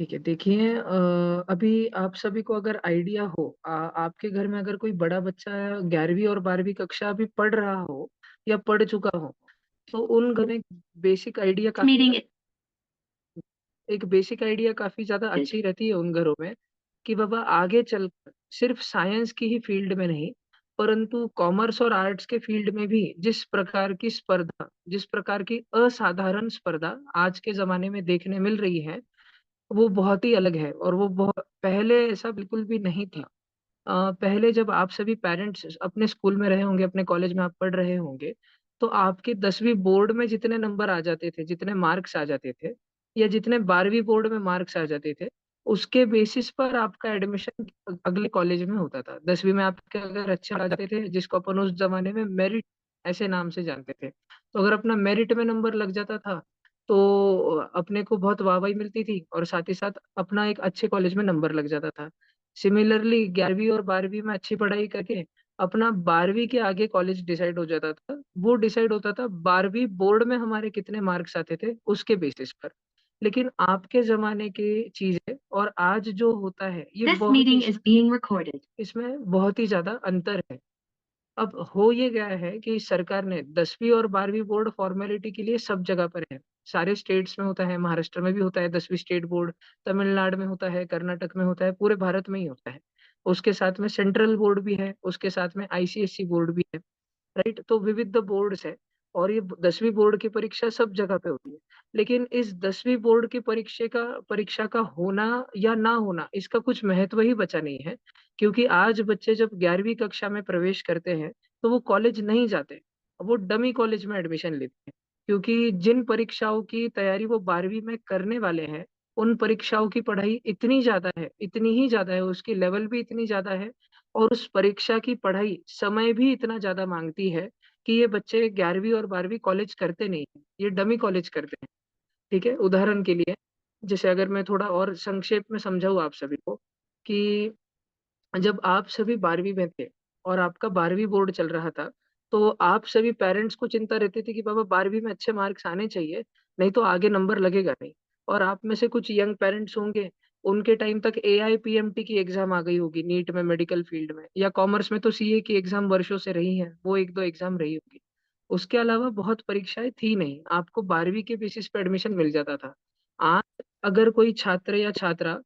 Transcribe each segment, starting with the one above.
ठीक है, देखिए अभी आप सभी को अगर आइडिया हो आपके घर में अगर कोई बड़ा बच्चा 11वीं और 12वीं कक्षा अभी पढ़ रहा हो या पढ़ चुका हो, तो उन घर में बेसिक आइडिया काफ़ी Meeting एक बेसिक आइडिया काफ़ी ज़्यादा अच्छी रहती है उन घरों में, कि बाबा आगे चलकर सिर्फ़ साइंस की ही फ़ील्ड में नहीं, परंतु कॉमर्स और आर्ट्स के फ़ील्ड में भी जिस प्रकार की असाधारण स्पर्धा आज के ज़माने में देखने मिल रही है, वो बहुत ही अलग है और वो पहले ऐसा बिल्कुल भी नहीं था। पहले जब आप सभी पेरेंट्स अपने स्कूल में रहे होंगे, अपने कॉलेज में आप पढ़ रहे होंगे, तो आपके 10वीं बोर्ड में जितने नंबर आ जाते थे, जितने मार्क्स आ जाते थे या जितने 12वीं बोर्ड में मार्क्स आ जाते थे, उसके बेसिस पर आपका एडमिशन अगले कॉलेज में होता था। 10वीं में आपके अगर अच्छे आ जाते थे, जिसको अपन उस ज़माने में मेरिट ऐसे नाम से जानते थे। तो अगर अपना मेरिट में नंबर लग जाता था, तो अपने को बहुत वाहवाही मिलती थी और साथ ही साथ अपना एक अच्छे कॉलेज में नंबर लग जाता था। सिमिलरली 11वीं और 12वीं में अच्छी पढ़ाई करके अपना 12वीं के आगे कॉलेज डिसाइड हो जाता था। वो डिसाइड होता था 12वीं बोर्ड में हमारे कितने मार्क्स आते थे, उसके बेसिस पर। लेकिन आपके ज़माने की चीज़ें और आज जो होता है, ये This बहुत ही meeting is being recorded. इसमें बहुत ही ज़्यादा अंतर है। अब हो ये गया है कि सरकार ने 10वीं और 12वीं बोर्ड फॉर्मेलिटी के लिए सब जगह पर है। सारे स्टेट्स में होता है, महाराष्ट्र में भी होता है 10वीं स्टेट बोर्ड, तमिलनाडु में होता है, कर्नाटक में होता है, पूरे भारत में ही होता है। उसके साथ में सेंट्रल बोर्ड भी है, उसके साथ में आईसीएसई बोर्ड भी है। राइट? तो विविध बोर्ड्स है और ये 10वीं बोर्ड की परीक्षा सब जगह पे होती है। लेकिन इस 10वीं बोर्ड की परीक्षा का होना या ना होना इसका कुछ महत्व ही बचा नहीं है। क्योंकि आज बच्चे जब 11वीं कक्षा में प्रवेश करते हैं, तो वो कॉलेज नहीं जाते। वो डमी कॉलेज में एडमिशन लेते हैं। क्योंकि जिन परीक्षाओं की तैयारी वो 12वीं में करने वाले हैं, उन परीक्षाओं की पढ़ाई इतनी ज़्यादा है, इतनी ही ज़्यादा है, उसकी लेवल भी इतनी ज़्यादा है और उस परीक्षा की पढ़ाई समय भी इतना ज़्यादा माँगती है कि ये बच्चे 11वीं और 12वीं कॉलेज करते नहीं हैं, ये डमी कॉलेज करते हैं, ठीक है? उदाहरण के लिए, जैसे अगर मैं थोड़ा और संक्षेप में समझाऊँ आप सभी को कि जब आप सभी 12वीं में थे और आपका 12वीं बोर्ड चल रहा था, तो आप सभी पेरेंट्स को चिंता रहती थी कि बाबा 12वीं में अच्छे मार्क्स आने चाहिए, नहीं तो आगे नंबर लगेगा नहीं। और आप में से कुछ यंग पेरेंट्स होंगे, उनके टाइम तक एआईपीएमटी की एग्ज़ाम आ गई होगी नीट में मेडिकल फील्ड में या कॉमर्स में तो सीए की एग्ज़ाम वर्षों से रही है, वो 1-2 एग्ज़ाम रही होगी। उसके अलावा बहुत परीक्षाएँ थी नहीं, आपको 12वीं के बेसिस पे एडमिशन मिल जाता था। आज अगर कोई छात्र या छात्रा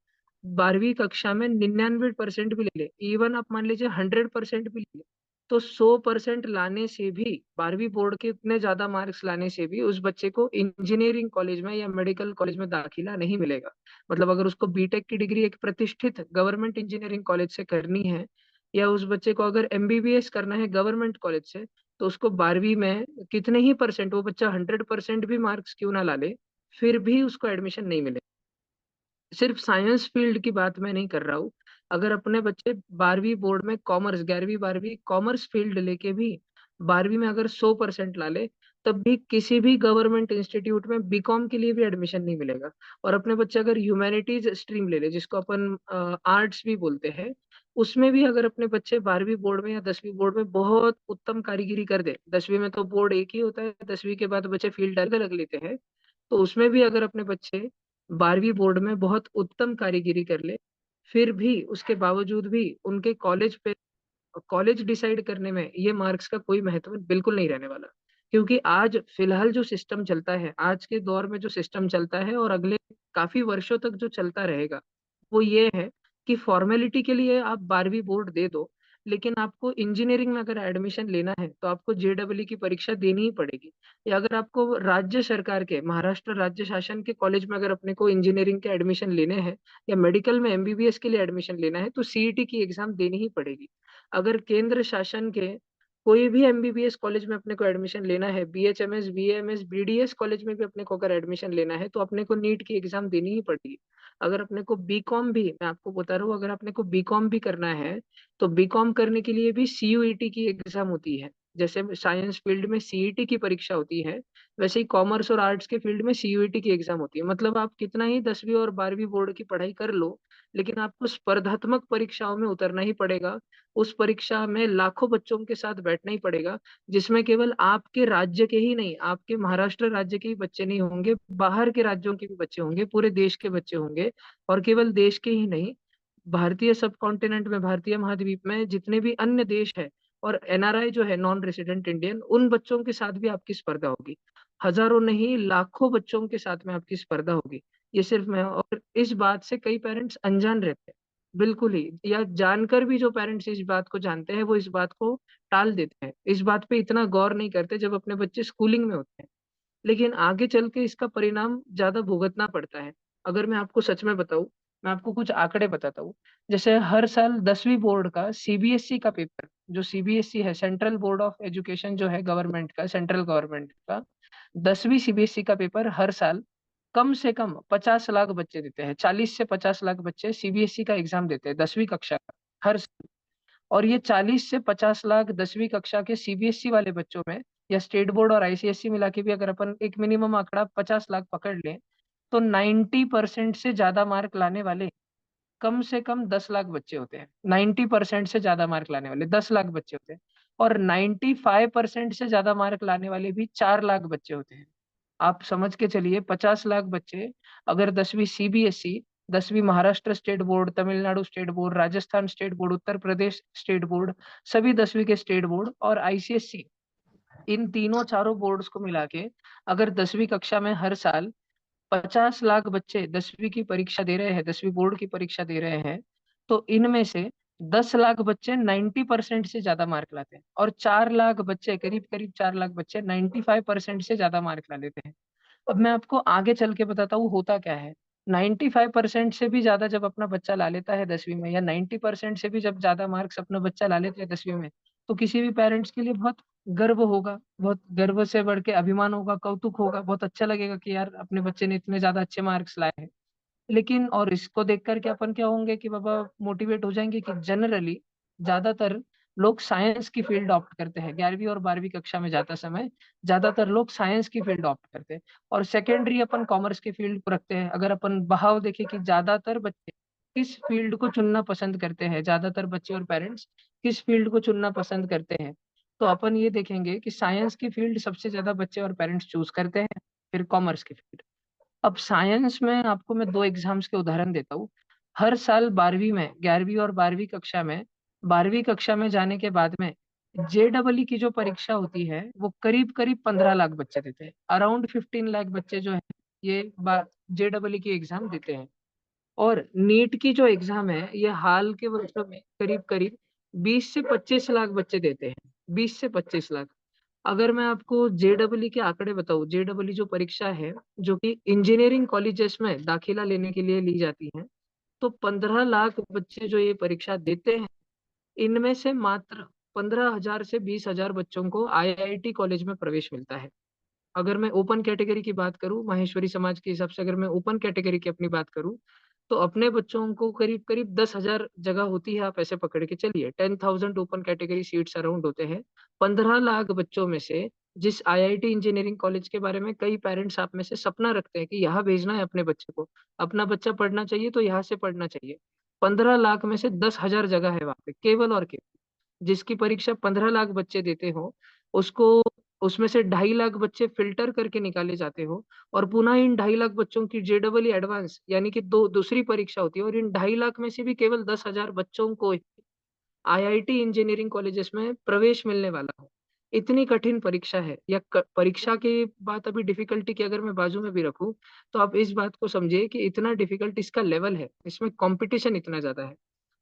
12वीं कक्षा में 99% भी ले ले, इवन आप मान लीजिए 100% भी ले ले, तो 100% लाने से भी 12वीं बोर्ड के इतने ज़्यादा मार्क्स लाने से भी उस बच्चे को इंजीनियरिंग कॉलेज में या मेडिकल कॉलेज में दाखिला नहीं मिलेगा। मतलब अगर उसको बीटेक की डिग्री एक प्रतिष्ठित गवर्नमेंट इंजीनियरिंग कॉलेज से करनी है या उस बच्चे को अगर एमबीबीएस करना है गवर्नमेंट कॉलेज से, तो उसको 12वीं में कितने ही परसेंट वो बच्चा 100% भी मार्क्स क्यों ना ला ले, फिर भी उसको एडमिशन नहीं मिलेगा। सिर्फ साइंस फील्ड की बात मैं नहीं कर रहा हूँ। अगर अपने बच्चे 12वीं बोर्ड में कॉमर्स 11वीं-12वीं कॉमर्स फील्ड लेके भी 12वीं में अगर 100% ला ले, तब भी किसी भी गवर्नमेंट इंस्टीट्यूट में बीकॉम के लिए भी एडमिशन नहीं मिलेगा। और अपने बच्चे अगर ह्यूमैनिटीज़ स्ट्रीम ले ले, जिसको अपन आर्ट्स भी बोलते हैं, उसमें भी अगर अपने बच्चे 12वीं बोर्ड में या 10वीं बोर्ड में बहुत उत्तम कारीगिरी कर दे, 10वीं में तो बोर्ड एक ही होता है, 10वीं के बाद बच्चे फील्ड अलग-अलग लेते हैं। तो उसमें भी अगर अपने बच्चे 12वीं बोर्ड में बहुत उत्तम कारीगिरी कर ले, फिर भी उसके बावजूद भी उनके कॉलेज डिसाइड करने में ये मार्क्स का कोई महत्व बिल्कुल नहीं रहने वाला। क्योंकि आज फिलहाल जो सिस्टम चलता है, आज के दौर में जो सिस्टम चलता है और अगले काफ़ी वर्षों तक जो चलता रहेगा, वो ये है कि फ़ॉर्मेलिटी के लिए आप 12वीं बोर्ड दे दो, लेकिन आपको इंजीनियरिंग में अगर एडमिशन लेना है, तो आपको जेईई की परीक्षा देनी ही पड़ेगी। या अगर आपको राज्य सरकार के महाराष्ट्र राज्य शासन के कॉलेज में अगर अपने को इंजीनियरिंग के एडमिशन लेने हैं या मेडिकल में एमबीबीएस के लिए एडमिशन लेना है, तो सीईटी की एग्ज़ाम देनी ही पड़ेगी। अगर केंद्र शासन के कोई भी एमबीबीएस कॉलेज में अपने को एडमिशन लेना है, बीएचएमएस, बीएएमएस, बीडीएस कॉलेज में भी अपने को अगर एडमिशन लेना है, तो अपने को नीट की एग्ज़ाम देनी ही पड़ेगी। अगर अपने को बीकॉम भी मैं आपको बता रहा हूँ, अगर अपने को बीकॉम भी करना है, तो बीकॉम करने के लिए भी सीयूईटी की एग्ज़ाम होती है। जैसे साइंस फील्ड में सीईटी की परीक्षा होती है, वैसे ही कॉमर्स और आर्ट्स के फील्ड में सीयूईटी की एग्ज़ाम होती है। मतलब आप कितना ही 10वीं और 12वीं बोर्ड की पढ़ाई कर लो, लेकिन आपको स्पर्धात्मक परीक्षाओं में उतरना ही पड़ेगा। उस परीक्षा में लाखों बच्चों के साथ बैठना ही पड़ेगा, जिसमें केवल आपके राज्य के ही नहीं, आपके महाराष्ट्र राज्य के ही बच्चे नहीं होंगे, बाहर के राज्यों के भी बच्चे होंगे, पूरे देश के बच्चे होंगे। और केवल देश के ही नहीं, भारतीय सब कॉन्टिनेंट में, भारतीय महाद्वीप में जितने भी अन्य देश है और एनआरआई जो है, नॉन रेसिडेंट इंडियन, उन बच्चों के साथ भी आपकी स्पर्धा होगी। हजारों नहीं, लाखों बच्चों के साथ में आपकी स्पर्धा होगी। ये सिर्फ मैं, और इस बात से कई पेरेंट्स अनजान रहते हैं, बिल्कुल ही, या जानकर भी जो पेरेंट्स इस बात को जानते हैं वो इस बात को टाल देते हैं, इस बात पे इतना गौर नहीं करते जब अपने बच्चे स्कूलिंग में होते हैं। लेकिन आगे चल के इसका परिणाम ज्यादा भुगतना पड़ता है। अगर मैं आपको सच में बताऊं, मैं आपको कुछ आंकड़े बताता हूँ। जैसे हर साल 10वीं बोर्ड का सीबीएसई का पेपर, जो सीबीएसई है, सेंट्रल बोर्ड ऑफ एजुकेशन जो है गवर्नमेंट का, सेंट्रल गवर्नमेंट का, 10वीं सीबीएसई का पेपर हर साल कम से कम 50 लाख बच्चे देते हैं, 40 से 50 लाख बच्चे सीबीएसई का एग्जाम देते हैं 10वीं कक्षा का, हर साल। और ये 40 से 50 लाख 10वीं कक्षा के सीबीएसई वाले बच्चों में, या स्टेट बोर्ड और आईसीएसई मिला के भी अगर अपन एक मिनिमम आंकड़ा 50 लाख पकड़ लें, तो 90% से ज्यादा मार्क लाने वाले कम से कम 10 लाख बच्चे होते हैं। 90% से ज्यादा मार्क लाने वाले 10 लाख बच्चे होते हैं। और 95% से ज्यादा मार्क लाने वाले भी 4 लाख बच्चे होते हैं। आप समझ के चलिए, 50 लाख बच्चे अगर 10वीं सीबीएसई, 10वीं Maharashtra state board, Tamil Nadu state board, Rajasthan state board, Uttar Pradesh state board, सभी 10वीं के स्टेट बोर्ड और आईसीएसई, इन तीनों चारों बोर्ड्स को मिला के अगर 10वीं कक्षा में हर साल 50 लाख बच्चे 10वीं की परीक्षा दे रहे हैं, 10वीं बोर्ड की परीक्षा दे रहे हैं, तो इनमें से 10 लाख बच्चे 90% से ज्यादा मार्क लाते हैं, और 4 लाख बच्चे, करीब करीब 4 लाख बच्चे 95% से ज्यादा मार्क ला लेते हैं। अब मैं आपको आगे चल के बताता हूँ होता क्या है। 95% से भी ज्यादा जब अपना बच्चा ला लेता है 10वीं में, या 90% से भी जब ज्यादा मार्क्स अपना बच्चा ला लेता है 10वीं में, तो किसी भी पेरेंट्स के लिए बहुत गर्व होगा, बहुत गर्व से बढ़ के अभिमान होगा, कौतुक होगा, बहुत अच्छा लगेगा कि यार अपने बच्चे ने इतने ज्यादा अच्छे मार्क्स लाए हैं। लेकिन और इसको देख करके अपन क्या होंगे कि बाबा मोटिवेट हो जाएंगे कि जनरली ज्यादातर लोग साइंस की फील्ड ऑप्ट करते हैं 11वीं और 12वीं कक्षा में जाता समय। ज्यादातर लोग साइंस की फील्ड ऑप्ट करते हैं, और सेकेंडरी अपन कॉमर्स की फील्ड को रखते हैं। अगर अपन बहाव देखें कि ज्यादातर बच्चे किस फील्ड को चुनना पसंद करते हैं, ज्यादातर बच्चे और पेरेंट्स किस फील्ड को चुनना पसंद करते हैं, तो अपन ये देखेंगे कि साइंस की फील्ड सबसे ज्यादा बच्चे और पेरेंट्स चूज करते हैं, फिर कॉमर्स की फील्ड। अब साइंस में आपको मैं दो एग्जाम्स के उदाहरण देता हूँ। हर साल 12वीं में, 11वीं और 12वीं कक्षा में, 12वीं कक्षा में जाने के बाद में जेडबलई की जो परीक्षा होती है वो करीब करीब 15 लाख बच्चे देते हैं, अराउंड 15 लाख बच्चे जो है ये जेडबलई की एग्जाम देते हैं। और नीट की जो एग्जाम है ये हाल के वर्षों में करीब करीब 20 से 25 लाख बच्चे देते हैं, 20 से 25 लाख। अगर मैं आपको जेडबलई के आंकड़े बताऊं, जेडबलई जो परीक्षा है, जो कि इंजीनियरिंग कॉलेजेस में दाखिला लेने के लिए ली जाती है, तो 15 लाख बच्चे जो ये परीक्षा देते हैं, इनमें से मात्र 15,000 से 20,000 बच्चों को आईआईटी कॉलेज में प्रवेश मिलता है। अगर मैं ओपन कैटेगरी की बात करूं, माहेश्वरी समाज के हिसाब से अगर मैं ओपन कैटेगरी की अपनी बात करूं, तो अपने बच्चों को करीब करीब 10,000 जगह होती है, आप ऐसे पकड़ के चलिए, 10,000 ओपन कैटेगरी सीट्स अराउंड होते हैं। 15 लाख बच्चों में से जिस आईआईटी इंजीनियरिंग कॉलेज के बारे में कई पेरेंट्स आप में से सपना रखते हैं कि यहाँ भेजना है अपने बच्चे को, अपना बच्चा पढ़ना चाहिए तो यहाँ से पढ़ना चाहिए, 15 लाख में से 10,000 जगह है वहां पे, केवल और केवल। जिसकी परीक्षा 15 लाख बच्चे देते हो, उसको, उसमें से 2.5 लाख बच्चे फिल्टर करके निकाले जाते हो, और पुनः इन 2.5 लाख बच्चों की जेडबल एडवांस यानी कि दो दूसरी परीक्षा होती है, और इन 2.5 लाख में से भी केवल 10,000 बच्चों को आईआईटी इंजीनियरिंग कॉलेजेस में प्रवेश मिलने वाला हो। इतनी कठिन परीक्षा है। परीक्षा की बात अभी डिफिकल्टी की अगर मैं बाजू में भी रखूं, तो आप इस बात को समझिए कि इतना डिफिकल्ट इसका लेवल है, इसमें कंपटीशन इतना ज्यादा है।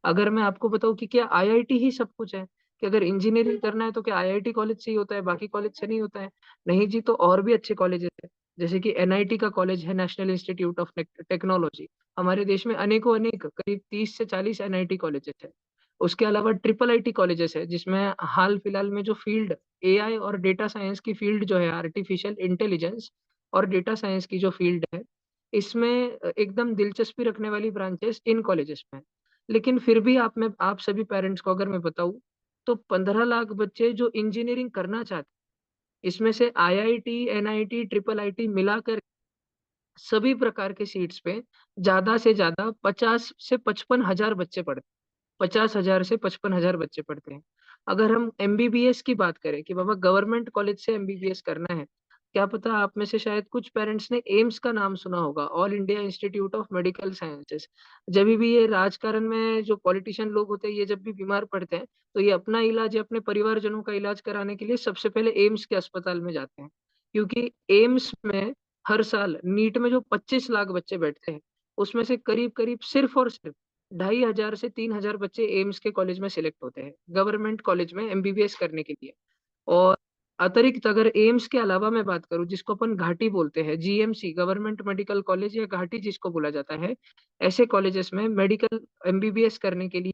अगर मैं आपको बताऊं कि क्या आईआईटी ही सब कुछ है, कि अगर इंजीनियरिंग करना है तो क्या आईआईटी कॉलेज से ही होता है, बाकी कॉलेज से नहीं होता है? नहीं जी, तो और भी अच्छे कॉलेजेस है। जैसे कि एनआईटी का कॉलेज है, नेशनल इंस्टीट्यूट ऑफ टेक्नोलॉजी। हमारे देश में अनेकों अनेक करीब 30 से 40 एनआईटी कॉलेजेस है। उसके अलावा ट्रिपल आईटी कॉलेजेस है, जिसमें हाल फिलहाल में जो फील्ड एआई और डेटा साइंस की फील्ड जो है, आर्टिफिशियल इंटेलिजेंस और डेटा साइंस की जो फील्ड है, इसमें एकदम दिलचस्पी रखने वाली ब्रांचेस इन कॉलेजेस में है। लेकिन फिर भी आप सभी पेरेंट्स को अगर मैं बताऊं, तो 15 लाख बच्चे जो इंजीनियरिंग करना चाहते हैं, इसमें से आईआईटी, एनआईटी, ट्रिपल आईटी मिलाकर सभी प्रकार के सीट्स पे ज़्यादा से ज़्यादा 50 से 55 हज़ार बच्चे पढ़ते हैं। 50,000 से 55,000 बच्चे पढ़ते हैं। अगर हम एमबीबीएस की बात करें कि बाबा गवर्नमेंट कॉलेज से एमबीबीएस करना है, क्या पता आप में से शायद कुछ पेरेंट्स ने एम्स का नाम सुना होगा, all India institute of medical sciences. जभी भी ये राजकारण में जो पॉलिटिशियन लोग होते हैं, ये जब भी बीमार पड़ते हैं, तो ये अपना इलाज या अपने परिवारजनों का इलाज कराने के लिए सबसे पहले एम्स के अस्पताल में जाते हैं। क्योंकि एम्स में हर साल नीट में जो 25 लाख बच्चे बैठते हैं, उसमें से करीब-करीब सिर्फ़ और सिर्फ़ 2,500 से 3,000 बच्चे एम्स के कॉलेज में सिलेक्ट होते हैं, गवर्नमेंट कॉलेज में एमबीबीएस करने के लिए। और अतिरिक्त अगर एम्स के अलावा मैं बात करूँ जिसको अपन घाटी बोलते हैं, जीएमसी गवर्नमेंट मेडिकल कॉलेज या घाटी जिसको बोला जाता है, ऐसे कॉलेजेस में मेडिकल एमबीबीएस करने के लिए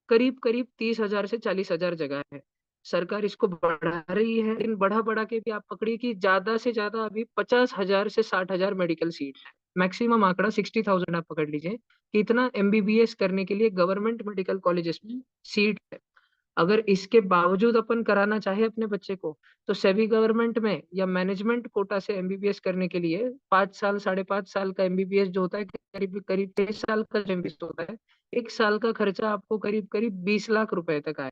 करीब-करीब 30,000 से 40,000 जगह है। सरकार इसको बढ़ा रही है, लेकिन बढ़ा-बढ़ा के भी आप पकड़िए कि ज़्यादा से ज़्यादा अभी 50,000 से 60,000 मेडिकल सीट्स हैं। मैक्सिमम आंकड़ा 60,000 आप पकड़ लीजिए कि इतना एमबीबीएस करने के लिए गवर्नमेंट मेडिकल कॉलेजेस में सीट है। अगर इसके बावजूद अपन कराना चाहे अपने बच्चे को, तो सेमी गवर्नमेंट में या मैनेजमेंट कोटा से एमबीबीएस करने के लिए 5 साल, साढ़े 5 साल का एमबीबीएस जो होता है, करीब-करीब 6 साल का जो एमबीबीएस होता है, 1 साल का खर्चा आपको करीब-करीब 20 लाख रुपए तक आए।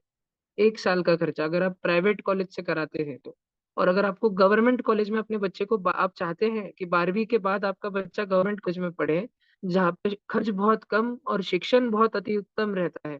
1 साल का खर्चा अगर आप प्राइवेट कॉलेज से कराते हैं तो। और अगर आपको गवर्नमेंट कॉलेज में अपने बच्चे को आप चाहते हैं कि 12वीं के बाद आपका बच्चा गवर्नमेंट कॉलेज में पढ़े, जहाँ पे खर्च बहुत कम और शिक्षण बहुत अति उत्तम रहता है।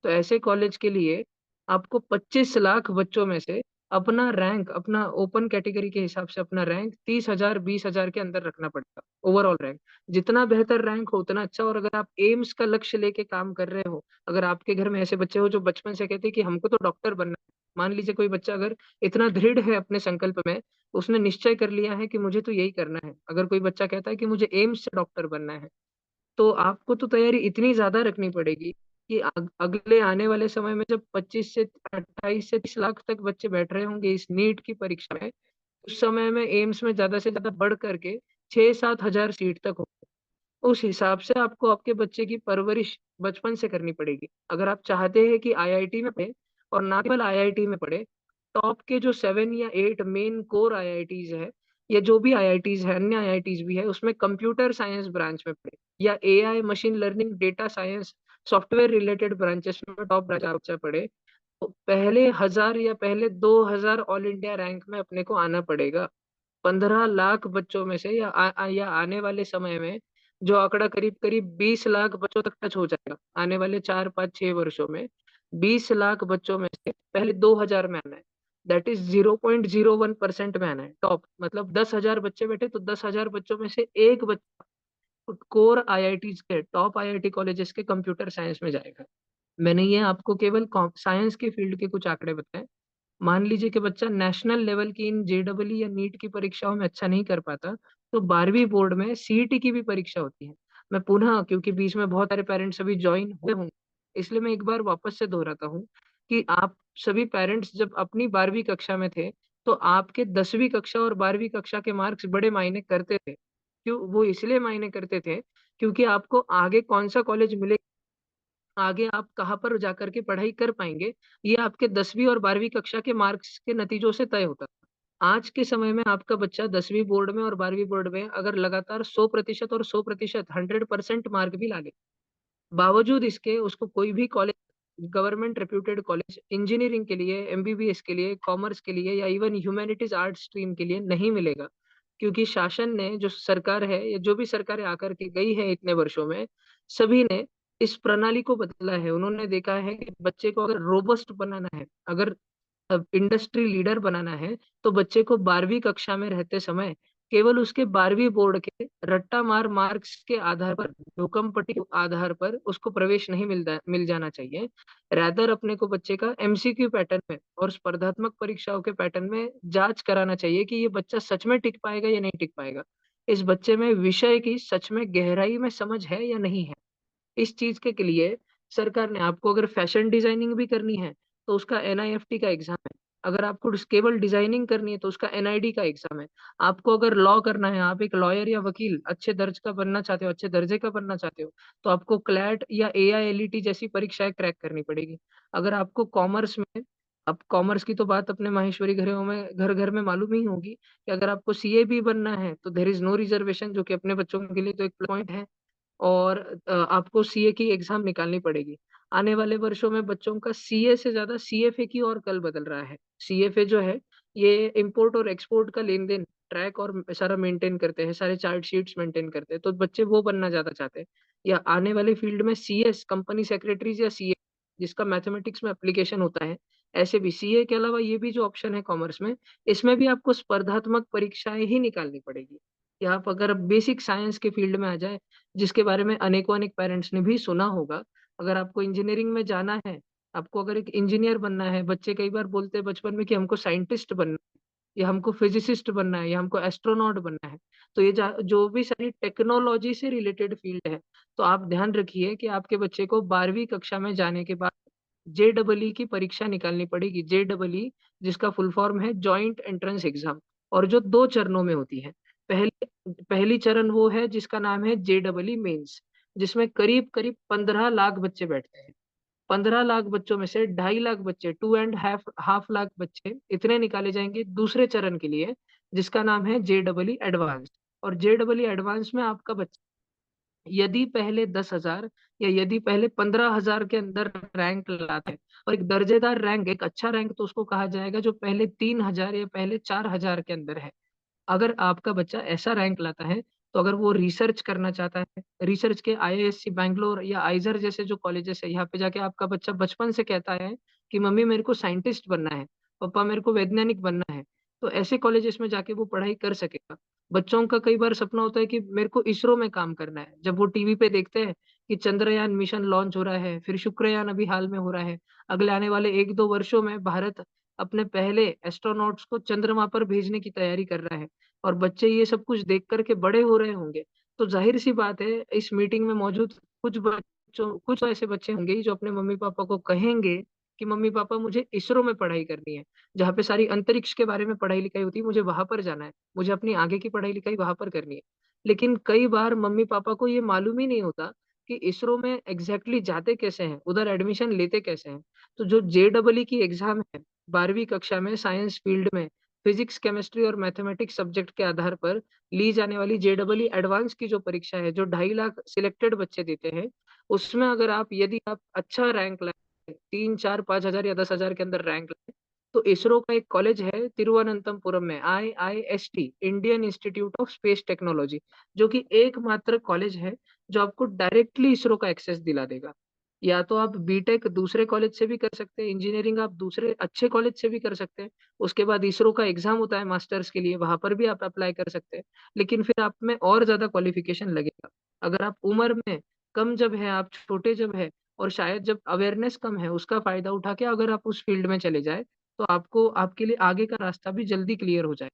तो ऐसे कॉलेज के लिए आपको 25 लाख बच्चों में से अपना रैंक, अपना ओपन कैटेगरी के हिसाब से अपना रैंक 30,000 20,000 के अंदर रखना पड़ेगा, ओवरऑल रैंक। जितना बेहतर रैंक हो उतना अच्छा। और अगर आप एम्स का लक्ष्य लेके काम कर रहे हो, अगर आपके घर में ऐसे बच्चे हो जो बचपन से कहते हैं कि हमको तो डॉक्टर बनना है। मान लीजिए कोई बच्चा अगर इतना दृढ़ है अपने संकल्प में, उसने निश्चय कर लिया है कि मुझे तो यही करना है। अगर कोई बच्चा कहता है कि मुझे एम्स से डॉक्टर बनना है, तो आपको तो तैयारी इतनी ज़्यादा रखनी पड़ेगी कि अगले आने वाले समय में जब 25 से 28 से 30 लाख तक बच्चे बैठ रहे होंगे इस नीट की परीक्षा में, उस समय में एम्स में ज़्यादा से ज़्यादा बढ़ कर के 6-7 हज़ार सीट तक हो। उस हिसाब से आपको आपके बच्चे की परवरिश बचपन से करनी पड़ेगी। अगर आप चाहते हैं कि आईआईटी में पढ़े और ना केवल आईआईटी में पढ़े, टॉप के जो 7 या 8 मेन कोर आईआईटीज़ हैं या जो भी आईआईटीज़ हैं, अन्य आईआईटीज़ भी हैं, उसमें कंप्यूटर साइंस ब्रांच में पढ़े या AI, machine learning, data science, software related branches में टॉप ब्रांच आप बच्चा पढ़े, तो पहले 1000 या पहले 2000 ऑल इंडिया रैंक में अपने को आना पड़ेगा। 15 लाख बच्चों में से या आने वाले समय में जो आंकड़ा करीब-करीब 20 लाख बच्चों तक टच हो जाएगा। आने वाले 4, 5, 6 वर्षों में 20 लाख बच्चों में से पहले 2000 में आना है। दैट इज़ 0.01% में आना है टॉप। मतलब 10,000 बच्चे बैठे तो 10,000 बच्चों में से 1 बच्चा कोर आईआईटीज़ के टॉप आईआईटी कॉलेजेस के कंप्यूटर साइंस में जाएगा। मैंने ये आपको केवल साइंस के फील्ड के कुछ आंकड़े बताए। मान लीजिए कि बच्चा नेशनल लेवल की इन जेईई या नीट की परीक्षाओं में अच्छा नहीं कर पाता, तो 12वीं बोर्ड में सीईटी की भी परीक्षा होती है। मैं पुनः क्योंकि बीच में बहुत सारे पेरेंट्स अभी जॉइन हुए होंगे, इसलिए मैं एक बार वापस से दोहराता हूँ कि आप सभी पेरेंट्स जब अपनी 12वीं कक्षा में थे, तो आपके 10वीं कक्षा और 12वीं कक्षा के मार्क्स बड़े मायने करते थे। क्यों? वो इसलिए मायने करते थे, क्योंकि आपको आगे कौन-सा कॉलेज मिले, आगे आप कहाँ पर जाकर के पढ़ाई कर पाएँगे, ये आपके 10वीं और 12वीं कक्षा के मार्क्स के नतीजों से तय होता था। आज के समय में आपका बच्चा 10वीं बोर्ड में और 12वीं बोर्ड में अगर लगातार 100% और 100% 100% मार्क भी ला ले, बावजूद इसके उसको कोई भी college government reputed college engineering के लिए, एमबीबीएस के लिए, कॉमर्स के लिए या इवन ह्यूमैनिटीज़ आर्ट्स स्ट्रीम के लिए नहीं मिलेगा। क्योंकि शासन ने जो सरकार है या जो भी सरकारें आकर के गई है इतने वर्षों में, सभी ने इस प्रणाली को बदला है। उन्होंने देखा है कि बच्चे को अगर रोबस्ट बनाना है, अगर इंडस्ट्री लीडर बनाना है, तो बच्चे को 12वीं कक्षा में रहते समय केवल उसके 12वीं बोर्ड के रट्टा मार मार्क्स के आधार पर, भूकंपटी के आधार पर उसको प्रवेश नहीं मिल जाना चाहिए। रादर अपने को बच्चे का एमसीक्यू पैटर्न में और स्पर्धात्मक परीक्षाओं के पैटर्न में जाँच कराना चाहिए कि ये बच्चा सच में टिक पाएगा या नहीं टिक पाएगा। इस बच्चे में विषय की सच में गहराई में समझ है या नहीं है। इस चीज़ के लिए सरकार ने आपको अगर फैशन डिज़ाइनिंग भी करनी है, तो उसका एनआईएफटी का एग्ज़ाम है। अगर आपको केवल डिज़ाइनिंग करनी है, तो उसका एनआईडी का एग्ज़ाम है। आपको अगर लॉ करना है, आप एक लॉयर या वकील अच्छे दर्ज का बनना चाहते हो, अच्छे दर्जे का बनना चाहते हो, तो आपको क्लैट या एआईएलईटी जैसी परीक्षाएँ क्रैक करनी पड़ेगी। अगर आपको कॉमर्स में अब कॉमर्स की तो बात अपने माहेश्वरी घरों में घर-घर में मालूम ही होगी कि अगर आपको सीए भी बनना है, तो देयर इज़ नो रिजर्वेशन, जो कि अपने बच्चों के लिए तो एक प्लस पॉइंट है। और आपको सीए की एग्ज़ाम निकालनी पड़ेगी। आने वाले वर्षों में बच्चों का सीए से ज़्यादा सीएफए की ओर कल बदल रहा है। सीएफए जो है, ये इम्पोर्ट और एक्सपोर्ट का लेन-देन ट्रैक और सारा मेंटेन करते हैं, सारे चार्ट शीट्स मेंटेन करते हैं, तो बच्चे वो बनना ज़्यादा चाहते हैं। या आने वाले फील्ड में सीएस, कंपनी सेक्रेटरीज़ या सीए, जिसका मैथमेटिक्स में एप्लीकेशन होता है, ऐसे भी सीए के अलावा ये भी जो ऑप्शन है कॉमर्स में, इसमें भी आपको स्पर्धात्मक परीक्षाएँ ही निकालनी पड़ेगी। या आप अगर बेसिक साइंस के फील्ड में आ जाएँ, जिसके बारे में अनेकों-अनेक पेरेंट्स ने भी सुना होगा। अगर आपको इंजीनियरिंग में जाना है, आपको अगर एक इंजीनियर बनना है, बच्चे कई बार बोलते हैं बचपन में कि हमको साइंटिस्ट बनना है, या हमको फिज़िसिस्ट बनना है, या हमको एस्ट्रोनॉट बनना है। तो ये जो भी सारी टेक्नोलॉजी से रिलेटेड फील्ड है, तो आप ध्यान रखिए कि आपके बच्चे को 12वीं कक्षा में जाने के बाद जेईई की परीक्षा निकालनी पड़ेगी। जेईई, जिसका फुल फॉर्म है जॉइंट एंट्रेंस एग्ज़ाम, और जो 2 चरणों में होती है। पहली पहली चरण वो है जिसका नाम है जेईई मेंस, जिसमें करीब-करीब 15 लाख बच्चे बैठते हैं। 15 लाख बच्चों में से 2.5 लाख बच्चे, 2 एंड हाफ लाख बच्चे इतने निकाले जाएँगे दूसरे चरण के लिए, जिसका नाम है जेईई एडवांस्ड। और जेईई एडवांस में आपका बच्चा यदि पहले 10,000 या यदि पहले 15,000 के अंदर रैंक लाता है, और एक दर्जेदार रैंक, एक अच्छा रैंक तो उसको कहा जाएगा जो पहले 3,000 या पहले 4,000 के अंदर है। अगर आपका बच्चा ऐसा रैंक लाता है, तो अगर वो रिसर्च करना चाहता है, रिसर्च के आईआईएससी बैंगलोर या आइज़र जैसे जो कॉलेजेस है, यहाँ पे जाके आपका बच्चा बचपन से कहता है कि मम्मी मेरे को साइंटिस्ट बनना है, पापा मेरे को वैज्ञानिक बनना है, तो ऐसे कॉलेजेस में जाके वो पढ़ाई कर सकेगा। बच्चों का कई बार सपना होता है कि मेरे को इसरो में काम करना है। जब वो टीवी पे देखते हैं कि चंद्रयान मिशन लॉन्च हो रहा है, फिर शुक्रयान अभी हाल में हो रहा है, अगले आने वाले 1-2 वर्षों में भारत अपने पहले एस्ट्रोनॉट्स को चंद्रमा पर भेजने की तैयारी कर रहा है। और बच्चे ये सब कुछ देख कर के बड़े हो रहे होंगे, तो ज़ाहिर-सी बात है इस मीटिंग में मौजूद कुछ ऐसे बच्चे होंगे ही जो अपने मम्मी-पापा को कहेंगे कि मम्मी-पापा मुझे इसरो में पढ़ाई करनी है, जहाँ पे सारी अंतरिक्ष के बारे में पढ़ाई-लिखाई होती है, मुझे वहाँ पर जाना है, मुझे अपनी आगे की पढ़ाई-लिखाई वहाँ पर करनी है। लेकिन कई बार मम्मी-पापा को ये मालूम ही नहीं होता कि इसरो में एग्ज़ैक्टली जाते कैसे हैं, उधर एडमिशन लेते कैसे हैं। तो जो जेईई की एग्ज़ाम है, 12वीं कक्षा में साइंस फील्ड में फिज़िक्स, केमिस्ट्री और मैथमेटिक्स सब्जेक्ट के आधार पर ली जाने वाली जेईई एडवांस की जो परीक्षा है, जो 2.5 लाख सिलेक्टेड बच्चे देते हैं, उसमें अगर यदि आप अच्छा रैंक लाए, 3, 4, 5,000 या 10,000 के अंदर रैंक लाए, तो इसरो का एक कॉलेज है तिरुवनंतपुरम में, IIST, Indian institute of space technology, जो कि एकमात्र कॉलेज है, जो आपको डायरेक्टली इसरो का एक्सेस दिला देगा। या तो आप बीटेक दूसरे कॉलेज से भी कर सकते हैं, इंजीनियरिंग आप दूसरे अच्छे कॉलेज से भी कर सकते हैं। उसके बाद इसरो का एग्ज़ाम होता है मास्टर्स के लिए, वहाँ पर भी आप अप्लाई कर सकते हैं। लेकिन फिर आप में और ज़्यादा क्वालिफ़िकेशन लगेगा। अगर आप उम्र में कम जब हैं, आप छोटे जब हैं, और शायद जब अवेयरनेस कम है, उसका फ़ायदा उठा के अगर आप उस फ़ील्ड में चले जाएँ, तो आपको आपके लिए आगे का रास्ता भी जल्दी क्लियर हो जाए।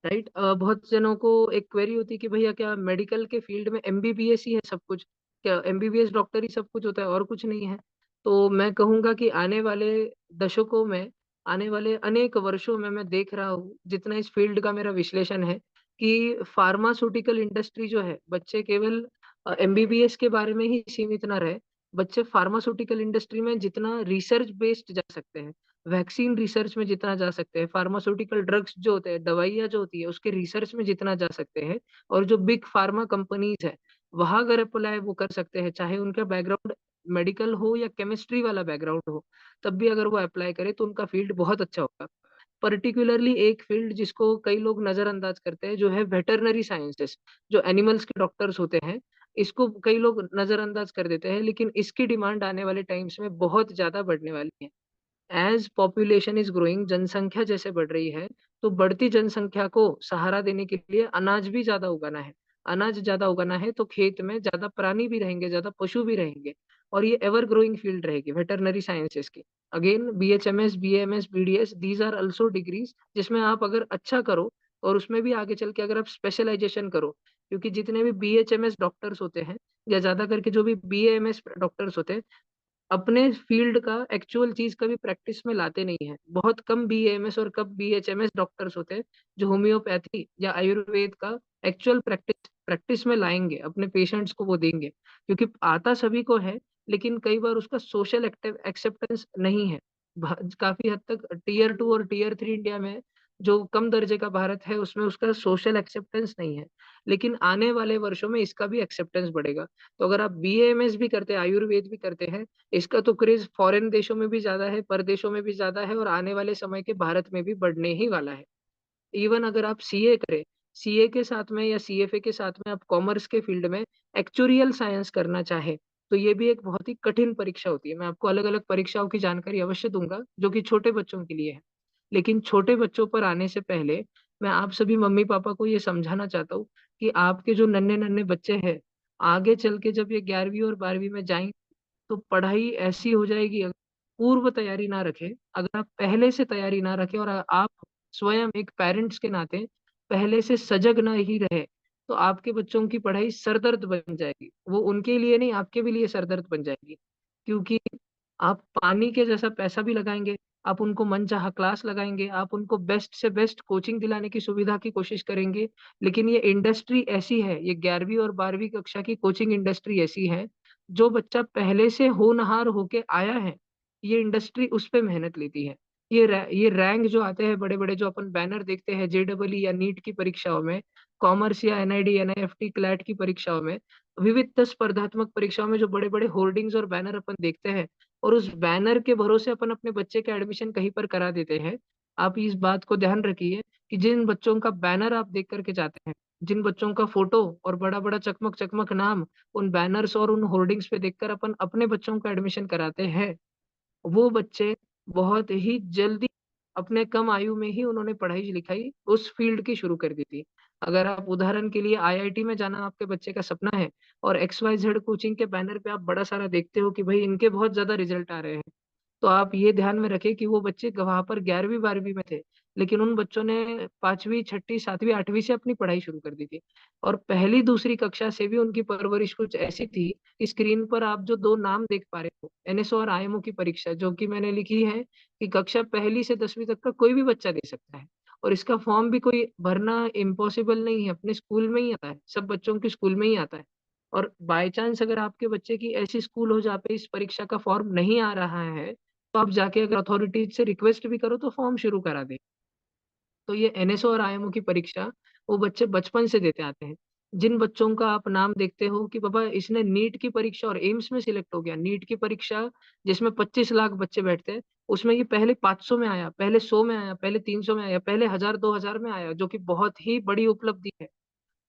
राइट। बहुत जनों को एक क्वेरी होती है कि भैया क्या मेडिकल के फील्ड में एमबीबीएस ही है सब कुछ? क्या एमबीबीएस डॉक्टर ही सब कुछ होता है और कुछ नहीं है? तो मैं कहूँगा कि आने वाले दशकों में, आने वाले अनेक वर्षों में मैं देख रहा हूँ, जितना इस फील्ड का मेरा विश्लेषण है, कि फार्मास्यूटिकल इंडस्ट्री जो है, बच्चे केवल एमबीबीएस के बारे में ही सीमित ना रहे, बच्चे फार्मास्यूटिकल इंडस्ट्री में जितना रिसर्च बेस्ड जा सकते हैं, वैक्सीन रिसर्च में जितना जा सकते हैं, फार्मास्यूटिकल ड्रग्स जो होते हैं, दवाइयाँ जो होती है, उसके रिसर्च में जितना जा सकते हैं, और जो बिग फार्मा कंपनीज़ है, वहाँ अगर अप्लाई वो कर सकते हैं, चाहे उनका बैकग्राउंड मेडिकल हो या केमिस्ट्री वाला बैकग्राउंड हो, तब भी अगर वो अप्लाई करें तो उनका फील्ड बहुत अच्छा होगा। पर्टिकुलरली एक फील्ड जिसको कई लोग नज़रअंदाज करते हैं, जो है वेटरनरी साइंसेज़, जो एनिमल्स के डॉक्टर्स होते हैं, इसको कई लोग नज़रअंदाज कर देते हैं, लेकिन इसकी डिमांड आने वाले टाइम्स में बहुत ज़्यादा बढ़ने वाली है। एज़ पॉपुलेशन इज़ ग्रोइंग, जनसंख्या जैसे बढ़ रही है, तो बढ़ती जनसंख्या को सहारा देने के लिए अनाज भी ज़्यादा उगाना है। अनाज ज़्यादा उगाना है तो खेत में ज़्यादा प्राणी भी रहेंगे, ज़्यादा पशु भी रहेंगे, और ये एवर ग्रोइंग फील्ड रहेगी वेटरनरी साइंसेज़ की। Again BHMS, BAMS, BDS, these are also degrees जिसमें आप अगर अच्छा करो, और उसमें भी आगे चल के अगर आप स्पेशलाइज़ेशन करो, क्योंकि जितने भी बीएचएमएस डॉक्टर्स होते हैं, या ज़्यादा करके जो भी बीएएमएस डॉक्टर्स होते हैं, अपने फ़ील्ड का एक्चुअल चीज़ कभी प्रैक्टिस में लाते नहीं हैं। बहुत कम बीएएमएस और कम बीएचएमएस डॉक्टर्स होते हैं, जो होम्योपैथी या आयुर्वेद का एक्चुअल प्रैक्टिस प्रैक्टिस में लाएँगे, अपने पेशेंट्स को वो देंगे। क्योंकि आता सभी को है, लेकिन कई बार उसका सोशल एक्टिव एक्सेप्टेंस नहीं है। काफ़ी हद तक टियर 2 और टियर 3 इंडिया में जो कम दर्जे का भारत है, उसमें उसका सोशल एक्सेप्टेंस नहीं है। लेकिन आने वाले वर्षों में इसका भी एक्सेप्टेंस बढ़ेगा। तो अगर आप बीएएमएस भी करते हैं, आयुर्वेद भी करते हैं, इसका तो क्रेज़ फ़ॉरेन देशों में भी ज़्यादा है, परदेशों में भी ज़्यादा है और आने वाले समय के भारत में भी बढ़ने ही वाला है। इवन अगर आप सीए करें, सीए के साथ में या सीएफए के साथ में आप कॉमर्स के फील्ड में एक्चुरियल साइंस करना चाहें, तो ये भी एक बहुत ही कठिन परीक्षा होती है। मैं आपको अलग-अलग परीक्षाओं की जानकारी अवश्य दूँगा, जो कि छोटे बच्चों के लिए है। लेकिन छोटे बच्चों पर आने से पहले, मैं आप सभी मम्मी-पापा को ये समझाना चाहता हूँ कि आपके जो नन्हे-नन्हे बच्चे हैं, आगे चल के जब ये 11वीं और 12वीं में जाएँ तो पढ़ाई ऐसी हो जाएगी पूर्व तैयारी ना रखें, अगर आप पहले से तैयारी ना रखें और आप स्वयं एक पेरेंट्स के नाते पहले से सजग ना ही रहे, तो आपके बच्चों की पढ़ाई सरदर्द बन जाएगी। वो उनके लिए नहीं, आपके भी लिए सरदर्द बन जाएगी। क्योंकि आप पानी के जैसा पैसा भी लगाएँगे, आप उनको मनचाहा क्लास लगाएँगे, आप उनको बेस्ट से बेस्ट कोचिंग दिलाने की सुविधा की कोशिश करेंगे, लेकिन ये इंडस्ट्री ऐसी है, ये 11वीं और 12वीं कक्षा की कोचिंग इंडस्ट्री ऐसी है, जो बच्चा पहले से होनहार होके आया है, ये इंडस्ट्री उस पे मेहनत लेती है। ये रैंक जो आते हैं बड़े-बड़े जो अपन बैनर देखते हैं जेईई या नीट की परीक्षाओं में, कॉमर्स या एनआईडी, एनआईएफटी, क्लैट की परीक्षाओं में, विविध स्पर्धात्मक परीक्षाओं में जो बड़े-बड़े होर्डिंग्स और बैनर अपन देखते हैं और उस बैनर के भरोसे अपन अपने बच्चे का एडमिशन कहीं पर करा देते हैं। आप इस बात को ध्यान रखिए कि जिन बच्चों का बैनर आप देख कर के जाते हैं, जिन बच्चों का फ़ोटो और बड़ा-बड़ा चकमक-चकमक नाम उन बैनर्स और उन होर्डिंग्स पे देखकर अपन अपने बच्चों का एडमिशन कराते हैं, वो बच्चे बहुत ही जल्दी अपने कम आयु में ही उन्होंने पढ़ाई-लिखाई उस फ़ील्ड की शुरू कर दी थी। अगर आप उदाहरण के लिए आईआईटी में जाना आपके बच्चे का सपना है और एक्स-वाई-ज़ेड कोचिंग के बैनर पे आप बड़ा सारा देखते हो कि भई इनके बहुत ज़्यादा रिज़ल्ट आ रहे हैं। तो आप ये ध्यान में रखें कि वो बच्चे वहाँ पर 11वीं-12वीं में थे, लेकिन उन बच्चों ने 5वीं, 6ठी, 7वीं, 8वीं से अपनी पढ़ाई शुरू कर दी थी और पहली, दूसरी कक्षा से भी उनकी परवरिश कुछ ऐसी थी कि स्क्रीन पर आप जो 2 नाम देख पा रहे हो, एनएसओ और आईएमओ की परीक्षा जो कि मैंने लिखी है कि कक्षा पहली से 10वीं तक का कोई भी बच्चा दे सकता है और इसका फॉर्म भी कोई भरना इम्पॉसिबल नहीं है, अपने स्कूल में ही आता है, सब बच्चों के स्कूल में ही आता है। और बाय चांस अगर आपके बच्चे की ऐसी स्कूल हो जहाँ पे इस परीक्षा का फॉर्म नहीं आ रहा है, तो आप जाके अगर अथॉरिटीज़ से रिक्वेस्ट भी करो तो फॉर्म शुरू करा दें। तो ये एनएसओ और आईएमओ की परीक्षा वो बच्चे बचपन से देते आते हैं। जिन बच्चों का आप नाम देखते हो कि बाबा इसने नीट की परीक्षा और एम्स में सिलेक्ट हो गया। नीट की परीक्षा जिसमें 25 लाख बच्चे बैठते हैं, उसमें ये पहले 500 में आया, पहले 100 में आया, पहले 300 में आया, पहले 1000 2000 में आया, जो कि बहुत ही बड़ी उपलब्धि है।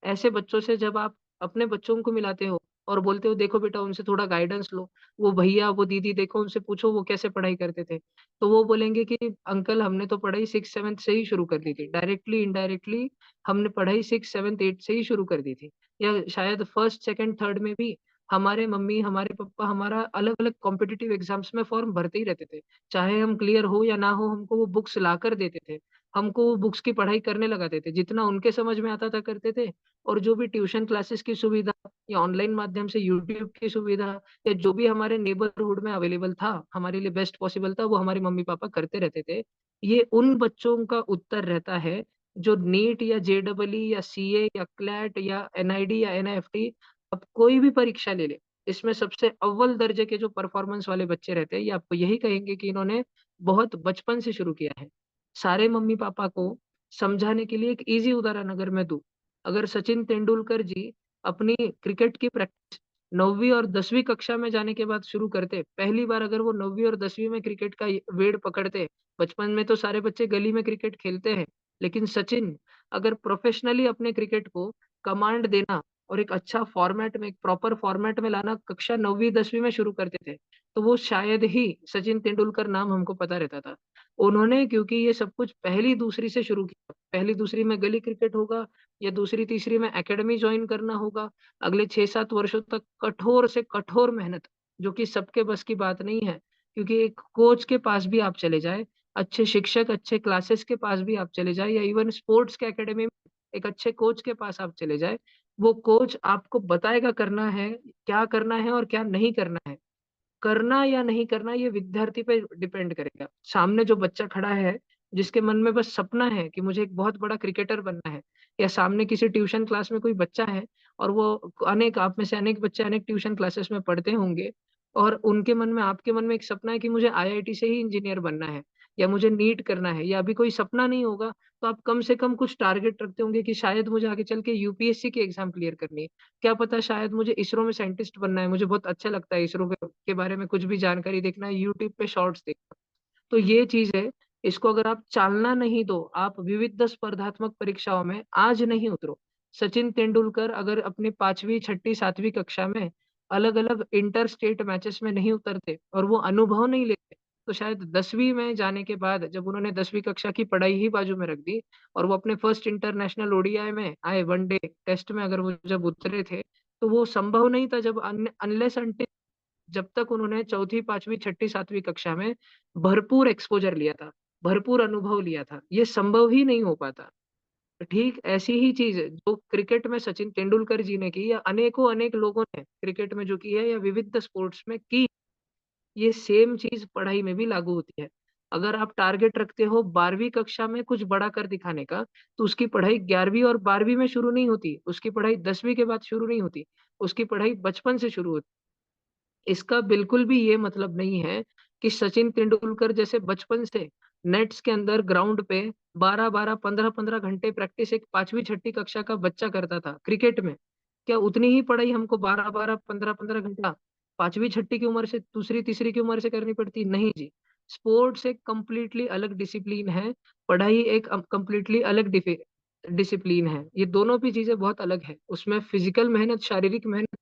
ऐसे बच्चों से जब आप अपने बच्चों को मिलाते हो और बोलते हो देखो बेटा उनसे थोड़ा गाइडेंस लो, वो भैया, वो दीदी देखो उनसे पूछो वो कैसे पढ़ाई करते थे। तो वो बोलेंगे कि अंकल हमने तो पढ़ाई 6th-7th से ही शुरू कर दी थी। डायरेक्टली, इनडायरेक्टली हमने पढ़ाई 6th, 7th, 8th से ही शुरू कर दी थी। या शायद 1st, 2nd, 3rd में भी हमारे मम्मी, हमारे पापा हमारा अलग-अलग कॉम्पिटिटिव एग्ज़ाम्स में फ़ॉर्म भरते ही रहते थे। चाहे हम क्लियर हो या ना हो हमको वो बुक्स लाकर देते थे। हमको वो बुक्स की पढ़ाई करने लगाते थे। जितना उनके समझ में आता था करते थे और जो भी ट्यूशन क्लासेस की सुविधा या ऑनलाइन माध्यम से यूट्यूब की सुविधा या जो भी हमारे नेबरहुड में अवेलेबल था, हमारे लिए बेस्ट पॉसिबल था, वो हमारे मम्मी-पापा करते रहते थे। ये उन बच्चों का उत्तर रहता है, जो नीट या जेईई या सीए या क्लैट या एनआईडी या एनआईएफटी अब कोई भी परीक्षा ले लें, इसमें सबसे अव्वल दर्जे के जो परफॉर्मेंस वाले बच्चे रहते हैं, ये आपको यही कहेंगे कि इन्होंने बहुत बचपन से शुरू किया है। सारे मम्मी-पापा को समझाने के लिए एक ईज़ी उदाहरण अगर मैं दूँ, अगर सचिन तेंदुलकर जी अपनी क्रिकेट की प्रैक्टिस 9वीं और 10वीं कक्षा में जाने के बाद शुरू करते, पहली बार अगर वो 9वीं और 10वीं में क्रिकेट का ये वेड़ पकड़ते, बचपन में तो सारे बच्चे गली में क्रिकेट खेलते हैं, लेकिन सचिन अगर प्रोफ़ेशनली अपने क्रिकेट को कमांड देना और एक अच्छा फ़ॉर्मेट में, एक प्रॉपर फ़ॉर्मेट में लाना कक्षा 9वीं 10वीं में शुरू करते थे, तो वो शायद ही सचिन तेंदुलकर नाम हमको पता रहता था। उन्होंने क्योंकि ये सब कुछ पहली दूसरी से शुरू किया, पहली दूसरी में गली क्रिकेट होगा या दूसरी तीसरी में एकेडमी जॉइन करना होगा, अगले 6-7 वर्षों तक कठोर से कठोर मेहनत, जो कि सबके बस की बात नहीं है, क्योंकि एक कोच के पास भी आप चले जाएँ, अच्छे शिक्षक, अच्छे क्लासेस के पास भी आप चले जाएँ या इवन स्पोर्ट्स के अकेडमी में एक अच्छे कोच के पास आप चले जाएँ, वो कोच आपको बताएगा करना है, क्या करना है और क्या नहीं करना है। करना या नहीं करना ये विद्यार्थी पे डिपेंड करेगा। सामने जो बच्चा खड़ा है, जिसके मन में बस सपना है कि मुझे एक बहुत बड़ा क्रिकेटर बनना है या सामने किसी ट्यूशन क्लास में कोई बच्चा है और वो अनेक आप में से अनेक बच्चे अनेक ट्यूशन क्लासेस में पढ़ते होंगे। और उनके मन में आपके मन में एक सपना है कि मुझे आईआईटी से ही इंजीनियर बनना है या मुझे नीट करना है या अभी कोई सपना नहीं होगा, तो आप कम से कम कुछ टारगेट रखते होंगे कि शायद मुझे आगे चल के यूपीएससी की एग्ज़ाम क्लियर करनी है। क्या पता शायद मुझे इसरो में साइंटिस्ट बनना है, मुझे बहुत अच्छा लगता है इसरो के बारे में कुछ भी जानकारी देखना, यूट्यूब पे शॉर्ट्स देखना। तो ये चीज़ है, इसको अगर आप चालना नहीं दो, आप विविध स्पर्धात्मक परीक्षाओं में आज नहीं उतरो। सचिन तेंदुलकर अगर अपनी 5वीं, 6ठी, 7वीं कक्षा में अलग-अलग इंटर स्टेट मैचेस में नहीं उतरते और वो अनुभव नहीं लेते, तो शायद 10वीं में जाने के बाद जब उन्होंने 10वीं कक्षा की पढ़ाई ही बाजू में रख दी और वो अपने फर्स्ट इंटरनेशनल ओडीआई में आए, वनडे टेस्ट में अगर वो जब उतरे थे, तो वो संभव नहीं था जब अनलेस अंटिल जब तक उन्होंने चौथी, 5वीं, 6ठी, 7वीं कक्षा में भरपूर एक्सपोज़र लिया था, भरपूर अनुभव लिया था। ये संभव ही नहीं हो पाता। ठीक ऐसी ही चीज़ जो क्रिकेट में सचिन तेंदुलकर जी ने की या अनेकों अनेक लोगों ने क्रिकेट में जो की है या विविध स्पोर्ट्स में की, ये सेम चीज़ पढ़ाई में भी लागू होती है। अगर आप टारगेट रखते हो 12वीं कक्षा में कुछ बड़ा कर दिखाने का, तो उसकी पढ़ाई 11वीं और 12वीं में शुरू नहीं होती, उसकी पढ़ाई 10वीं के बाद शुरू नहीं होती, उसकी पढ़ाई बचपन से शुरू होती। इसका बिल्कुल भी ये मतलब नहीं है कि सचिन तेंदुलकर जैसे बचपन से नेट्स के अंदर ग्राउंड पे 12-12, 15-15 घंटे प्रैक्टिस एक 5वीं 6ठी कक्षा का बच्चा करता था क्रिकेट में। क्या उतनी ही पढ़ाई हमको 12-12, 15-15 घंटा 5वीं 6ठी की उम्र से दूसरी तीसरी की उम्र से करनी पड़ती? नहीं जी। स्पोर्ट्स एक कंप्लीटली अलग डिसिप्लिन है, पढ़ाई एक कंप्लीटली अलग डिसिप्लिन है। ये दोनों भी चीज़ें बहुत अलग है। उसमें फिजिकल मेहनत, शारीरिक मेहनत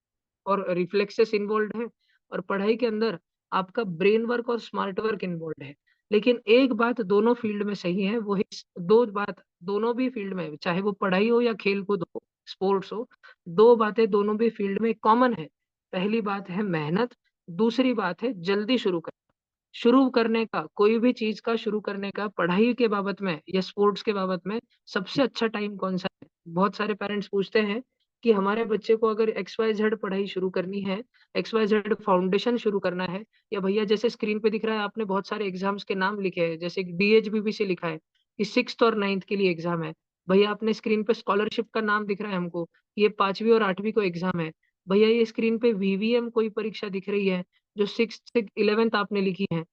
और रिफ्लेक्सेस इन्वॉल्व्ड हैं और पढ़ाई के अंदर आपका ब्रेन वर्क और स्मार्ट वर्क इन्वॉल्व्ड है। लेकिन एक बात दोनों फील्ड में सही है, वो है 2 बात दोनों भी फील्ड में, चाहे वो पढ़ाई हो या खेल-कूद हो, स्पोर्ट्स हो, 2 बातें दोनों भी फील्ड में कॉमन है। पहली बात है मेहनत, दूसरी बात है जल्दी शुरू करना। शुरू करने का, कोई भी चीज़ का शुरू करने का पढ़ाई के बाबत में या स्पोर्ट्स के बाबत में सबसे अच्छा टाइम कौन-सा है? बहुत सारे पेरेंट्स पूछते हैं कि हमारे बच्चे को अगर एक्स-वाई-ज़ेड पढ़ाई शुरू करनी है, एक्स-वाई-ज़ेड फाउंडेशन शुरू करना है या भैया जैसे स्क्रीन पे दिख रहा है आपने बहुत सारे एग्ज़ाम्स के नाम लिखे हैं, जैसे कि डीएचबीबीसी लिखा है कि 6th और 9th के लिए एग्ज़ाम है। भैया आपने स्क्रीन पे स्कॉलरशिप का नाम दिख रहा है हमको, ये 5वीं और 8वीं को एग्ज़ाम है। भैया ये स्क्रीन पे वीवीएम कोई परीक्षा दिख रही है, जो 6th से 11th आपने लिखी है।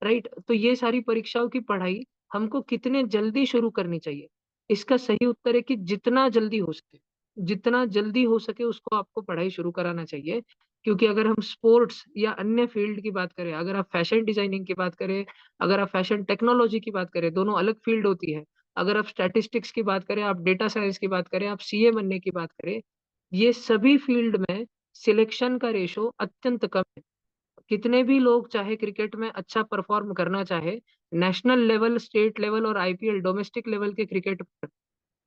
राइट? तो ये सारी परीक्षाओं की पढ़ाई हमको कितने जल्दी शुरू करनी चाहिए? इसका सही उत्तर है कि जितना जल्दी हो सके। जितना जल्दी हो सके उसको आपको पढ़ाई शुरू कराना चाहिए। क्योंकि अगर हम स्पोर्ट्स या अन्य फ़ील्ड की बात करें, अगर आप फ़ैशन डिज़ाइनिंग की बात करें, अगर आप फ़ैशन टेक्नोलॉजी की बात करें, दोनों अलग फ़ील्ड होती है। अगर आप स्टैटिस्टिक्स की बात करें, आप डेटा साइंस की बात करें, आप सीए बनने की बात करें, ये सभी फ़ील्ड में सिलेक्शन का रेशो अत्यंत कम है। कितने भी लोग चाहे क्रिकेट में अच्छा परफ़ॉर्म करना चाहे, नेशनल लेवल, स्टेट लेवल और आईपीएल डोमेस्टिक लेवल के क्रिकेट पर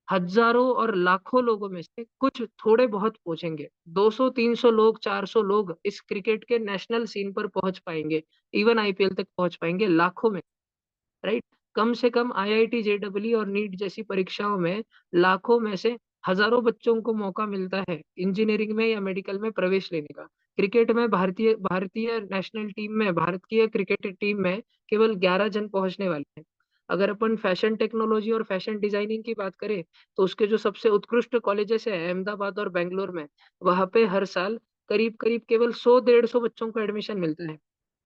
हज़ारों और लाखों लोगों में से कुछ थोड़े बहुत पहुँचेंगे। 200, 300 लोग, 400 लोग इस क्रिकेट के नेशनल सीन पर पहुँच पाएँगे, इवन आईपीएल तक पहुँच पाएँगे, लाखों में। राइट? कम से कम आईआईटी, जेईई और नीट जैसी परीक्षाओं में लाखों में से हज़ारों बच्चों को मौका मिलता है इंजीनियरिंग में या मेडिकल में प्रवेश लेने का। क्रिकेट में भारतीय भारतीय नेशनल टीम में, भारत की क्रिकेट टीम में केवल 11 जन पहुँचने वाले हैं। अगर अपन फैशन टेक्नोलॉजी और फैशन डिज़ाइनिंग की बात करें, तो उसके जो सबसे उत्कृष्ट कॉलेजेस हैं अहमदाबाद और बैंगलोर में, वहाँ पे हर साल करीब-करीब केवल 100 डेढ़ 100 बच्चों को एडमिशन मिलता है।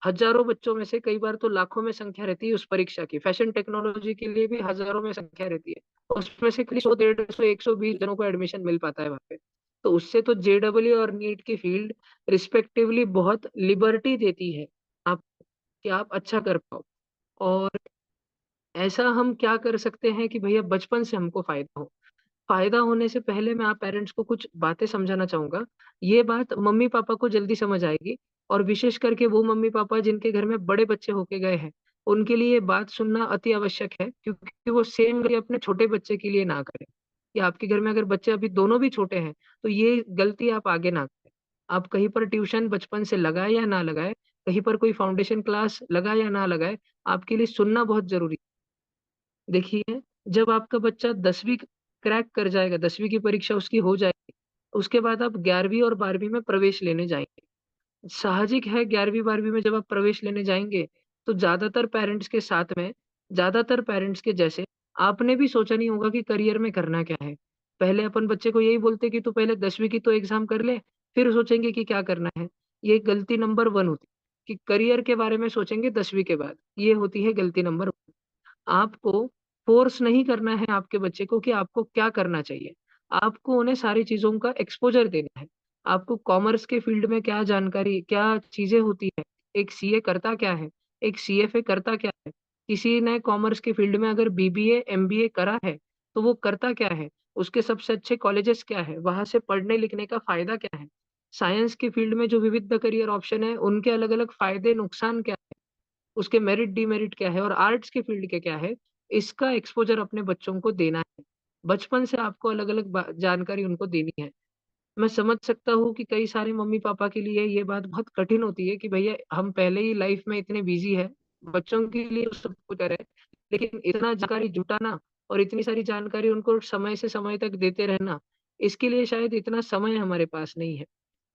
हज़ारों बच्चों में से कई बार तो लाखों में संख्या रहती है उस परीक्षा की। फैशन टेक्नोलॉजी के लिए भी हज़ारों में संख्या रहती है। उसमें से खाली 100 डेढ़ 100 120 जनों को एडमिशन मिल पाता है वहाँ पे। तो उससे तो जेईई और नीट की फील्ड रिस्पेक्टिवली बहुत लिबर्टी देती है आप कि आप अच्छा कर पाओ। और ऐसा हम क्या कर सकते हैं कि भैया बचपन से हमको फ़ायदा हो? फ़ायदा होने से पहले मैं आप पेरेंट्स को कुछ बातें समझाना चाहूँगा। ये बात मम्मी-पापा को जल्दी समझ आएगी और विशेष करके वो मम्मी-पापा जिनके घर में बड़े बच्चे होके गए हैं, उनके लिए ये बात सुनना अति आवश्यक है क्योंकि वो सेम गलती अपने छोटे बच्चे के लिए ना करें। कि आपके घर में अगर बच्चे अभी दोनों भी छोटे हैं, तो ये गलती आप आगे ना करें। आप कहीं पर ट्यूशन बचपन से लगाएँ या ना लगाएँ, कहीं पर कोई फाउंडेशन क्लास लगाए या ना लगाए, आपके लिए सुनना बहुत ज़रूरी है। देखिए, जब आपका बच्चा 10वीं क्रैक कर जाएगा, 10वीं की परीक्षा उसकी हो जाएगी, उसके बाद आप 11वीं और 12वीं में प्रवेश लेने जाएँगे। साहजिक है 11वीं 12वीं में जब आप प्रवेश लेने जाएँगे, तो ज़्यादातर पेरेंट्स के जैसे आपने भी सोचा नहीं होगा कि करियर में करना क्या है। पहले अपन बच्चे को यही बोलते कि तू पहले 10वीं की तो एग्ज़ाम कर ले, फिर सोचेंगे कि क्या करना है। ये गलती नंबर 1 होती है। कि करियर के बारे में सोचेंगे 10वीं के बाद। ये होती है गलती नंबर 1। आपको फ़ोर्स नहीं करना है आपके बच्चे को कि आपको क्या करना चाहिए। आपको उन्हें सारी चीज़ों का एक्सपोज़र देना है। आपको कॉमर्स के फ़ील्ड में क्या जानकारी क्या चीज़ें होती हैं, एक सीए करता क्या है, एक सीएफए करता क्या है। किसी ने कॉमर्स के फ़ील्ड में अगर बीबीए, एमबीए करा है, तो वो करता क्या है? उसके सबसे अच्छे कॉलेजेस क्या है? वहाँ से पढ़ने-लिखने का फ़ायदा क्या है? साइंस के फ़ील्ड में जो विविध करियर ऑप्शन हैं, उनके अलग-अलग फ़ायदे, नुकसान क्या है? उसके मेरिट, डिमेरिट क्या है और आर्ट्स के फ़ील्ड के क्या है, इसका एक्सपोज़र अपने बच्चों को देना है। बचपन से आपको अलग-अलग जानकारी उनको देनी है। मैं समझ सकता हूँ कि कई सारे मम्मी-पापा के लिए ये बात बहुत कठिन होती है कि भैया हम पहले ही लाइफ़ में इतने बिज़ी हैं, बच्चों के लिए सब कुछ करें, लेकिन इतना जानकारी जुटाना और इतनी सारी जानकारी उनको समय से समय तक देते रहना, इसके लिए शायद इतना समय हमारे पास नहीं है।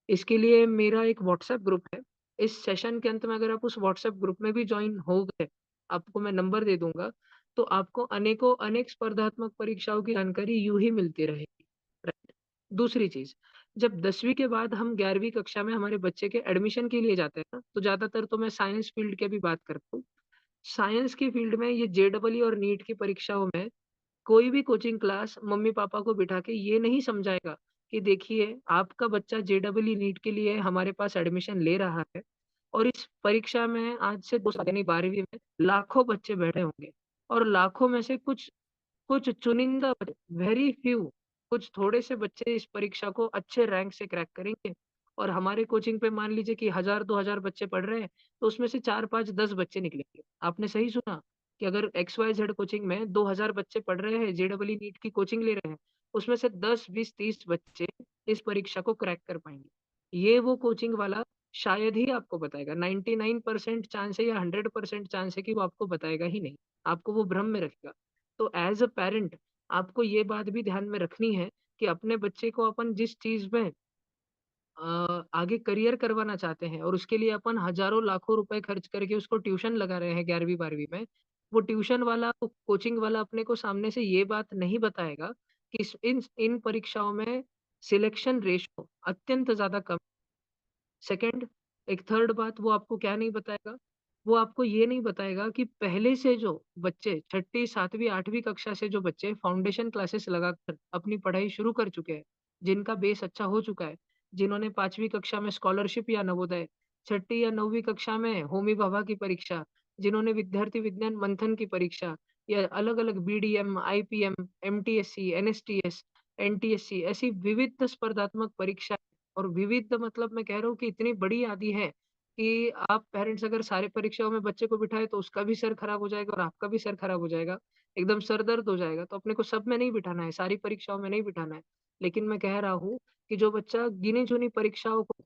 इसके लिए मेरा एक व्हाट्सएप ग्रुप है। इस सेशन के अंत में अगर आप उस व्हाट्सएप ग्रुप में भी जॉइन हो गए, आपको मैं नंबर दे दूँगा, तो आपको अनेकों अनेक स्पर्धात्मक परीक्षाओं की जानकारी यूँ ही मिलती रहेगी। राइट। दूसरी चीज़, जब 10वीं के बाद हम 11वीं कक्षा में हमारे बच्चे के एडमिशन के लिए जाते हैं ना, तो ज़्यादातर तो मैं साइंस फ़ील्ड की भी बात करता हूँ। साइंस की फ़ील्ड में ये जेईई और नीट की परीक्षाओं में कोई भी कोचिंग क्लास मम्मी-पापा को बिठा के ये नहीं समझाएगा कि देखिए, आपका बच्चा जेईई नीट के लिए हमारे पास एडमिशन ले रहा है और इस परीक्षा में आज से 2 साल यानी 12वीं में लाखों बच्चे बैठे होंगे और लाखों में से कुछ कुछ चुनिंदा वेरी फ्यू कुछ थोड़े से बच्चे इस परीक्षा को अच्छे रैंक से क्रैक करेंगे और हमारे कोचिंग पे मान लीजिए कि 1000 2000 बच्चे पढ़ रहे हैं, तो उसमें से 4 5 10 बच्चे निकलेंगे। आपने सही सुना कि अगर XYZ कोचिंग में 2000 बच्चे पढ़ रहे हैं, जेईई नीट की कोचिंग ले रहे हैं, उसमें से 10 20 30 बच्चे इस परीक्षा को क्रैक कर पाएँगे। ये वो कोचिंग वाला शायद ही आपको बताएगा, 99% चांस है या 100% चांस है कि वो आपको बताएगा ही नहीं, आपको वो भ्रम में रखेगा। तो एज़ अ पैरेंट आपको ये बात भी ध्यान में रखनी है कि अपने बच्चे को अपन जिस चीज़ में आगे करियर करवाना चाहते हैं और उसके लिए अपन हज़ारों लाखों रुपए खर्च करके उसको ट्यूशन लगा रहे हैं 11वीं 12वीं में, वो ट्यूशन वाला, वो कोचिंग वाला अपने को सामने से ये बात नहीं बताएगा कि इस इन परीक्षाओं में सिलेक्शन रेशियो अत्यंत ज़्यादा कम। सेकंड, एक थर्ड बात वो आपको क्या नहीं बताएगा? वो आपको ये नहीं बताएगा कि पहले से जो बच्चे 6ठी, 7वीं, 8वीं कक्षा से जो बच्चे फाउंडेशन क्लासेस लगाकर अपनी पढ़ाई शुरू कर चुके हैं, जिनका बेस अच्छा हो चुका है, जिन्होंने 5वीं कक्षा में स्कॉलरशिप या नवोदय, 6ठी या 9वीं कक्षा में होमी भाभा की परीक्षा, जिन्होंने विद्यार्थी विज्ञान मंथन की परीक्षा या अलग-अलग बीडीएम, आईपीएम, एमटीएससी, एनएसटीएस, एनटीएससी ऐसी विविध स्पर्धात्मक परीक्षा और विविध मतलब मैं कह रहा हूँ कि इतनी बड़ी आदि है कि आप पेरेंट्स अगर सारे परीक्षाओं में बच्चे को बिठाएँ तो उसका भी सर खराब हो जाएगा और आपका भी सर खराब हो जाएगा। एकदम सर दर्द हो जाएगा, तो अपने को सब में नहीं बिठाना है, सारी परीक्षाओं में नहीं बिठाना है। लेकिन मैं कह रहा हूँ कि जो बच्चा गिनी-चुनी परीक्षाओं को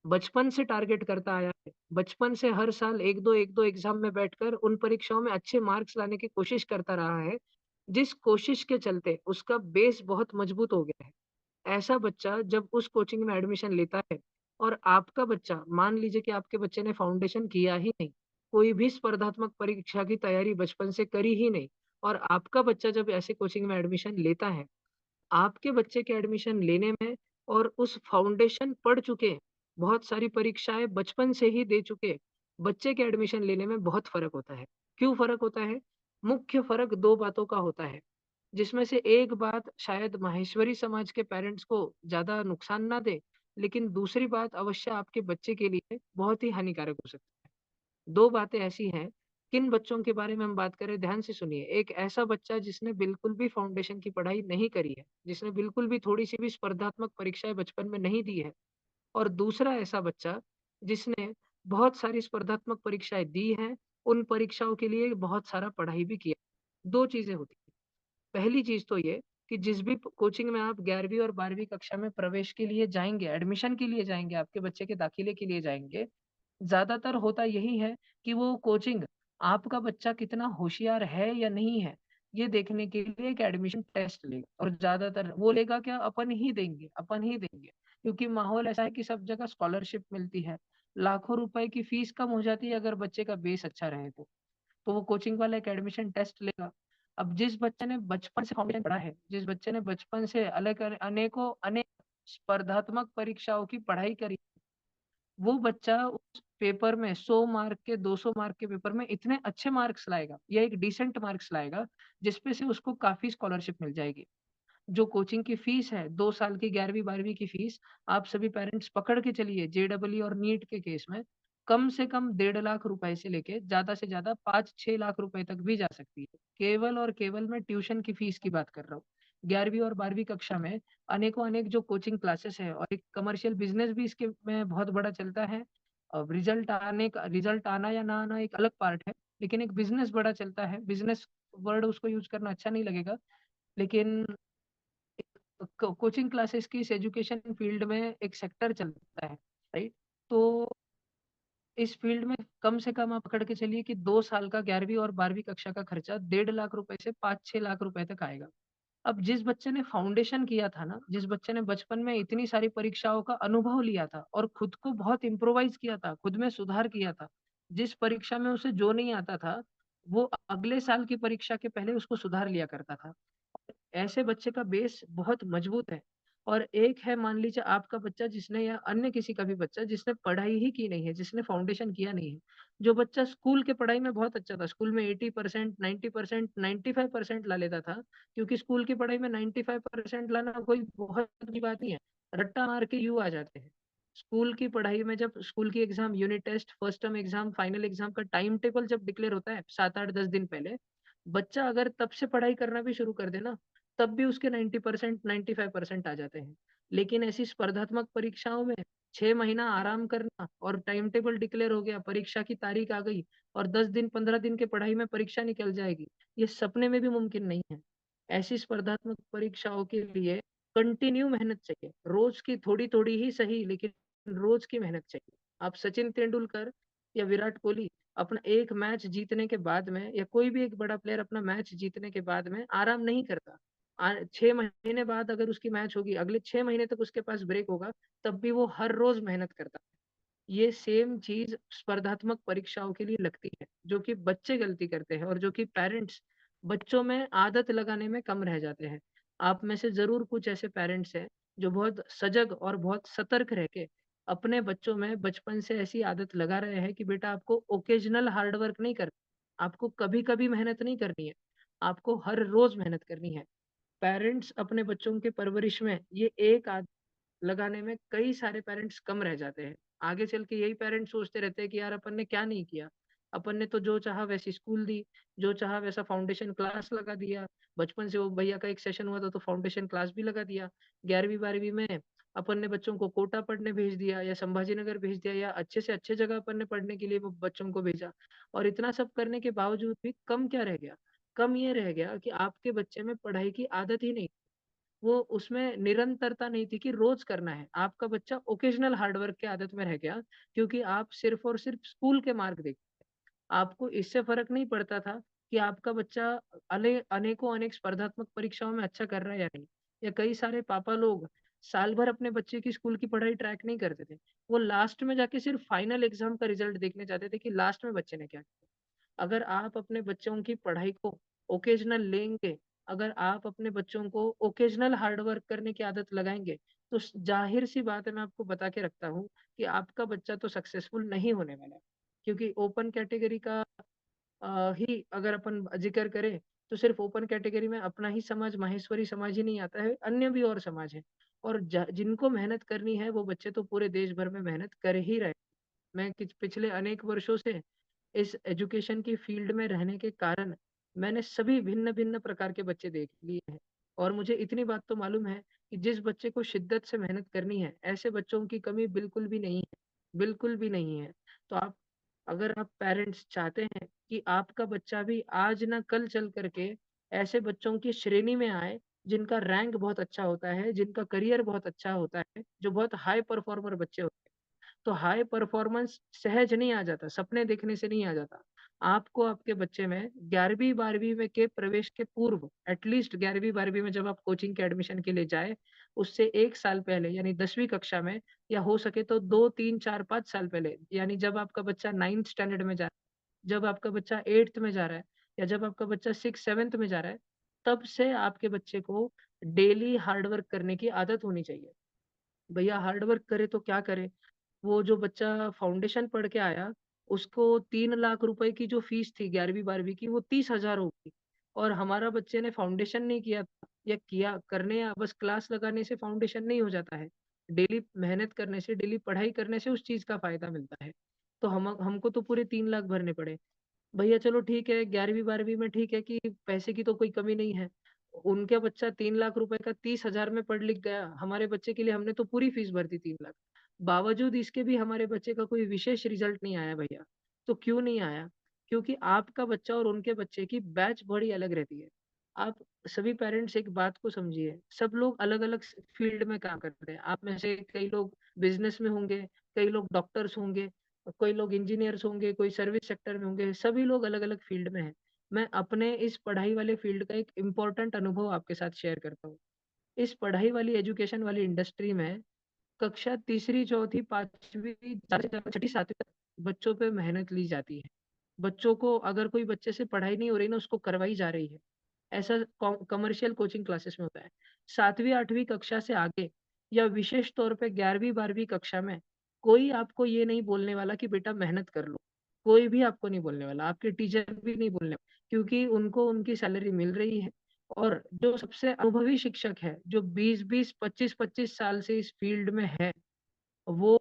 बचपन से टारगेट करता आया है, बचपन से हर साल 1-2 एग्ज़ाम में बैठकर उन परीक्षाओं में अच्छे मार्क्स लाने की कोशिश करता रहा है, जिस कोशिश के चलते उसका बेस बहुत मजबूत हो गया है। ऐसा बच्चा जब उस कोचिंग में एडमिशन लेता है और आपका बच्चा मान लीजिए कि आपके बच्चे ने फाउंडेशन किया ही नहीं, कोई भी स्पर्धात्मक परीक्षा की तैयारी बचपन से करी ही नहीं और आपका बच्चा जब ऐसे कोचिंग में एडमिशन लेता है, आपके बच्चे के एडमिशन लेने में और उस फाउंडेशन पढ़ चुके, बहुत सारी परीक्षाएँ बचपन से ही दे चुके, बच्चे के एडमिशन लेने में बहुत फ़र्क होता है। क्यों फ़र्क होता है? मुख्य फ़र्क 2 बातों का होता है। जिसमें से एक बात शायद माहेश्वरी समाज के पेरेंट्स को ज़्यादा नुकसान ना दे, लेकिन दूसरी बात अवश्य आपके बच्चे के लिए बहुत ही हानिकारक हो सकती है। 2 बातें ऐसी हैं, किन बच्चों के बारे में हम बात करें ध्यान से सुनिए। एक ऐसा बच्चा जिसने बिल्कुल भी फाउंडेशन की पढ़ाई नहीं करी है, जिसने बिल्कुल भी थोड़ी-सी भी स्पर्धात्मक परीक्षाएँ बचपन में नहीं दी है और दूसरा ऐसा बच्चा जिसने बहुत सारी स्पर्धात्मक परीक्षाएँ दी हैं, उन परीक्षाओं के लिए बहुत सारा पढ़ाई भी किया। 2 चीज़ें होती हैं। पहली चीज़ तो ये कि जिस भी प कोचिंग में आप 11वीं और 12वीं कक्षा में प्रवेश के लिए जाएँगे, एडमिशन के लिए जाएँगे, आपके बच्चे के दाखिले के लिए जाएँगे, ज़्यादातर होता यही है कि वो कोचिंग आपका बच्चा कितना होशियार है या नहीं है, ये देखने के लिए एक एडमिशन टेस्ट लेगा और ज़्यादातर वो लेगा क्या अपन ही देंगे। क्योंकि माहौल ऐसा है कि सब जगह स्कॉलरशिप मिलती है, लाखों रुपए की फीस कम हो जाती है अगर बच्चे का बेस अच्छा रहे तो। तो वो कोचिंग वाला एक एडमिशन टेस्ट लेगा। अब जिस बच्चे ने बचपन से फाउंडेशन पढ़ा है, जिस बच्चे ने बचपन से अनेक स्पर्धात्मक परीक्षाओं की पढ़ाई करी, वो बच्चा उस पेपर में 100 मार्क के 200 मार्क के पेपर में इतने अच्छे मार्क्स लाएगा या एक डिसेंट मार्क्स लाएगा, जिसपे से उसको काफ़ी स्कॉलरशिप मिल जाएगी। जो कोचिंग की फीस है, 2 साल की 11वीं-12वीं की फीस, आप सभी पेरेंट्स पकड़ के चलिए जेईई और नीट के केस में, कम से कम 1.5 लाख रुपए से लेके ज़्यादा से ज़्यादा 5-6 लाख रुपए तक भी जा सकती है। केवल और केवल मैं ट्यूशन की फीस की बात कर रहा हूँ। 11वीं और 12वीं कक्षा में अनेकों अनेक जो कोचिंग क्लासेस हैं और एक कमर्शियल बिज़नेस भी इसके में बहुत बड़ा चलता है। अब रिज़ल्ट आना या ना आना एक अलग पार्ट है, लेकिन एक बिज़नेस बड़ा चलता है। बिज़नेस वर्ड उसको यूज़ करना अच्छा नहीं लगेगा, लेकिन कोचिंग क्लासेस की इस एजुकेशन फील्ड में एक सेक्टर चलता है, राइट? तो इस फील्ड में कम से कम आप पकड़ के चलिए कि 2 साल का 11वीं और 12वीं कक्षा का खर्चा 1.5 लाख रुपए से 5-6 लाख रुपए तक आएगा। अब जिस बच्चे ने फाउंडेशन किया था ना, जिस बच्चे ने बचपन में इतनी सारी परीक्षाओं का अनुभव लिया था और खुद को बहुत इम्प्रोवाइज़ किया था, खुद में सुधार किया था, जिस परीक्षा में उसे जो नहीं आता था, वो अगले साल की परीक्षा के पहले उसको सुधार लिया करता था। ऐसे बच्चे का बेस बहुत मजबूत है। और एक है मान लीजिए आपका बच्चा जिसने या अन्य किसी का भी बच्चा जिसने पढ़ाई ही की नहीं है, जिसने फाउंडेशन किया नहीं है। जो बच्चा स्कूल के पढ़ाई में बहुत अच्छा था, स्कूल में 80%, 90%, 95% ला लेता था, क्योंकि स्कूल की पढ़ाई में 95% लाना कोई बहुत बड़ी बात नहीं है। रट्टा मार के यूँ आ जाते हैं। स्कूल की पढ़ाई में जब स्कूल की exam, unit test, first term exam, final exam का टाइम टेबल जब डिक्लेयर होता है 7, 8, 10 दिन पहले, बच्चा अगर तब से पढ़ाई करना भी शुरू कर दे ना, तब भी उसके 90% 95% आ जाते हैं। लेकिन ऐसी स्पर्धात्मक परीक्षाओं में 6 महीना आराम करना और टाइम टेबल डिक्लेयर हो गया, परीक्षा की तारीख आ गई और 10 दिन 15 दिन की पढ़ाई में परीक्षा निकल जाएगी, ये सपने में भी मुमकिन नहीं है। ऐसी स्पर्धात्मक परीक्षाओं के लिए कंटिन्यू मेहनत चाहिए। रोज़ की थोड़ी-थोड़ी ही सही, लेकिन रोज़ की मेहनत चाहिए। आप सचिन तेंदुलकर या विराट कोहली अपना एक मैच जीतने के बाद में या कोई भी एक बड़ा प्लेयर अपना मैच जीतने के बाद में आराम नहीं करता। 6 महीने बाद अगर उसकी मैच होगी, अगले 6 महीने तक उसके पास ब्रेक होगा, तब भी वो हर रोज़ मेहनत करता है। ये सेम चीज़ स्पर्धात्मक परीक्षाओं के लिए लगती है, जो कि बच्चे गलती करते हैं और जो कि पेरेंट्स बच्चों में आदत लगाने में कम रह जाते हैं। आप में से ज़रूर कुछ ऐसे पेरेंट्स हैं, जो बहुत सजग और बहुत सतर्क रह के अपने बच्चों में बचपन से ऐसी आदत लगा रहे हैं कि बेटा आपको ओकेजनल हार्ड वर्क नहीं करना, आपको कभी-कभी मेहनत नहीं करनी है, आपको हर रोज़ मेहनत करनी है। पेरेंट्स अपने बच्चों के परवरिश में ये एक आदत लगाने में कई सारे पेरेंट्स कम रह जाते हैं। आगे चल के यही पेरेंट्स सोचते रहते हैं कि यार अपन ने क्या नहीं किया। अपन ने तो जो चाहा वैसी स्कूल दी, जो चाहा वैसा फाउंडेशन क्लास लगा दिया। बचपन से वो भैया का एक सेशन हुआ था तो फाउंडेशन क्लास भी लगा दिया। 11वीं-12वीं में अपन ने बच्चों को कोटा पढ़ने भेज दिया या संभाजी नगर भेज दिया या अच्छे से अच्छे जगह अपन ने पढ़ने के लिए वो बच्चों को भेजा। और इतना सब करने के बावजूद भी कम क्या रह गया? कम ये रह गया कि आपके बच्चे में पढ़ाई की आदत ही नहीं। वो उसमें निरंतरता नहीं थी कि रोज़ करना है। आपका बच्चा ओकेजनल हार्ड वर्क की आदत में रह गया, क्योंकि आप सिर्फ़ और सिर्फ़ स्कूल के मार्क देखते थे। आपको इससे फ़र्क नहीं पड़ता था कि आपका बच्चा अनेकों अनेक स्पर्धात्मक परीक्षाओं में अच्छा कर रहा है या नहीं। या कई सारे पापा लोग साल भर अपने बच्चे की स्कूल की पढ़ाई ट्रैक नहीं करते थे। वो लास्ट में जाके सिर्फ़ फाइनल एग्ज़ाम का रिज़ल्ट देखने जाते थे कि लास्ट में बच्चे ने क्या किया। अगर आप अपने बच्चों की पढ़ाई को ओकेजनल लेंगे, अगर आप अपने बच्चों को ओकेजनल हार्ड वर्क करने की आदत लगाएँगे, तो स ज़ाहिर-सी बात है मैं आपको बता के रखता हूँ कि आपका बच्चा तो सक्सेसफुल नहीं होने वाला है। क्योंकि ओपन कैटेगरी का ही अगर अपन ज़िक्र करें, तो सिर्फ़ ओपन कैटेगरी में अपना ही समाज, माहेश्वरी समाज ही नहीं आता है, अन्य भी और समाज हैं। और जिनको मेहनत करनी है, वो बच्चे तो पूरे देश भर में मेहनत कर ही रहे हैं। मैं किच पिछले अनेक वर्षों से इस एजुकेशन की फ़ील्ड में रहने के कारण मैंने सभी भिन्न-भिन्न प्रकार के बच्चे देख लिए हैं। और मुझे इतनी बात तो मालूम है कि जिस बच्चे को शिद्दत से मेहनत करनी है, ऐसे बच्चों की कमी बिल्कुल भी नहीं है, बिल्कुल भी नहीं है। तो अगर आप पेरेंट्स चाहते हैं कि आपका बच्चा भी आज ना कल चल कर के ऐसे बच्चों की श्रेणी में आए, जिनका रैंक बहुत अच्छा होता है, जिनका करियर बहुत अच्छा होता है, जो बहुत हाई परफ़ॉर्मर बच्चे होते हैं। तो हाई परफॉर्मेंस सहज नहीं आ जाता, सपने देखने से नहीं आ जाता। आपको आपके बच्चे में 11वीं-12वीं में के प्रवेश के पूर्व एटलीस्ट 11वीं-12वीं में जब आप कोचिंग के एडमिशन के लिए जाएँ, उससे 1 साल पहले यानी 10वीं कक्षा में या हो सके तो 2, 3, 4, 5 साल पहले यानी जब आपका बच्चा 9th स्टैंडर्ड में जा रहा है, जब आपका बच्चा 8th में जा रहा है या जब आपका बच्चा 6th, 7th में जा रहा है, तब से आपके बच्चे को डेली हार्ड वर्क करने की आदत होनी चाहिए। भैया हार्ड वर्क करे तो क्या करे? वो जो बच्चा फाउंडेशन पढ़ के आया, उसको 3 लाख रुपए की जो फीस थी 11वीं-12वीं की, वो 30,000 हो गई। और हमारा बच्चे ने फाउंडेशन नहीं किया था, या किया करने या बस क्लास लगाने से फाउंडेशन नहीं हो जाता है। डेली मेहनत करने से, डेली पढ़ाई करने से उस चीज़ का फ़ायदा मिलता है। तो हमको तो पूरे 3 लाख भरने पड़े। भैया चलो ठीक है, 11वीं-12वीं में ठीक है कि पैसे की तो कोई कमी नहीं है। उनके बच्चा 3 लाख रुपए का 30,000 में पढ़ लिख गया, हमारे बच्चे के लिए हमने तो पूरी फीस भर दी 3 लाख। बावजूद इसके भी हमारे बच्चे का कोई विशेष रिज़ल्ट नहीं आया भैया। तो क्यों नहीं आया? क्योंकि आपका बच्चा और उनके बच्चे की बैच बड़ी अलग रहती है। आप सभी पेरेंट्स एक बात को समझिए, सब लोग अलग-अलग फ़ील्ड में काम करते हैं। आप में से कई लोग बिज़नेस में होंगे, कई लोग डॉक्टर्स होंगे, कोई लोग इंजीनियर्स होंगे, कोई सर्विस सेक्टर में होंगे, सभी लोग अलग-अलग फ़ील्ड में हैं। मैं अपने इस पढ़ाई वाले फ़ील्ड का एक इम्पोर्टेंट अनुभव आपके साथ शेयर करता हूँ। इस पढ़ाई वाली एजुकेशन वाली इंडस्ट्री में कक्षा तीसरी, चौथी, 5वीं ज़्यादा से ज़्यादा छठी, 7वीं तक बच्चों पे मेहनत ली जाती है। बच्चों को अगर कोई बच्चे से पढ़ाई नहीं हो रही ना, उसको करवाई जा रही है। ऐसा कमर्शियल कोचिंग क्लासेस में होता है। 7वीं 8वीं कक्षा से आगे या विशेष तौर पे 11वीं 12वीं कक्षा में कोई आपको ये नहीं बोलने वाला कि बेटा मेहनत कर लो। कोई भी आपको नहीं बोलने वाला, आपके टीचर भी नहीं बोलने, क्योंकि उनको उनकी सैलरी मिल रही है। और जो सबसे अनुभवी शिक्षक है, जो 20-20, 25-25 साल से इस फील्ड में है, वो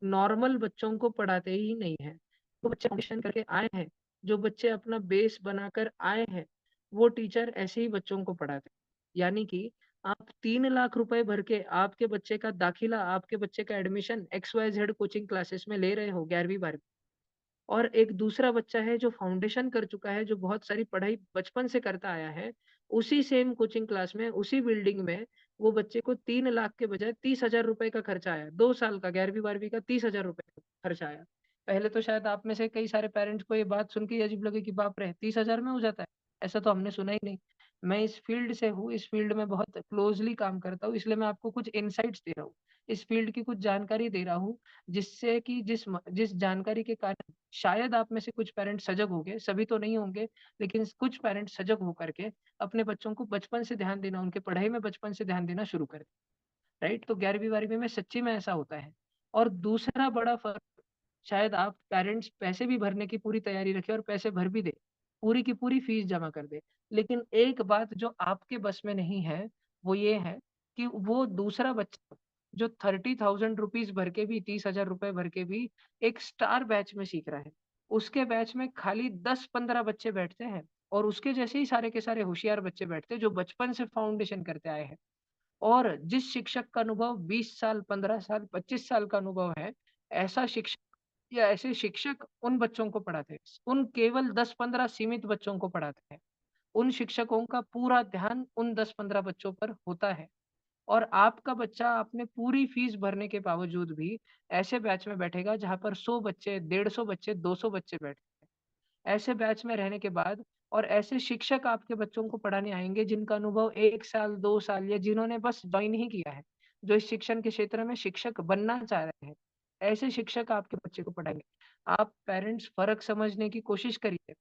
नॉर्मल बच्चों को पढ़ाते ही नहीं हैं। जो बच्चे ऑडिशन करके आए हैं, जो बच्चे अपना बेस बनाकर आए हैं, वो टीचर ऐसे ही बच्चों को पढ़ाते हैं। यानी कि आप 3 लाख रुपए भर के आपके बच्चे का दाखिला, आपके बच्चे का एडमिशन XYZ कोचिंग क्लासेस में ले रहे हो 11वीं-12वीं, और एक दूसरा बच्चा है जो फाउंडेशन कर चुका है, जो बहुत सारी पढ़ाई बचपन से करता आया है, उसी सेम कोचिंग क्लास में, उसी बिल्डिंग में वो बच्चे को 3 लाख के बजाय 30,000 रुपए का खर्चा आया। 2 साल का 11वीं-12वीं का 30,000 रुपए का खर्चा आया। पहले तो शायद आप में से कई सारे पेरेंट्स को ये बात सुन के ही अजीब लगे कि बाप रे! 30,000 में हो जाता है? ऐसा तो हमने सुना ही नहीं। मैं इस फील्ड से हूँ, इस फील्ड में बहुत क्लोज़ली काम करता हूँ, इसलिए मैं आपको कुछ इनसाइट्स दे रहा हूँ। इस फील्ड की कुछ जानकारी दे रहा हूँ, जिससे कि जिस जानकारी के कारण शायद आप में से कुछ पेरेंट्स सजग होंगे, सभी तो नहीं होंगे, लेकिन कुछ पेरेंट्स सजग होकर के अपने बच्चों को बचपन से ध्यान देना, उनके पढ़ाई में बचपन से ध्यान देना शुरू करें, राइट? तो 11वीं-12वीं में सच्ची में ऐसा होता है। और दूसरा बड़ा फ़र्क, शायद आप पेरेंट्स पैसे भी भरने की पूरी तैयारी रखें और पैसे भर भी दें, पूरी की पूरी फीस जमा कर दें। लेकिन एक बात जो आपके बस में नहीं है, वो ये है कि वो दूसरा बच्चा जो 30,000 रुपीज़ भर के भी, 30,000 रुपए भर के भी एक स्टार बैच में सीख रहा है। उसके बैच में खाली 10-15 बच्चे बैठते हैं, और उसके जैसे ही सारे के सारे होशियार बच्चे बैठते हैं जो बचपन से फाउंडेशन करते आए हैं। और जिस शिक्षक का अनुभव 20 साल, 15 साल, 25 साल का अनुभव है, ऐसा शिक्षक या ऐसे शिक्षक उन बच्चों को पढ़ाते हैं। उन केवल 10-15 सीमित बच्चों को पढ़ाते हैं। उन शिक्षकों का पूरा ध्यान उन 10-15 बच्चों पर होता है। और आपका बच्चा अपने पूरी फीस भरने के बावजूद भी ऐसे बैच में बैठेगा जहाँ पर 100 बच्चे, 150 बच्चे, 200 बच्चे बैठे हैं। ऐसे बैच में रहने के बाद और ऐसे शिक्षक आपके बच्चों को पढ़ाने आएँगे जिनका अनुभव 1 साल, 2 साल, या जिन्होंने बस जॉइन ही किया है, जो इस शिक्षण के क्षेत्र में शिक्षक बनना चाह रहे हैं। ऐसे शिक्षक आपके बच्चे को पढ़ाएँगे। आप पेरेंट्स फ़र्क समझने की कोशिश करिए।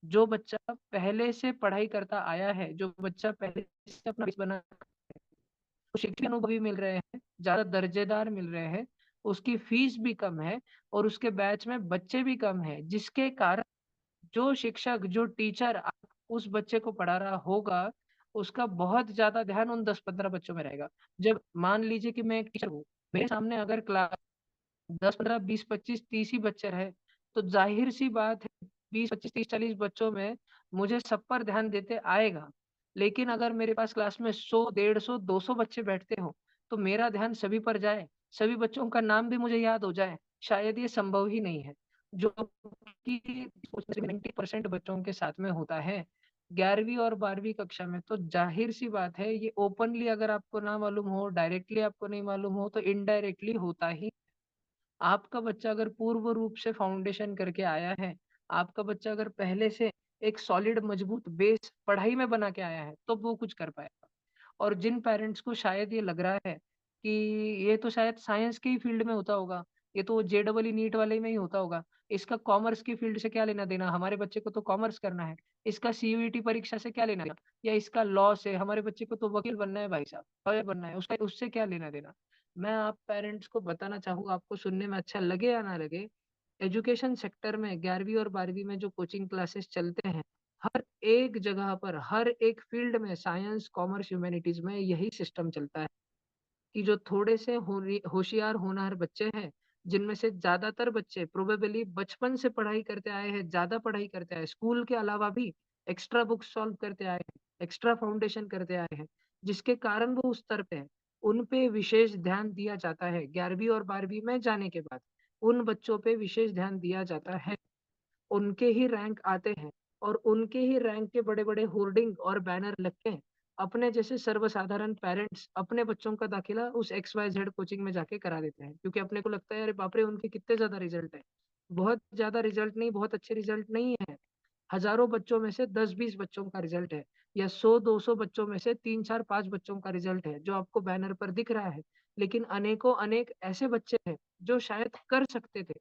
जो बच्चा पहले से पढ़ाई करता आया है, जो बच्चा पहले से अपना बेस बना, शिक्षण अनुभवी मिल रहे हैं, ज़्यादा दर्जेदार मिल रहे हैं, उसकी फीस भी कम है और उसके बैच में बच्चे भी कम हैं, जिसके कारण जो शिक्षक, जो टीचर उस बच्चे को पढ़ा रहा होगा, उसका बहुत ज़्यादा ध्यान उन 10-15 बच्चों में रहेगा। जब मान लीजिए कि मैं एक टीचर हूँ, मेरे सामने अगर 10, 15, 20, 25, 30 ही बच्चे रहे, तो ज़ाहिर-सी बात है 20, 25, 30, 40 बच्चों में मुझे सब पर ध्यान देते आएगा। लेकिन अगर मेरे पास क्लास में 100, 150, 200 बच्चे बैठते हों, तो मेरा ध्यान सभी पर जाए, सभी बच्चों का नाम भी मुझे याद हो जाए, शायद ये संभव ही नहीं है। जो कि 90% बच्चों के साथ में होता है। 11वीं और 12वीं कक्षा में तो ज़ाहिर-सी बात है, ये ओपनली अगर आपको ना मालूम हो, डायरेक्टली आपको नहीं मालूम हो, तो इनडायरेक्टली होता ही। आपका बच्चा अगर पूर्व रूप से फाउंडेशन करके आया है, आपका बच्चा अगर पहले से एक सॉलिड मजबूत बेस पढ़ाई में बना के आया है, तो वो कुछ कर पाएगा। और जिन पेरेंट्स को शायद ये लग रहा है कि ये तो शायद साइंस के ही फील्ड में होता होगा, ये तो जेईई नीट वाले में ही होता होगा, इसका कॉमर्स की फील्ड से क्या लेना-देना, हमारे बच्चे को तो कॉमर्स करना है, इसका सीयूईटी परीक्षा से क्या लेना-देना, या इसका लॉ से, हमारे बच्चे को तो वकील बनना है भाई साहब, लॉयर बनना है, उसका उससे क्या लेना-देना। मैं आप पेरेंट्स को बताना चाहूँ, आपको सुनने में अच्छा लगे या ना लगे, एजुकेशन सेक्टर में 11वीं और 12वीं में जो कोचिंग क्लासेस चलते हैं, हर एक जगह पर, हर एक फील्ड में साइंस, कॉमर्स, ह्यूमैनिटीज़ में यही सिस्टम चलता है। कि जो थोड़े से होशियार होनहार बच्चे हैं, जिनमें से ज़्यादातर बच्चे प्रोबेबली बचपन से पढ़ाई करते आए हैं, ज़्यादा पढ़ाई करते आए हैं, स्कूल के अलावा भी एक्स्ट्रा बुक्स सॉल्व करते आए हैं, एक्स्ट्रा फाउंडेशन करते आए हैं, जिसके कारण वो उस स्तर पे हैं। उन पे विशेष ध्यान दिया जाता है, 11वीं और 12वीं में जाने के बाद, उन बच्चों पे विशेष ध्यान दिया जाता है। उनके ही रैंक आते हैं और उनके ही रैंक के बड़े-बड़े होर्डिंग और बैनर लग के अपने जैसे सर्वसाधारण पेरेंट्स अपने बच्चों का दाखिला उस XYZ कोचिंग में जाके करा देते हैं। क्योंकि अपने को लगता है अरे बाप रे! उनके कितने ज़्यादा रिज़ल्ट है। बहुत ज़्यादा रिज़ल्ट नहीं, बहुत अच्छे रिज़ल्ट नहीं है। हज़ारों बच्चों में से 10-20 बच्चों का रिज़ल्ट है या 100-200 बच्चों में से 3-4-5 बच्चों का रिज़ल्ट है, जो आपको बैनर पर दिख रहा है। लेकिन अनेकों अनेक ऐसे बच्चे हैं, जो शायद कर सकते थे,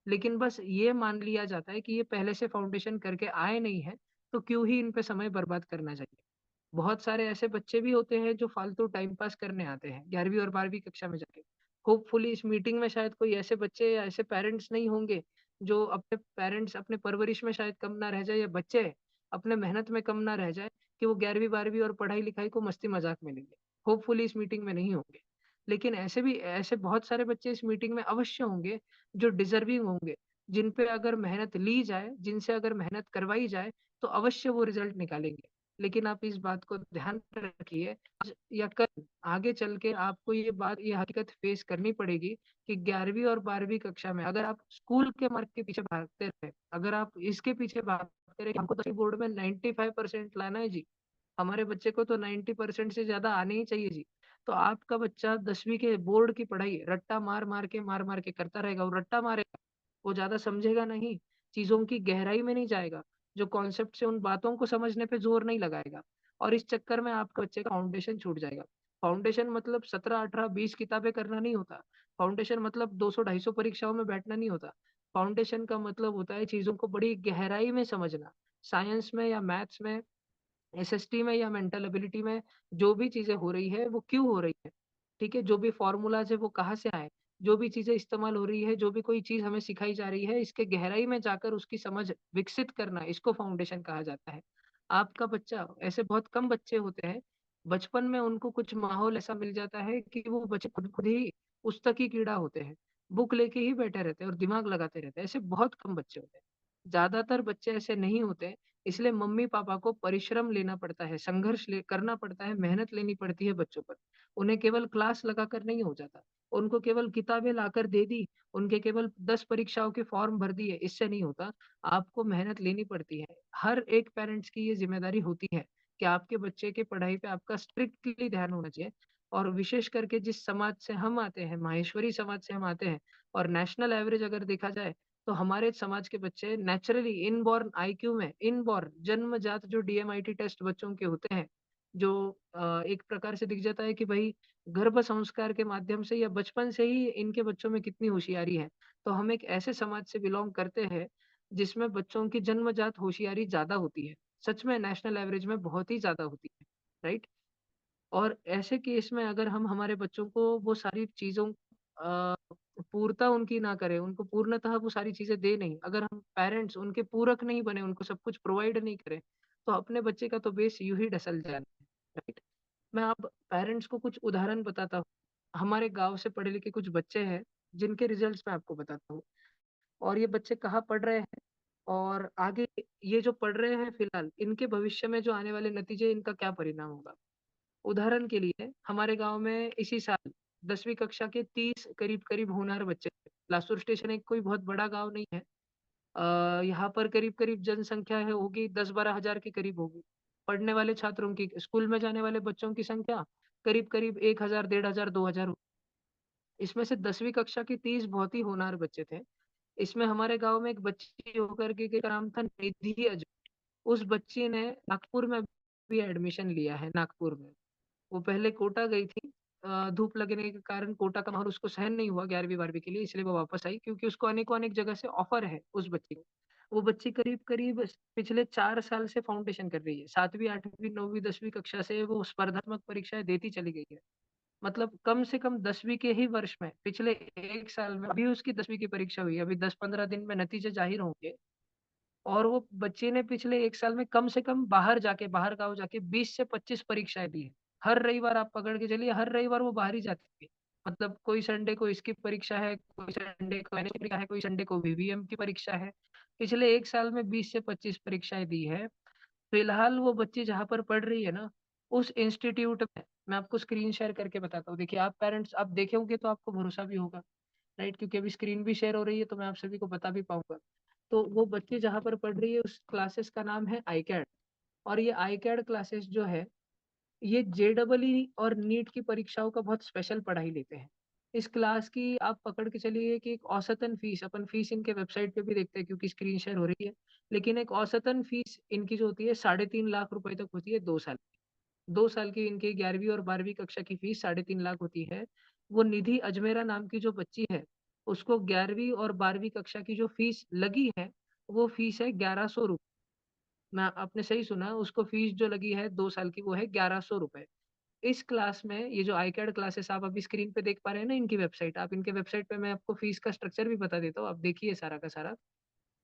लेकिन बस ये मान लिया जाता है कि ये पहले से फाउंडेशन करके आए नहीं हैं, तो क्यों ही इन पे समय बर्बाद करना चाहिए। बहुत सारे ऐसे बच्चे भी होते हैं जो फालतू टाइम पास करने आते हैं 11वीं और 12वीं कक्षा में जाके। होपफुली इस मीटिंग में शायद कोई ऐसे बच्चे या ऐसे पेरेंट्स नहीं होंगे जो अपने पेरेंट्स अपने परवरिश में शायद कम ना रह जाए या बच्चे अपने मेहनत में कम ना रह जाए कि वो 11वीं 12वीं और पढ़ाई-लिखाई को मस्ती-मज़ाक में ले लें। होपफुली इस मीटिंग में नहीं होंगे। लेकिन ऐसे बहुत सारे बच्चे इस मीटिंग में अवश्य होंगे जो डिज़र्विंग होंगे, जिन पे अगर मेहनत ली जाए, जिनसे अगर मेहनत करवाई जाए, तो अवश्य वो रिज़ल्ट निकालेंगे। लेकिन आप इस बात को ध्यान रखिए, आज या कल आगे चल के आपको ये हकीकत फेस करनी पड़ेगी कि 11वीं और 12वीं कक्षा में अगर आप स्कूल के मार्क के पीछे भागते रहे, अगर आप इसके पीछे भागते रहे, हमको 10वीं बोर्ड में 95% लाना है जी, हमारे बच्चे को तो 90% से ज़्यादा आने ही चाहिए जी। तो आपका बच्चा 10वीं के बोर्ड की पढ़ाई रट्टा मार-मार के करता रहेगा, वो रट्टा मारेगा, वो ज़्यादा समझेगा नहीं, चीज़ों की गहराई में नहीं जाएगा। जो कॉन्सेप्ट से उन बातों को समझने पे ज़ोर नहीं लगाएगा और इस चक्कर में आपके बच्चे का फाउंडेशन छूट जाएगा। फाउंडेशन मतलब 17, 18, 20 किताबें करना नहीं होता। फाउंडेशन मतलब 200-250 परीक्षाओं में बैठना नहीं होता। फाउंडेशन का मतलब होता है चीज़ों को बड़ी गहराई में समझना। साइंस में या मैथ्स में, एसएसटी में या मेंटल एबिलिटी में जो भी चीज़ें हो रही है, वो क्यों हो रही है? ठीक है? जो भी फ़ॉर्मूलाज़ है वो कहाँ से आए? जो भी चीज़ें इस्तेमाल हो रही है, जो भी कोई चीज़ हमें सिखाई जा रही है, इसके गहराई में जाकर उसकी समझ विकसित करना, इसको फाउंडेशन कहा जाता है। आपका बच्चा ऐसे बहुत कम बच्चे होते हैं, बचपन में उनको कुछ माहौल ऐसा मिल जाता है कि वो बच्चे खुद खुद ही पुस्तकी कीड़ा होते हैं। बुक लेके ही बैठे रहते हैं और दिमाग लगाते रहते हैं, ऐसे बहुत कम बच्चे होते हैं। ज़्यादातर बच्चे ऐसे नहीं होते, इसलिए मम्मी-पापा को परिश्रम लेना पड़ता है, संघर्ष ले करना पड़ता है, मेहनत लेनी पड़ती है बच्चों पर। उन्हें केवल क्लास लगाकर नहीं हो जाता। उनको केवल किताबें लाकर दे दी, उनके केवल 10 परीक्षाओं के फॉर्म भर दिए, इससे नहीं होता। आपको मेहनत लेनी पड़ती है। हर एक पेरेंट्स की ये ज़िम्मेदारी होती है कि आपके बच्चे की पढ़ाई पे आपका स्ट्रिक्टली ध्यान होना चाहिए और विशेष करके जिस समाज से हम आते हैं, माहेश्वरी समाज से हम आते हैं और नेशनल एवरेज अगर देखा जाए, तो हमारे समाज के बच्चे नेचुरली इनबॉर्न आईक्यू में इनबॉर्न जन्मजात जो डीएमआईटी टेस्ट बच्चों के होते हैं, जो एक प्रकार से दिख जाता है कि भाई गर्भ संस्कार के माध्यम से या बचपन से ही इनके बच्चों में कितनी होशियारी है। तो हम एक ऐसे समाज से बिलॉन्ग करते हैं, जिसमें बच्चों की जन्मजात होशियारी ज़्यादा होती है। सच में नेशनल एवरेज में बहुत ही ज़्यादा होती है, राइट? और ऐसे केस में अगर हम हमारे बच्चों को वो सारी चीज़ों अ, पूर्णता उनकी ना करें, उनको पूर्णतः वो सारी चीज़ें दें नहीं, अगर हम पेरेंट्स उनके पूरक नहीं बने, उनको सब कुछ प्रोवाइड नहीं करें, तो अपने बच्चे का तो बेस यूँ ही डसल जाना है, राइट? मैं अब पेरेंट्स को कुछ उदाहरण बताता हूँ। हमारे गाँव से पढ़े लिखे कुछ बच्चे हैं, जिनके रिज़ल्ट्स मैं आपको बताता हूँ और ये बच्चे कहाँ पढ़ रहे हैं और आगे ये जो पढ़ रहे हैं फिलहाल, इनके भविष्य में जो आने वाले नतीजे, इनका क्या परिणाम होगा? उदाहरण के लिए हमारे गाँव में इसी साल 10वीं कक्षा के 30 करीब-करीब होनहार बच्चे थे। लासुर स्टेशन एक कोई बहुत बड़ा गाँव नहीं है। यहाँ पर करीब-करीब जनसंख्या है होगी 10-12 हज़ार के करीब होगी। पढ़ने वाले छात्रों की स्कूल में जाने वाले बच्चों की संख्या करीब-करीब 1000, 1500, 2000 हो इसमें से 10वीं कक्षा के 30 बहुत ही होनहार बच्चे थे। इसमें हमारे गाँव में एक बच्ची होकर के का नाम था निधि अजय। उस बच्ची ने नागपुर में भी एडमिशन लिया है, नागपुर में। वो पहले कोटा गई थी धूप लगने के कारण कोटा का माहौल उसको सहन नहीं हुआ 11वीं-12वीं के लिए इसलिए वो वापस आई क्योंकि उसको अनेकों-अनेक जगह से ऑफ़र है उस बच्ची को। वो बच्ची करीब-करीब पिछले 4 साल से फाउंडेशन कर रही है। 7वीं, 8वीं, 9वीं, 10वीं कक्षा से वो स्पर्धात्मक परीक्षाएँ देती चली गई है। मतलब कम से कम 10वीं के ही वर्ष में पिछले 1 साल में अभी उसकी 10वीं की परीक्षा हुई है, अभी 10-15 दिन में नतीजे जाहिर होंगे और वो बच्चे ने पिछले 1 साल में कम से कम बाहर गाँव जाके 20 से 25 परीक्षाएँ दी हैं। हर रविवार आप पकड़ के चलिए, हर रविवार वो बाहर ही जाती है। मतलब कोई संडे को इसकी परीक्षा है, कोई संडे को मैथ्स की परीक्षा है, कोई संडे को वीवीएम की परीक्षा है। पिछले 1 साल में 20 से 25 परीक्षाएँ दी है। फिलहाल वो बच्ची जहाँ पर पढ़ रही है ना, उस इंस्टीट्यूट में मैं आपको स्क्रीन शेयर करके बताता हूँ। देखिए आप पेरेंट्स आप देखे होंगे तो आपको भरोसा भी होगा, राइट? क्योंकि अभी स्क्रीन भी शेयर हो रही है तो मैं आप सभी को बता भी पाऊँगा। तो वो बच्ची जहाँ पर पढ़ रही है उस क्लासेस का नाम है आईकैड और ये आईकैड क्लासेस जो है ये जेईई और नीट की परीक्षाओं का बहुत स्पेशल पढ़ाई लेते हैं। इस क्लास की आप पकड़ के चलिए कि एक औसतन फीस अपन फीस इनके वेबसाइट पे भी देखते हैं क्योंकि स्क्रीन शेयर हो रही है। लेकिन एक औसतन फीस इनकी जो होती है 3.5 लाख रुपए तक होती है 2 साल की। 2 साल की इनकी 11वीं और 12वीं कक्षा की फीस 3.5 लाख होती है। वो निधि अजमेरा नाम की जो बच्ची है, उसको 11वीं और 12वीं कक्षा की जो फीस लगी है, वो फीस है ₹1100। मैं आपने सही सुना, उसको फीस जो लगी है 2 साल की वो है ₹1100। इस क्लास में ये जो आईकैड क्लासेस आप अभी स्क्रीन पे देख पा रहे हैं ना इनकी वेबसाइट, आप इनके वेबसाइट पे मैं आपको फीस का स्ट्रक्चर भी बता देता हूँ, आप देखिए सारा का सारा।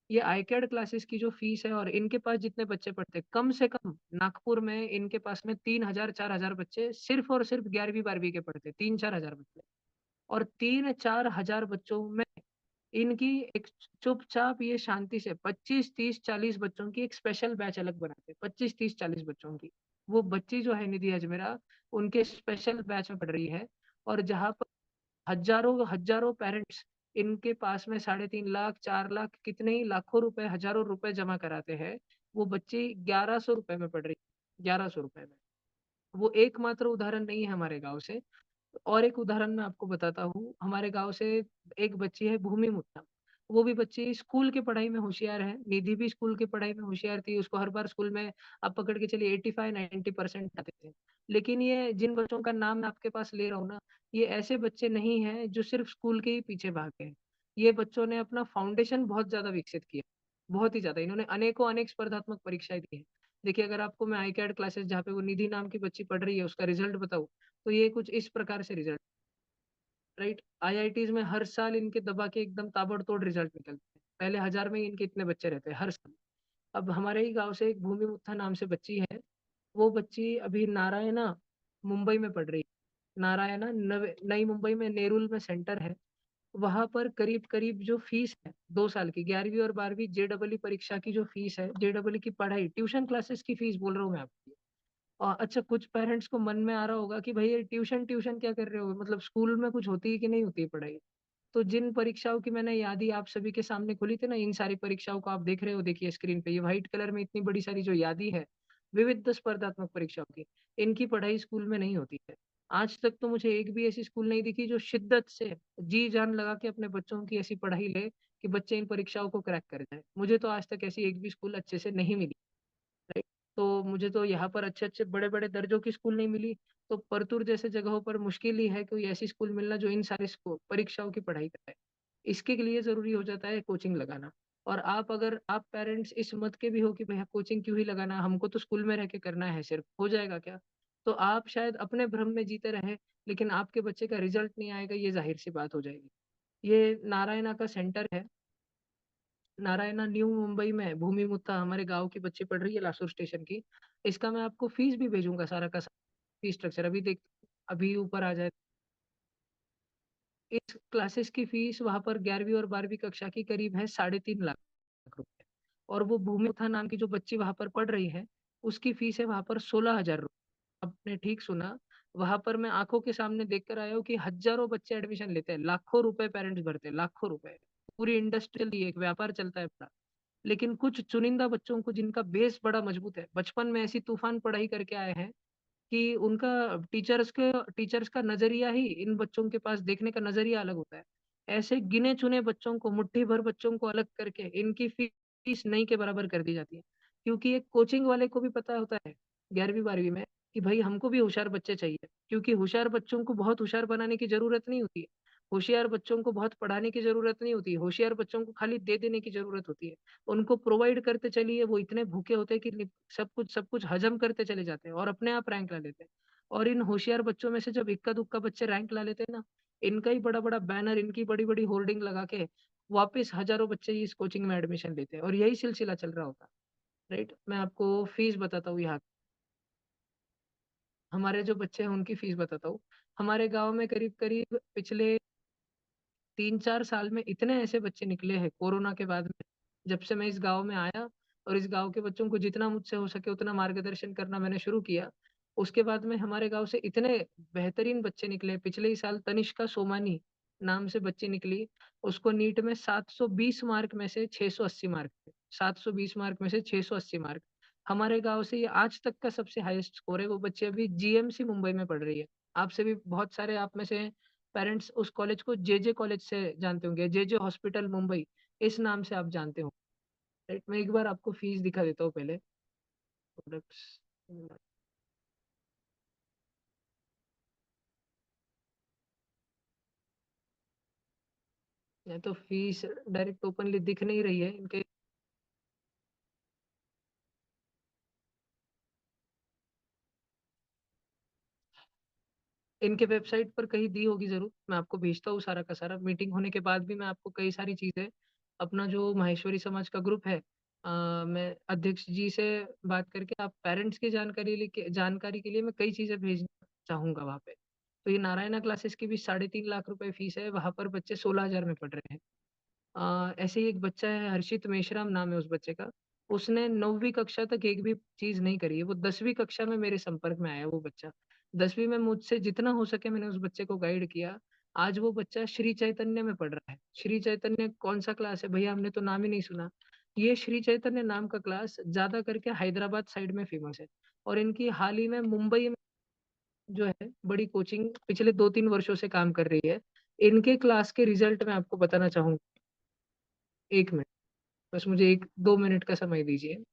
ये आईकैड क्लासेस की जो फीस है और इनके पास जितने बच्चे पढ़ते हैं, कम से कम नागपुर में इनके पास में 3000 4000 बच्चे सिर्फ़ और सिर्फ़ 11वीं 12वीं के पढ़ते हैं, 3-4 हज़ार बच्चे। और 3-4 हज़ार बच्चों में इनकी एक चुपचाप ये शांति से 25, 30, 40 बच्चों की एक स्पेशल बैच अलग बनाते हैं, 25, 30, 40 बच्चों की। वो बच्ची जो है निधि अजमेरा, उनके स्पेशल बैच में पढ़ रही है और जहाँ पर हज़ारों हज़ारों पेरेंट्स इनके पास में 3.5 लाख, 4 लाख कितने ही लाखों रुपए, हज़ारों रुपए जमा कराते हैं। वो बच्ची ₹1100 में पढ़ रही है, ₹1100 में। वो एकमात्र उदाहरण नहीं है हमारे गाँव से। और एक उदाहरण मैं आपको बताता हूँ, हमारे गाँव से एक बच्ची है भूमि मुत्तम, वो भी बच्ची स्कूल की पढ़ाई में होशियार है, निधि भी स्कूल की पढ़ाई में होशियार थी, उसको हर बार स्कूल में आप पकड़ के चलिए 85-90% आते थे। लेकिन ये जिन बच्चों का नाम मैं आपके पास ले रहा हूँ ना, ये ऐसे बच्चे नहीं हैं जो सिर्फ़ स्कूल के ही पीछे भागे हैं। ये बच्चों ने अपना फाउंडेशन बहुत ज़्यादा विकसित किया, बहुत ही ज़्यादा। इन्होंने अनेकों अनेक स्पर्धात्मक परीक्षाएँ दी हैं। देखिए अगर आपको मैं आईकैड क्लासेस जहाँ पे वो निधि नाम की बच्ची पढ़ रही है, उसका रिज़ल्ट बताऊँ, तो ये कुछ इस प्रकार से रिज़ल्ट राइट? आईआईटीज़ में हर साल इनके दबा के एकदम ताबड़तोड़ रिज़ल्ट निकलते हैं। पहले 1000 में ही इनके इतने बच्चे रहते हैं हर साल। अब हमारे ही गाँव से एक भूमि मुत्था नाम से बच्ची है, वो बच्ची अभी नारायणा मुंबई में पढ़ रही है। नारायणा नई मुंबई में नेरुल में सेंटर है। वहाँ पर करीब-करीब जो फीस है 2 साल की 11वीं और 12वीं जेईई परीक्षा की जो फीस है, जेईई की पढ़ाई ट्यूशन क्लासेस की फीस बोल रहा हूँ मैं आपको। अच्छा कुछ पेरेंट्स को मन में आ रहा होगा कि भई ये ट्यूशन ट्यूशन क्या कर रहे हो? मतलब स्कूल में कुछ होती है कि नहीं होती है पढ़ाई? तो जिन परीक्षाओं की मैंने यादी आप सभी के सामने खोली थी ना, इन सारी परीक्षाओं को आप देख रहे हो देखिए स्क्रीन पे, ये व्हाइट कलर में इतनी बड़ी सारी जो यादी है, विविध स्पर्धात्मक परीक्षाओं की, इनकी पढ़ाई स्कूल में नहीं होती है। आज तक तो मुझे एक भी ऐसी स्कूल नहीं दिखी जो शिद्दत से जी-जान लगा के अपने बच्चों की ऐसी पढ़ाई ले कि बच्चे इन परीक्षाओं को क्रैक कर जाएँ। मुझे तो आज तक ऐसी एक भी स्कूल अच्छे से नहीं मिली। राइट? तो मुझे तो यहाँ पर अच्छे-अच्छे, बड़े-बड़े दर्जों की स्कूल नहीं मिली, तो परतूर जैसे जगहों पर मुश्किल ही है कोई ऐसी स्कूल मिलना जो इन सारी परीक्षाओं की पढ़ाई कराए। इसके लिए ज़रूरी हो जाता है कोचिंग लगाना। और आप अगर आप पेरेंट्स इस मत के भी हो कि भैया कोचिंग क्यों ही लगाना, हमको तो स्कूल में रह के करना है सिर्फ़, हो जाएगा क्या? तो आप शायद अपने भ्रम में जीते रहें, लेकिन आपके बच्चे का रिज़ल्ट नहीं आएगा, ये ज़ाहिर-सी बात हो जाएगी। ये नारायणा का सेंटर है। नारायणा न्यू मुंबई में भूमि मुत्ता हमारे गाँव की बच्ची पढ़ रही है लासुर स्टेशन की। इसका मैं आपको फीस भी भेजूँगा सारा का सारा फीस स्ट्रक्चर अभी ऊपर आ जाए। इस क्लासेस की फीस वहाँ पर 11वीं और 12वीं कक्षा की करीब है 3.5 लाख रुपए और वो भूमि मुथा नाम की जो बच्ची वहाँ पर पढ़ रही है, उसकी फीस है वहाँ पर 16,000 आपने ठीक सुना, वहाँ पर मैं आँखों के सामने देख कर आया हूँ कि हज़ारों बच्चे एडमिशन लेते हैं, लाखों रुपए पेरेंट्स भरते हैं, लाखों रुपए। पूरी इंडस्ट्रियल ये एक व्यापार चलता है बड़ा। लेकिन कुछ चुनिंदा बच्चों को जिनका बेस बड़ा मजबूत है, बचपन में ऐसी तूफ़ान पढ़ाई करके आए हैं कि उनका टीचर्स का नज़रिया ही इन बच्चों के पास देखने का नज़रिया अलग होता है। ऐसे गिने-चुने बच्चों को, मुट्ठी भर बच्चों को अलग करके इनकी फीस नहीं के बराबर कर दी जाती है। क्योंकि एक कोचिंग वाले को भी पता होता है 11वीं-12वीं में कि भई हमको भी होशियार बच्चे चाहिए। क्योंकि होशियार बच्चों को बहुत होशियार बनाने की ज़रूरत नहीं होती है। होशियार बच्चों को बहुत पढ़ाने की ज़रूरत नहीं होती है। होशियार बच्चों को खाली दे देने की ज़रूरत होती है। उनको प्रोवाइड करते चलिए, वो इतने भूखे होते हैं कि सब कुछ हज़म करते चले जाते हैं और अपने आप रैंक ला लेते हैं। और इन होशियार बच्चों में से जब इक्का-दुक्का बच्चे रैंक ला लेते हैं ना, इनका ही बड़ा-बड़ा बैनर, इनकी बड़ी-बड़ी होर्डिंग लगा के वापस हज़ारों बच्चे इस कोचिंग में एडमिशन लेते हैं और यही सिलसिला चल रहा होता है, राइट? मैं आपको फीस बताता हूँ यहाँ, हमारे जो बच्चे हैं उनकी फीस बताता हूँ। हमारे गाँव में करीब-करीब पिछले 3-4 साल में इतने ऐसे बच्चे निकले हैं कोरोना के बाद में, जब से मैं इस गाँव में आया और इस गाँव के बच्चों को जितना मुझसे हो सके उतना मार्गदर्शन करना मैंने शुरू किया। उसके बाद में हमारे गाँव से इतने बेहतरीन बच्चे निकले, पिछले ही साल तनिष्का सोमानी नाम से बच्ची निकली, उसको नीट में 720 मार्क में से 680 मार्क थे। 720 मार्क में से 680 मार्क। हमारे गाँव से ये आज तक का सबसे हाईएस्ट स्कोर है, वो बच्ची अभी जीएमसी मुंबई में पढ़ रही है। आपसे भी बहुत सारे आप में से पेरेंट्स उस कॉलेज को जेजे कॉलेज से जानते होंगे, जेजे हॉस्पिटल मुंबई, इस नाम से आप जानते हो, राइट? मैं एक बार आपको फीस दिखा देता हूँ पहले, प्रोडक्ट्स या तो फीस डायरेक्ट ओपनली दिख नहीं रही है इनके इनके वेबसाइट पर कहीं दी होगी ज़रूर, मैं आपको भेजता हूँ सारा का सारा। मीटिंग होने के बाद भी मैं आपको कई सारी चीज़ें अपना जो माहेश्वरी समाज का ग्रुप है मैं अध्यक्ष जी से बात करके आप पेरेंट्स की जानकारी के लिए मैं कई चीज़ें भेजना चाहूँगा वहाँ पे। तो ये नारायणा क्लासेस की भी 3.5 लाख रुपए फीस है, वहाँ पर बच्चे 16,000 में पढ़ रहे हैं। ऐसे ही एक बच्चा है हर्षित मेश्राम नाम है उस बच्चे का। उसने 9वीं कक्षा तक एक भी चीज़ नहीं करी है। वो 10वीं कक्षा में मेरे संपर्क में आया वो बच्चा। 10वीं में मुझसे जितना हो सके मैंने उस बच्चे को गाइड किया। आज वो बच्चा श्री चैतन्य में पढ़ रहा है। श्री चैतन्य कौन-सा क्लास है भैया हमने तो नाम ही नहीं सुना। ये श्री चैतन्य नाम का क्लास ज़्यादा करके हैदराबाद साइड में फ़ेमस है और इनकी हाल ही में मुंबई में जो है बड़ी कोचिंग पिछले 2-3 वर्षों से काम कर रही है। इनके क्लास के रिज़ल्ट मैं आपको बताना चाहूँगा। 1 मिनट। बस मुझे 1-2 मिनट का समय दीजिए।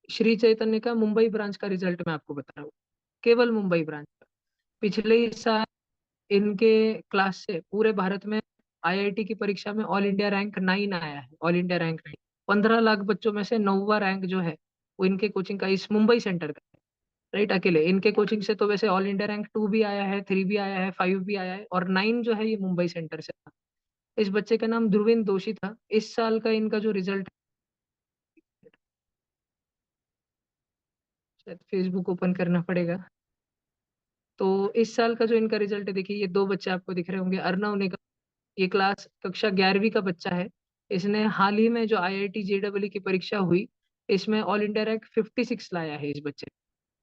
श्री चैतन्य का मुंबई ब्रांच का रिज़ल्ट मैं आपको बता रहा हूँ, केवल मुंबई ब्रांच का। पिछले ही साल इनके क्लास से पूरे भारत में आईआईटी की परीक्षा में ऑल इंडिया रैंक 9 आया है, ऑल इंडिया रैंक 9। 15 लाख बच्चों में से 9वाँ रैंक जो है, वो इनके कोचिंग का इस मुंबई सेंटर का है, राइट अकेले। इनके कोचिंग से तो वैसे ऑल इंडिया रैंक 2 भी आया है, 3 भी आया है, 5 भी आया है और 9 जो है ये मुंबई सेंटर से था। इस बच्चे का नाम ध्रुविन दोषी था। इस साल का इनका जो रिज़ल्ट शायद फेसबुक ओपन करना पड़ेगा। तो इस साल का जो इनका रिज़ल्ट है देखिए ये 2 बच्चे आपको दिख रहे होंगे। अर्नव निगम ये क्लास कक्षा 11वीं का बच्चा है। इसने हाल ही में जो आईआईटी जेईई की परीक्षा हुई, इसमें ऑल इंडिया रैंक 56 लाया है इस बच्चे ने,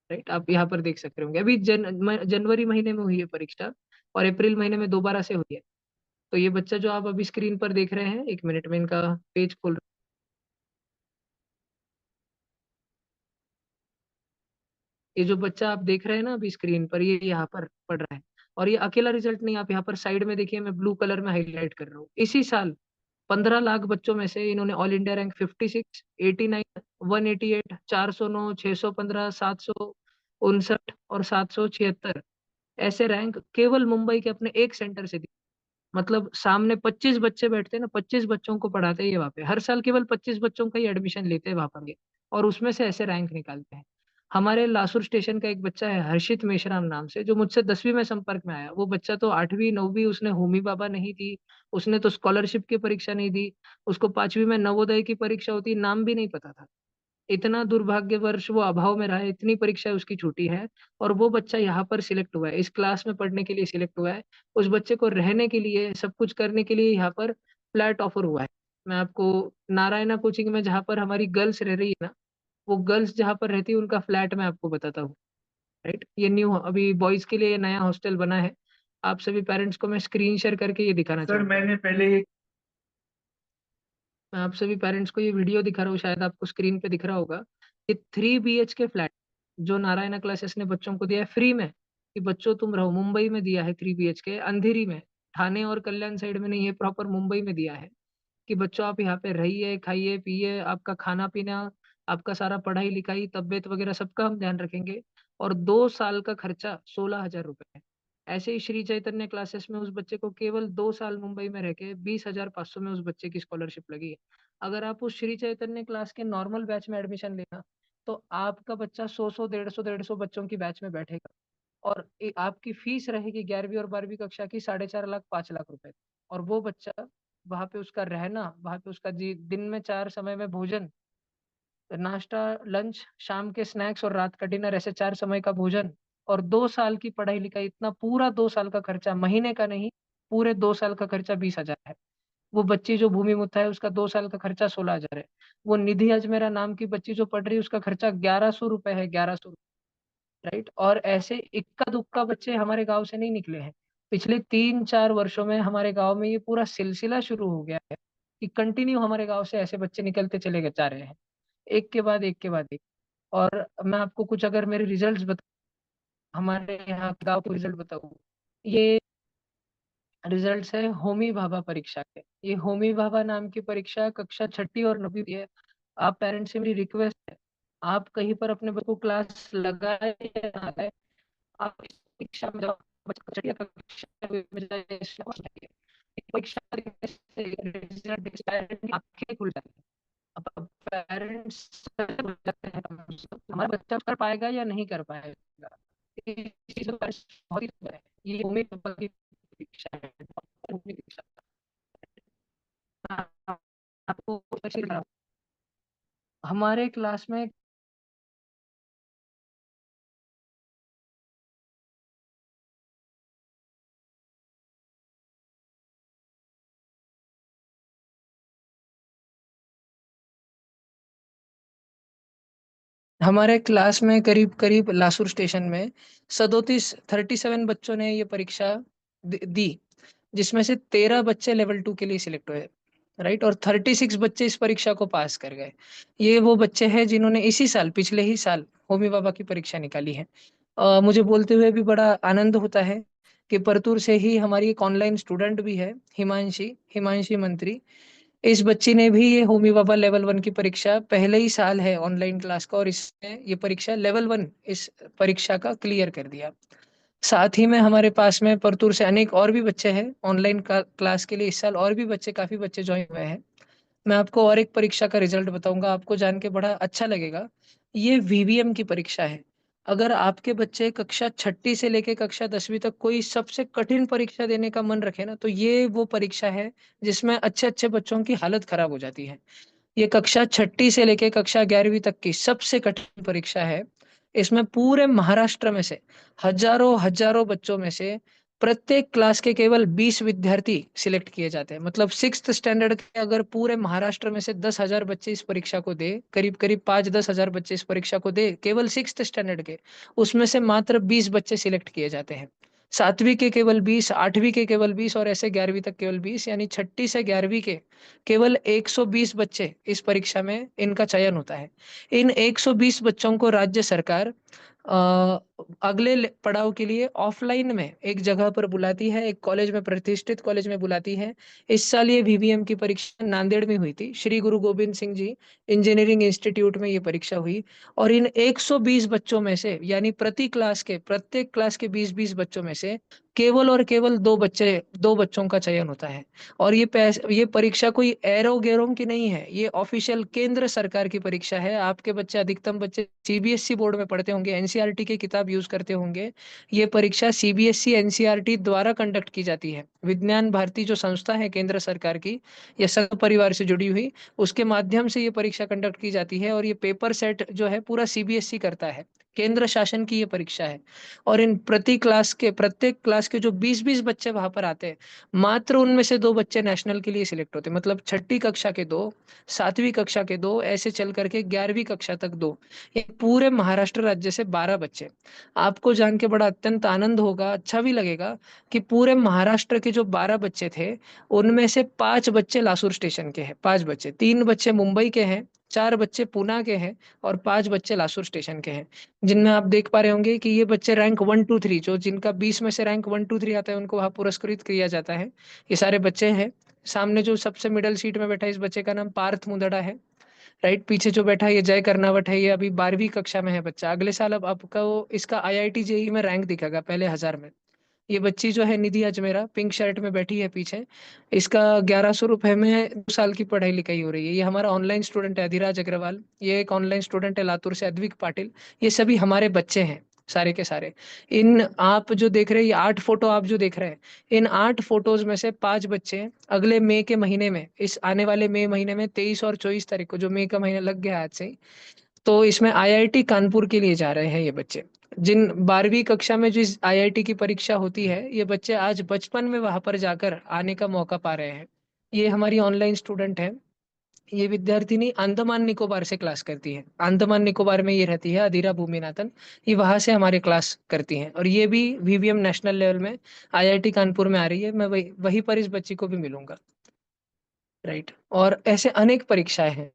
राइट? आप यहाँ पर देख सकते होंगे। अभी जनवरी महीने में हुई है परीक्षा और अप्रैल महीने में दोबारा से हुई है। तो ये बच्चा जो आप अभी स्क्रीन पर देख रहे हैं, 1 मिनट में इनका पेज खोल ये जो बच्चा आप देख रहे हैं ना अभी स्क्रीन पर, ये यहाँ पर पढ़ रहा है और ये अकेला रिजल्ट नहीं, आप यहाँ पर साइड में देखिए मैं ब्लू कलर में हाइलाइट कर रहा हूँ। इसी साल 15 लाख बच्चों में से इन्होंने ऑल इंडिया रैंक 56, 89, 188, 409, 615, 759 और 776 ऐसे रैंक केवल मुंबई के अपने एक सेंटर से दिए। मतलब सामने 25 बच्चे बैठते हैं ना, 25 बच्चों को पढ़ाते हैं ये वहाँ पे। हर साल केवल 25 बच्चों का ही एडमिशन लेते हैं वहाँ पर ये और उसमें से ऐसे रैंक निकालते हैं। हमारे लासुर स्टेशन का एक बच्चा है हर्षित मेश्राम नाम से जो मुझसे 10वीं में संपर्क में आया। वो बच्चा तो 8वीं 9वीं उसने होमी भाभा नहीं दी, उसने तो स्कॉलरशिप की परीक्षा नहीं दी, उसको 5वीं में नवोदय की परीक्षा होती नाम भी नहीं पता था। इतना दुर्भाग्यवश वो अभाव में रहा है, इतनी परीक्षाएँ उसकी छूटी है और वो बच्चा यहाँ पर सिलेक्ट हुआ है, इस क्लास में पढ़ने के लिए सिलेक्ट हुआ है। उस बच्चे को रहने के लिए, सब कुछ करने के लिए यहाँ पर फ्लैट ऑफर हुआ है। मैं आपको नारायणा कोचिंग में जहाँ पर हमारी गर्ल्स रह रही है ना, वो गर्ल्स जहाँ पर रहती है उनका फ्लैट मैं आपको बताता हूँ, राइट? ये न्यू अभी बॉयज़ के लिए नया हॉस्टल बना है। आप सभी पेरेंट्स को मैं स्क्रीन शेयर करके ये दिखाना सर चाहूँगा। मैंने पहले एक मैं आप सभी पेरेंट्स को ये वीडियो दिखा रहा हूँ, शायद आपको स्क्रीन पे दिख रहा होगा। ये 3 बीएचके फ्लैट जो नारायणा क्लासेस ने बच्चों को दिया है फ्री में, कि बच्चों तुम रहो। मुंबई में दिया है 3 बीएचके अंधेरी में, ठाणे और कल्याण साइड में नहीं है, प्रॉपर मुंबई में दिया है कि बच्चों आप यहाँ पे रहिए, खाइए, पिइए, आपका खाना-पीना, आपका सारा पढ़ाई-लिखाई, तबियत वगैरह सबका हम ध्यान रखेंगे और 2 साल का खर्चा 16,000 रुपए है। ऐसे ही श्री चैतन्य क्लासेस में उस बच्चे को केवल 2 साल मुंबई में रह के 20,500 में उस बच्चे की स्कॉलरशिप लगी है। अगर आप उस श्री चैतन्य क्लास के नॉर्मल बैच में एडमिशन लेना, तो आपका बच्चा 100-100, 150-150 बच्चों की बैच में बैठेगा और आपकी फीस रहेगी 11वीं और 12वीं कक्षा की 4.5 लाख 5 लाख रुपए। और वो बच्चा वहाँ पे उसका रहना, वहाँ पे उसका दिन में 4 समय में भोजन, नाश्ता, लंच, शाम के स्नैक्स और रात का डिनर, ऐसे 4 समय का भोजन और 2 साल की पढ़ाई-लिखाई, इतना पूरा 2 साल का खर्चा, महीने का नहीं, पूरे 2 साल का खर्चा 20,000 है। वो बच्ची जो भूमि मुथा है उसका 2 साल का खर्चा 16,000 है। वो निधि अजमेरा नाम की बच्ची जो पढ़ रही है उसका खर्चा 1100 रुपए है, 1100, राइट? और ऐसे इक्का-दुक्का बच्चे हमारे गाँव से नहीं निकले हैं। पिछले 3-4 वर्षों में हमारे गाँव में ये पूरा सिलसिला शुरू हो गया है कि कंटिन्यू हमारे गाँव से ऐसे बच्चे निकलते चले जा रहे हैं। एक के बाद एक के बाद एक। और मैं आपको कुछ अगर मेरे रिजल्ट्स हमारे यहाँ गाँव के रिजल्ट बताऊँ, ये रिजल्ट्स है होमी भाभा परीक्षा के। ये होमी भाभा नाम की परीक्षा कक्षा छठी और 9वीं की है। आप पेरेंट्स से मेरी रिक्वेस्ट है, आप कहीं पर अपने बच्चों को क्लास लगाए या ना लगाए, आप इस परीक्षा में जाओ, बच्चा छठी या कक्षा में जाए, परीक्षा देने से रिजल्ट देने से पेरेंट्स की आँखें खुल जाती हैं। अब पेरेंट्स हमारा बच्चा कर पाएगा या नहीं कर पाएगा, इस चीज़ में पेरेंट्स बहुत ही है। ये उम्मीद की शिक्षा है, उम्मीद की शिक्षा। आपको हमारे क्लास में हमारे क्लास में करीब-करीब लासुर स्टेशन में 37 बच्चों ने ये परीक्षा दी, जिसमें से 13 बच्चे लेवल 2 के लिए सिलेक्ट हुए, राइट? और 36 बच्चे इस परीक्षा को पास कर गए। ये वो बच्चे हैं जिन्होंने इसी साल, पिछले ही साल होमी भाभा की परीक्षा निकाली है। मुझे बोलते हुए भी बड़ा आनंद होता है कि परतूर से ही हमारी एक ऑनलाइन स्टूडेंट भी है, हिमांशी मंत्री। इस बच्ची ने भी ये होमी भाभा लेवल 1 की परीक्षा, पहले ही साल है ऑनलाइन क्लास का और इसने ये परीक्षा लेवल 1 इस परीक्षा का क्लियर कर दिया। साथ ही में हमारे पास में परतूर से अनेक और भी बच्चे हैं ऑनलाइन का क्लास के लिए इस साल और भी बच्चे काफ़ी बच्चे जॉइन हुए हैं। मैं आपको और एक परीक्षा का रिज़ल्ट बताऊँगा, आपको जान के बड़ा अच्छा लगेगा। ये वीवीएम की परीक्षा है। अगर आपके बच्चे कक्षा छठी से लेके कक्षा 10वीं तक कोई सबसे कठिन परीक्षा देने का मन रखे ना, तो ये वो परीक्षा है जिसमें अच्छे-अच्छे बच्चों की हालत खराब हो जाती है। ये कक्षा छठी से लेके कक्षा 11वीं तक की सबसे कठिन परीक्षा है। इसमें पूरे महाराष्ट्र में से हज़ारों-हज़ारों बच्चों में से प्रत्येक क्लास के केवल 20 विद्यार्थी सिलेक्ट किए जाते हैं। मतलब 6th स्टैंडर्ड के अगर पूरे महाराष्ट्र में से 10,000 बच्चे इस परीक्षा को दें, करीब-करीब 5-10 हज़ार बच्चे इस परीक्षा को दें, केवल 6th स्टैंडर्ड के, उसमें से मात्र 20 बच्चे सिलेक्ट किए जाते हैं। 7वीं के केवल 20, 8वीं के केवल 20 और ऐसे 11वीं तक केवल 20, यानी छठी से 11वीं के केवल 120 बच्चे इस परीक्षा में इनका चयन होता है। इन 120 बच्चों को राज्य सरकार अ, अगले पड़ाव के लिए ऑफलाइन में एक जगह पर बुलाती है, एक कॉलेज में, प्रतिष्ठित कॉलेज में बुलाती है। इस साल ये वीवीएम की परीक्षा नांदेड़ में हुई थी। श्री गुरु गोबिंद सिंह जी इंजीनियरिंग इंस्टीट्यूट में ये परीक्षा हुई और इन 120 बच्चों में से, यानी प्रत्येक क्लास के 20-20 बच्चों में से केवल और केवल 2 बच्चों का चयन होता है। और ये परीक्षा कोई एरो-गैरों की नहीं है, ये ऑफ़िशियल केंद्र सरकार की परीक्षा है। आपके बच्चे, अधिकतम बच्चे सीबीएसई बोर्ड में पढ़ते होंगे, एनसीईआरटी की किताब यूज़ करते होंगे। ये परीक्षा सीबीएसई, एनसीईआरटी द्वारा कंडक्ट की जाती है। विज्ञान भारती जो संस्था है केंद्र सरकार की, या संघ परिवार से जुड़ी हुई, उसके माध्यम से ये परीक्षा कंडक्ट की जाती है और ये पेपर सेट जो है पूरा सीबीएसई करता है। केंद्र शासन की ये परीक्षा है और इन प्रत्येक क्लास के जो 20-20 बच्चे वहाँ पर आते हैं, मात्र उनमें से 2 बच्चे नेशनल के लिए सिलेक्ट होते हैं। मतलब छठी कक्षा के 2, 7वीं कक्षा के 2, ऐसे चल करके 11वीं कक्षा तक 2। ये पूरे महाराष्ट्र राज्य से 12 बच्चे। आपको जान के बड़ा अत्यंत आनंद होगा, अच्छा भी लगेगा कि पूरे महाराष्ट्र के जो 12 बच्चे थे, उनमें से 5 बच्चे लासुर स्टेशन के हैं, 5 बच्चे। 3 बच्चे मुंबई के हैं, 4 बच्चे पूना के हैं और 5 बच्चे लासुर स्टेशन के हैं। जिनमें आप देख पा रहे होंगे कि ये बच्चे रैंक 1, 2, 3, जो जिनका 20 में से रैंक 1, 2, 3 आता है, उनको वहाँ पुरस्कृत किया जाता है। ये सारे बच्चे हैं। सामने जो सबसे मिडल सीट में बैठा है, इस बच्चे का नाम पार्थ मुंदड़ा है, राइट? पीछे जो बैठा है ये जय कर्नावट है, ये अभी 12वीं कक्षा में है बच्चा। अगले साल अब आपको इसका आईआईटी जेईई में रैंक दिखेगा पहले 1000 में। ये बच्ची जो है निधि अजमेरा, पिंक शर्ट में बैठी है पीछे, इसका 1100 रुपए में 2 साल की पढ़ाई लिखाई हो रही है। ये हमारा ऑनलाइन स्टूडेंट है अधिराज अग्रवाल, ये एक ऑनलाइन स्टूडेंट है लातूर से अद्विक पाटिल। ये सभी हमारे बच्चे हैं, सारे के सारे। इन आप जो देख रहे हैं, ये 8 फोटो आप जो देख रहे हैं, इन 8 फोटोज में से 5 बच्चे अगले मई के महीने में, इस आने वाले मई महीने में 23 और 24 तारीख को, जो मई का महीना लग गया आज से ही, तो इसमें आईआईटी कानपुर के लिए जा रहे हैं ये बच्चे। जिन 12वीं कक्षा में जिस आईआईटी की परीक्षा होती है, ये बच्चे आज बचपन में वहां पर जाकर आने का मौका पा रहे हैं। ये हमारी ऑनलाइन स्टूडेंट है। ये विद्यार्थिनी अंडमान निकोबार से क्लास करती है, अंडमान निकोबार में ये रहती है, अधीरा भूमिनाथन। ये वहां से हमारे क्लास करती हैं, और ये भी वीवीएम नेशनल लेवल में आईआईटी कानपुर में आ रही है। मैं वही वहीं पर इस बच्ची को भी मिलूंगा। राइट। और ऐसे अनेक परीक्षाएं हैं।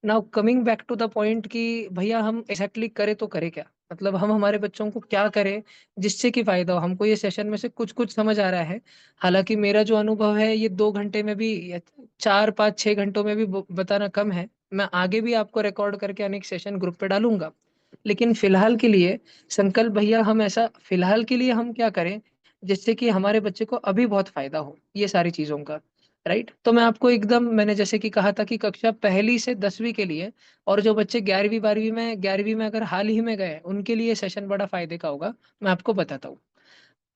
Now coming back to the point कि भैया हम एग्जैक्टली करें तो करें क्या, मतलब हम हमारे बच्चों को क्या करें जिससे कि फायदा हो। हमको ये सेशन में से कुछ कुछ समझ आ रहा है। हालांकि मेरा जो अनुभव है, ये 2 घंटे में भी या 4 5 6 घंटों में भी बताना कम है। मैं आगे भी आपको रिकॉर्ड करके अनेक सेशन ग्रुप पे डालूंगा। लेकिन फिलहाल के लिए संकल्प भैया, हम ऐसा फिलहाल के लिए हम क्या करें जिससे कि हमारे बच्चे को अभी बहुत फायदा हो ये सारी चीजों का। राइट। तो मैं आपको एकदम, मैंने जैसे कि कहा था कि कक्षा 1 से 10वीं के लिए, और जो बच्चे 11वीं 12वीं में अगर हाल ही में गए, उनके लिए सेशन बड़ा फायदे का होगा। मैं आपको बताता हूँ।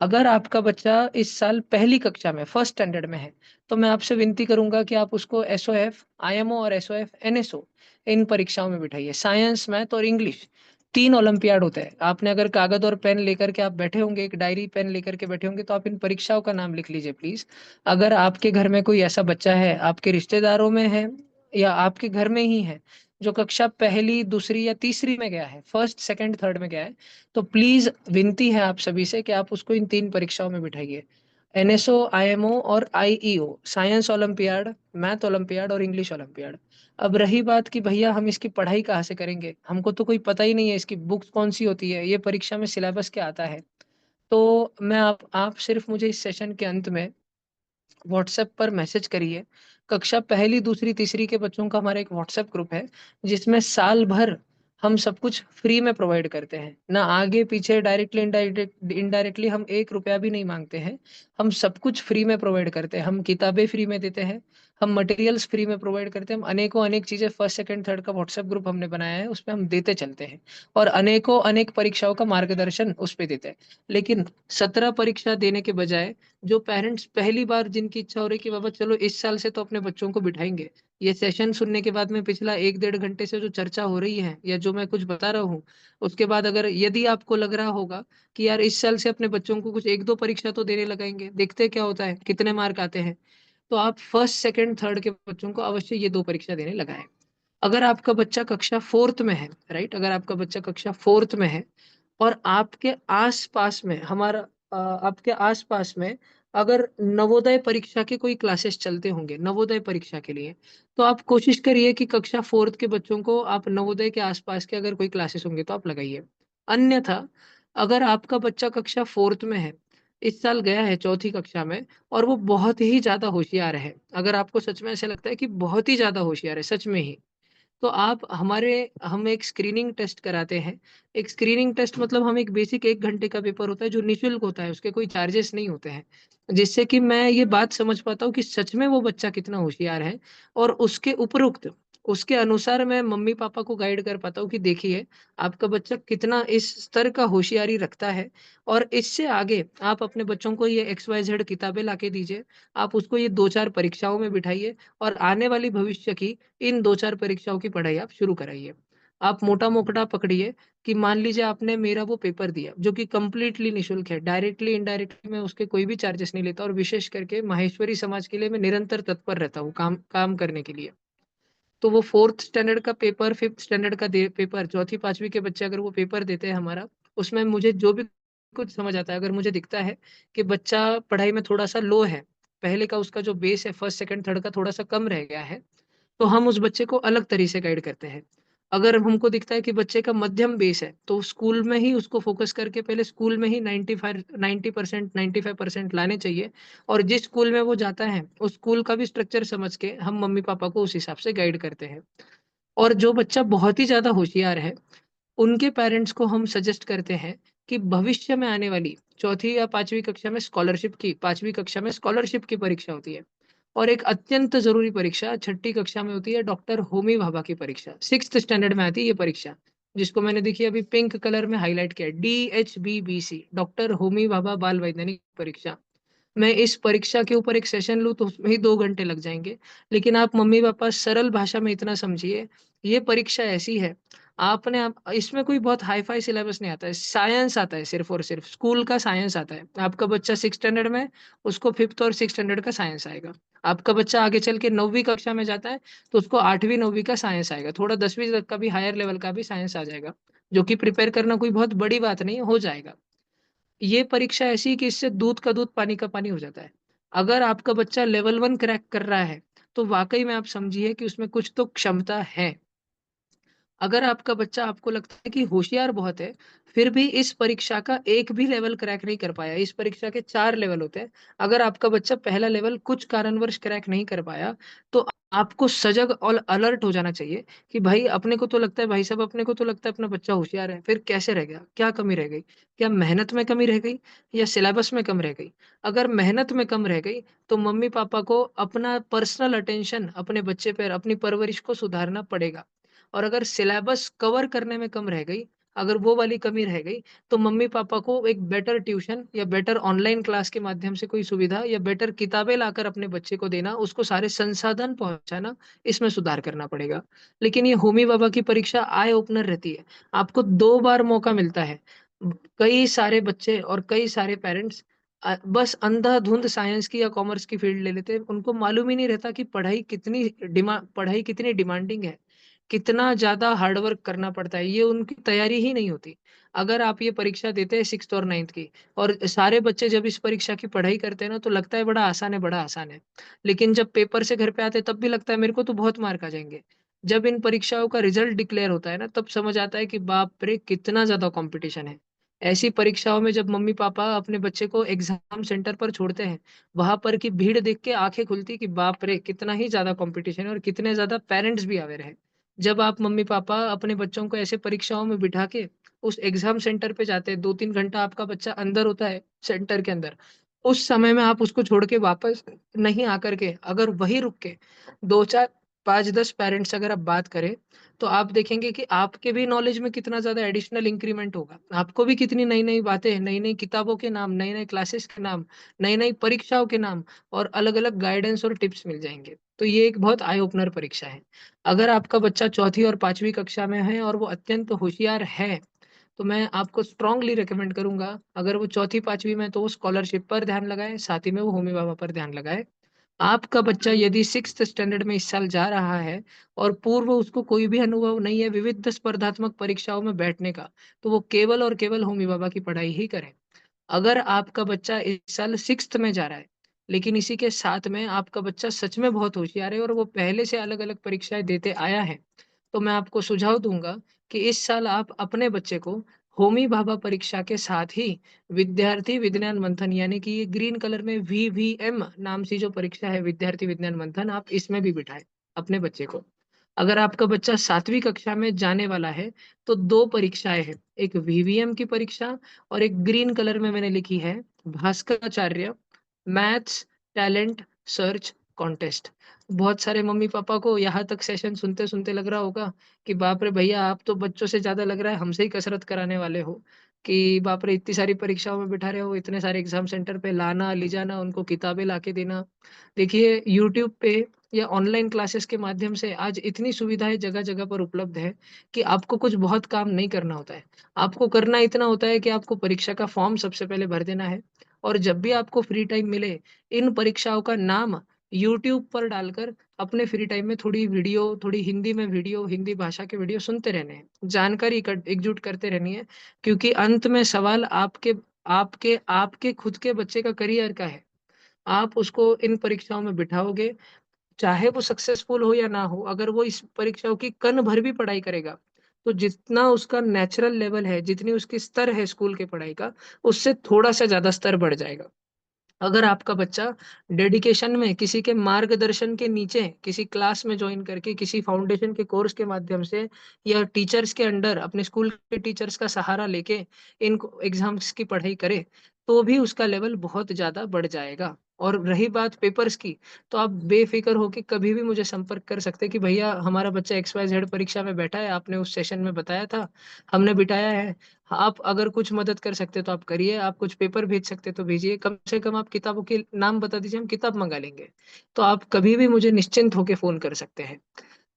अगर आपका बच्चा इस साल पहली कक्षा में, फर्स्ट स्टैंडर्ड में है, तो मैं आपसे विनती करूंगा कि आप उसको एसओएफ आईएमओ और एसओएफ एनएसओ इन परीक्षाओं में बिठाइए। साइंस, मैथ और इंग्लिश 3 ओलंपियाड होते हैं। आपने अगर कागज और पेन लेकर के आप बैठे होंगे, एक डायरी पेन लेकर के बैठे होंगे, तो आप इन परीक्षाओं का नाम लिख लीजिए प्लीज। अगर आपके घर में कोई ऐसा बच्चा है, आपके रिश्तेदारों में है या आपके घर में ही है, जो कक्षा पहली, दूसरी या तीसरी में गया है, फर्स्ट सेकंड थर्ड में गया है, तो प्लीज विनती है आप सभी से कि आप उसको इन 3 परीक्षाओं में बिठाइए। एनएसओ, आईएमओ और IEO, science olympiad, math olympiad और इंग्लिश ओलंपियाड। अब रही बात कि भैया हम इसकी पढ़ाई कहाँ से करेंगे, हमको तो कोई पता ही नहीं है इसकी बुक्स कौन सी होती है, ये परीक्षा में सिलेबस क्या आता है। तो मैं आप सिर्फ मुझे इस सेशन के अंत में व्हाट्सएप पर मैसेज करिए। कक्षा पहली, दूसरी, तीसरी के बच्चों का हमारा एक व्हाट्सएप ग्रुप है, जिसमें साल भर हम सब कुछ फ्री में प्रोवाइड करते हैं। ना आगे पीछे, डायरेक्टली इनडायरेक्टली हम 1 रुपया भी नहीं मांगते हैं। हम सब कुछ फ्री में प्रोवाइड करते हैं। हम किताबें फ्री में देते हैं, हम मटेरियल्स फ्री में प्रोवाइड करते हैं, हम अनेकों अनेक चीजें, फर्स्ट सेकंड थर्ड का व्हाट्सएप ग्रुप हमने बनाया है, उसमें हम देते चलते हैं। और अनेकों अनेक परीक्षाओं का मार्गदर्शन उस पे देते हैं। लेकिन 17 परीक्षा देने के बजाय, जो पेरेंट्स पहली बार, जिनकी इच्छा हो रही है कि बाबा चलो इस साल से तो अपने बच्चों को बिठाएंगे, ये सेशन सुनने के बाद में पिछला 1 1.5 घंटे से जो चर्चा हो रही है या जो मैं कुछ बता रहा हूँ, उसके बाद अगर यदि आपको लग रहा होगा कि यार इस साल से अपने बच्चों को कुछ 1 2 परीक्षा तो देने लगाएंगे, देखते हैं क्या होता है, कितने मार्क आते हैं, तो आप फर्स्ट सेकंड थर्ड के बच्चों को अवश्य ये 2 परीक्षा देने लगाएं। अगर आपका बच्चा कक्षा फोर्थ में है, राइट, अगर आपका बच्चा कक्षा फोर्थ में है और आपके आसपास में आपके आसपास में अगर नवोदय परीक्षा के कोई क्लासेस चलते होंगे नवोदय परीक्षा के लिए, तो आप कोशिश करिए कि कक्षा फोर्थ के बच्चों को आप नवोदय के आसपास के अगर कोई क्लासेस होंगे तो आप लगाइए। अन्यथा, अगर आपका बच्चा कक्षा फोर्थ में है, इस साल गया है चौथी कक्षा में, और वो बहुत ही ज्यादा होशियार है, अगर आपको सच में ऐसा लगता है कि बहुत ही ज्यादा होशियार है सच में ही, तो आप हम एक स्क्रीनिंग टेस्ट कराते हैं। एक स्क्रीनिंग टेस्ट मतलब हम एक बेसिक 1 घंटे का पेपर होता है जो निशुल्क होता है, उसके कोई चार्जेस नहीं होते हैं, जिससे कि मैं ये बात समझ पाता हूँ कि सच में वो बच्चा कितना होशियार है। और उसके उपरुक्त, उसके अनुसार मैं मम्मी पापा को गाइड कर पाता हूँ कि देखिए आपका बच्चा कितना इस स्तर का होशियारी रखता है, और इससे आगे आप अपने बच्चों को ये XYZ किताबें लाके दीजिए, आप उसको ये 2 4 परीक्षाओं में बिठाइए, और आने वाली भविष्य की इन 2 4 परीक्षाओं की पढ़ाई आप शुरू कराइए। आप मोटा मोटा पकड़िए कि मान लीजिए आपने मेरा वो पेपर दिया जो कि कंप्लीटली निशुल्क है, डायरेक्टली इनडायरेक्टली मैं उसके कोई भी चार्जेस नहीं लेता, और विशेष करके माहेश्वरी समाज के लिए मैं निरंतर तत्पर रहता हूँ काम काम करने के लिए। तो वो फोर्थ स्टैंडर्ड का पेपर, फिफ्थ स्टैंडर्ड का पेपर, चौथी पांचवी के बच्चे अगर वो पेपर देते हैं हमारा, उसमें मुझे जो भी कुछ समझ आता है, अगर मुझे दिखता है कि बच्चा पढ़ाई में थोड़ा सा लो है, पहले का उसका जो बेस है फर्स्ट सेकंड थर्ड का थोड़ा सा कम रह गया है, तो हम उस बच्चे को अलग तरीके से गाइड करते हैं। अगर हमको दिखता है कि बच्चे का मध्यम बेस है, तो स्कूल में ही उसको फोकस करके पहले स्कूल में ही 95% लाने चाहिए। और जिस स्कूल में वो जाता है उस स्कूल का भी स्ट्रक्चर समझ के हम मम्मी पापा को उस हिसाब से गाइड करते हैं। और जो बच्चा बहुत ही ज्यादा होशियार है, उनके पेरेंट्स को हम सजेस्ट करते हैं कि भविष्य में आने वाली चौथी या 5वीं कक्षा में स्कॉलरशिप की 5वीं कक्षा में स्कॉलरशिप की परीक्षा होती है। और एक अत्यंत ज़रूरी परीक्षा 6ठी कक्षा में होती है, डॉक्टर होमी भाभा की परीक्षा। 6th स्टैंडर्ड में आती है ये परीक्षा, जिसको मैंने देखिए अभी पिंक कलर में हाइलाइट किया है, डीएचबीबीसी, डॉक्टर होमी भाभा बाल वैज्ञानिक परीक्षा। मैं इस परीक्षा के ऊपर एक सेशन लूँ तो उसमें ही 2 घंटे लग जाएँगे। लेकिन आप मम्मी-पापा सरल भाषा में इतना समझिए, ये परीक्षा ऐसी है, आपने आप इसमें कोई बहुत हाई-फाई सिलेबस नहीं आता है, साइंस आता है सिर्फ़ और सिर्फ़, स्कूल का साइंस आता है। आपका बच्चा 6th स्टैंडर्ड में है, उसको 5th और 6th स्टैंडर्ड का साइंस आएगा। आपका बच्चा आगे चल के 9वीं कक्षा में जाता है, तो उसको 8वीं 9वीं का साइंस आएगा। थोड़ा 10वीं तक का भी हायर लेवल का भी साइंस आ जाएगा, जो कि प्रिपेयर करना कोई बहुत बड़ी बात नहीं है, हो जाएगा। ये परीक्षा ऐसी है कि इससे दूध का दूध, पानी का पानी हो जाता है। अगर आपका बच्चा लेवल 1 क्रैक कर रहा है, तो वाक़ई में आप समझिए कि उसमें कुछ तो क्षमता है। अगर आपका बच्चा आपको लगता है कि होशियार बहुत है, फिर भी इस परीक्षा का एक भी लेवल क्रैक नहीं कर पाया, इस परीक्षा के 4 लेवल होते हैं। अगर आपका बच्चा पहला लेवल कुछ कारणवश क्रैक नहीं कर पाया, तो आपको सजग और अलर्ट हो जाना चाहिए कि भाई अपने को तो लगता है भाई साहब अपने को तो लगता है अपना बच्चा होशियार है, फिर कैसे रह गया? क्या कमी रह गई? क्या मेहनत में कमी रह गई या सिलेबस में कम रह गई? अगर मेहनत में कम रह गई, तो मम्मी-पापा को अपना पर्सनल अटेंशन अपने बच्चे पर, अपनी परवरिश को सुधारना पड़ेगा। और अगर सिलेबस कवर करने में कम रह गई, अगर वो वाली कमी रह गई, तो मम्मी-पापा को एक बेटर ट्यूशन या बेटर ऑनलाइन क्लास के माध्यम से कोई सुविधा या बेटर किताबें लाकर अपने बच्चे को देना, उसको सारे संसाधन पहुँचाना, इसमें सुधार करना पड़ेगा। लेकिन ये होमी भाभा की परीक्षा आई ओपनर रहती है। आपको 2 बार मौका मिलता है। कई सारे बच्चे और कई सारे पेरेंट्स बस अंधाधुंध साइंस की या कॉमर्स की फील्ड ले लेते हैं। उनको मालूम ही नहीं रहता कि पढ़ाई कितनी डिमांडिंग है। कितना ज़्यादा हार्ड वर्क करना पड़ता है, ये उनकी तैयारी ही नहीं होती। अगर आप ये परीक्षा देते हैं 6th और 9th की और सारे बच्चे जब इस परीक्षा की पढ़ाई करते हैं ना, तो लगता है बड़ा आसान है, बड़ा आसान है। लेकिन जब पेपर से घर पे आते हैं तब भी लगता है मेरे को तो बहुत मार्क आ जाएँगे। जब इन परीक्षाओं का रिज़ल्ट डिक्लेयर होता है ना, तब समझ आता है कि बाप रे! कितना ज़्यादा कॉम्पिटिशन है। ऐसी परीक्षाओं में जब मम्मी-पापा अपने बच्चे को एग्ज़ाम सेंटर पर छोड़ते हैं, वहाँ पर की भीड़ देख के आँखें खुलती कि बाप रे! कितना ही ज़्यादा कॉम्पिटिशन है और कितने ज़्यादा पेरेंट्स भी अवेयर हैं। जब आप मम्मी-पापा अपने बच्चों को ऐसे परीक्षाओं में बिठा के उस एग्ज़ाम सेंटर पे जाते हैं, 2-3 घंटा आपका बच्चा अंदर होता है सेंटर के अंदर। उस समय में आप उसको छोड़ के वापस नहीं आकर के अगर वहीं रुक के 2-4, 5-10 पेरेंट्स अगर आप बात करें, तो आप देखेंगे कि आपके भी नॉलेज में कितना ज़्यादा एडिशनल इंक्रीमेंट होगा। आपको भी कितनी नई-नई बातें, नई-नई किताबों के नाम, नए-नए क्लासेस के नाम, नई-नई परीक्षाओं के नाम और अलग-अलग गाइडेंस और टिप्स मिल जाएँगे। तो ये एक बहुत आई ओपनर परीक्षा है। अगर आपका बच्चा चौथी और 5वीं कक्षा में है और वो अत्यंत होशियार है, तो मैं आपको स्ट्रांगली रिकमेंड करूँगा, अगर वो चौथी 5वीं में है, तो वो स्कॉलरशिप पर ध्यान लगाए, साथ ही में वो होमी भाभा पर ध्यान लगाए। आपका बच्चा यदि 6th स्टैंडर्ड में इस साल जा रहा है और पूर्व उसको कोई भी अनुभव नहीं है विविध स्पर्धात्मक परीक्षाओं में बैठने का, तो वो केवल और केवल होमी भाभा की पढ़ाई ही करे। अगर आपका बच्चा इस साल 6th में जा रहा है, लेकिन इसी के साथ में आपका बच्चा सच में बहुत होशियार है और वो पहले से अलग-अलग परीक्षाएँ देते आया है, तो मैं आपको सुझाव दूँगा कि इस साल आप अपने बच्चे को होमी भाभा परीक्षा के साथ ही विद्यार्थी विज्ञान मंथन यानी कि ये ग्रीन कलर में वीवीएम नाम से जो परीक्षा है विद्यार्थी विज्ञान मंथन, आप इसमें भी बिठाएँ अपने बच्चे को। अगर आपका बच्चा 7वीं कक्षा में जाने वाला है, तो 2 परीक्षाएँ हैं, एक वीवीएम की परीक्षा और एक ग्रीन कलर में मैंने लिखी है Bhaskaracharya maths talent search contest. बहुत सारे मम्मी-पापा को यहाँ तक सेशन सुनते-सुनते लग रहा होगा कि बाप रे भैया आप तो बच्चों से ज़्यादा लग रहा है हमसे ही कसरत कराने वाले हो, कि बाप रे इतनी सारी परीक्षाओं में बिठा रहे हो, इतने सारे एग्ज़ाम सेंटर पे लाना, ले जाना, उनको किताबें लाके देना। देखिए यूट्यूब पे या ऑनलाइन क्लासेस के माध्यम से आज इतनी सुविधाएँ जगह-जगह पर उपलब्ध है कि आपको कुछ बहुत काम नहीं करना होता है। आपको करना इतना होता है कि आपको परीक्षा का फॉर्म सबसे पहले भर देना है और जब भी आपको फ्री टाइम मिले, इन परीक्षाओं का नाम यूट्यूब पर डालकर अपने फ्री टाइम में थोड़ी वीडियो, थोड़ी हिंदी में वीडियो, हिंदी भाषा के वीडियो सुनते रहने हैं। जानकारी एकजुट करते रहनी है क्योंकि अंत में सवाल आपके आपके आपके खुद के बच्चे का करियर का है। आप उसको इन परीक्षाओं में बिठाओगे, चाहे वो सक्सेसफुल हो या ना हो, अगर वो इस परीक्षाओं की कन भर भी पढ़ाई करेगा, तो जितना उसका नेचुरल लेवल है, जितनी उसकी स्तर है स्कूल के पढ़ाई का, उससे थोड़ा-सा ज़्यादा स्तर बढ़ जाएगा। अगर आपका बच्चा डेडिकेशन में किसी के मार्गदर्शन के नीचे किसी क्लास में ज्वाइन करके किसी फाउंडेशन के कोर्स के माध्यम से या टीचर्स के अंडर अपने स्कूल के टीचर्स का सहारा लेके इन एग्जाम्स की पढ़ाई करे, तो भी उसका लेवल बहुत ज्यादा बढ़ जाएगा। और रही बात पेपर्स की, तो आप बेफिक्र होके कभी भी मुझे संपर्क कर सकते हैं कि भैया हमारा बच्चा XYZ परीक्षा में बैठा है, आपने उस सेशन में बताया था, हमने बिठाया है। आप अगर कुछ मदद कर सकते हो तो आप करिए, आप कुछ पेपर भेज सकते हो तो भेजिए, कम से कम आप किताबों के नाम बता दीजिए, हम किताब मंगा लेंगे। तो आप कभी भी मुझे निश्चिंत होके फोन कर सकते हैं।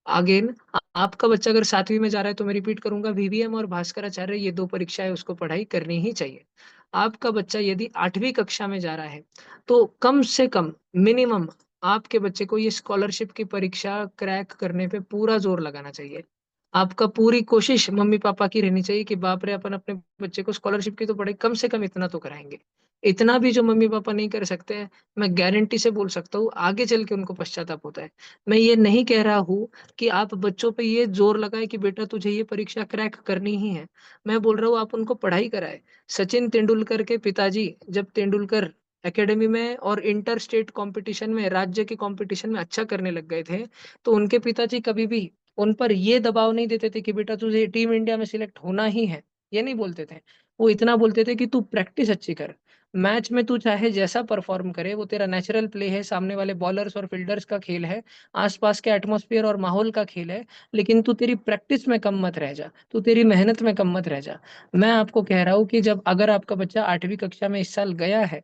अगेन, आपका बच्चा अगर 7वीं में जा रहा है तो मैं रिपीट करूंगा, VVM और भास्कराचार्य ये दो परीक्षाएं उसको पढ़ाई करनी ही चाहिए। आपका बच्चा यदि 8वीं कक्षा में जा रहा है तो कम से कम मिनिमम आपके बच्चे को ये स्कॉलरशिप की परीक्षा क्रैक करने पे पूरा जोर लगाना चाहिए। आपका पूरी कोशिश मम्मी पापा की रहनी चाहिए कि बाप रे, अपन अपने बच्चे को स्कॉलरशिप की तो पढ़ाई कम से कम इतना तो कराएंगे। इतना भी जो मम्मी पापा नहीं कर सकते हैं, मैं गारंटी से बोल सकता हूँ आगे चल के उनको पश्चाताप होता है। मैं ये नहीं कह रहा हूँ कि आप बच्चों पे ये जोर लगाए कि बेटा तुझे ये परीक्षा क्रैक करनी ही है। मैं बोल रहा हूँ आप उनको पढ़ाई कराए। सचिन तेंदुलकर के पिताजी जब तेंदुलकर एकेडमी में और इंटर स्टेट कंपटीशन में, राज्य के कंपटीशन में अच्छा करने लग गए थे, तो उनके पिताजी कभी भी उन पर ये दबाव नहीं देते थे कि बेटा तुझे टीम इंडिया में सिलेक्ट होना ही है। ये नहीं बोलते थे। वो इतना बोलते थे कि तू प्रैक्टिस अच्छी कर, मैच में तू चाहे जैसा परफॉर्म करे, वो तेरा नेचुरल प्ले है, सामने वाले बॉलर्स और फील्डर्स का खेल है, आसपास के एटमॉस्फेयर और माहौल का खेल है, लेकिन तू तेरी प्रैक्टिस में कम मत रह जा, तू तेरी मेहनत में कम मत रह जा। मैं आपको कह रहा हूँ कि जब अगर आपका बच्चा 8वीं कक्षा में इस साल गया है,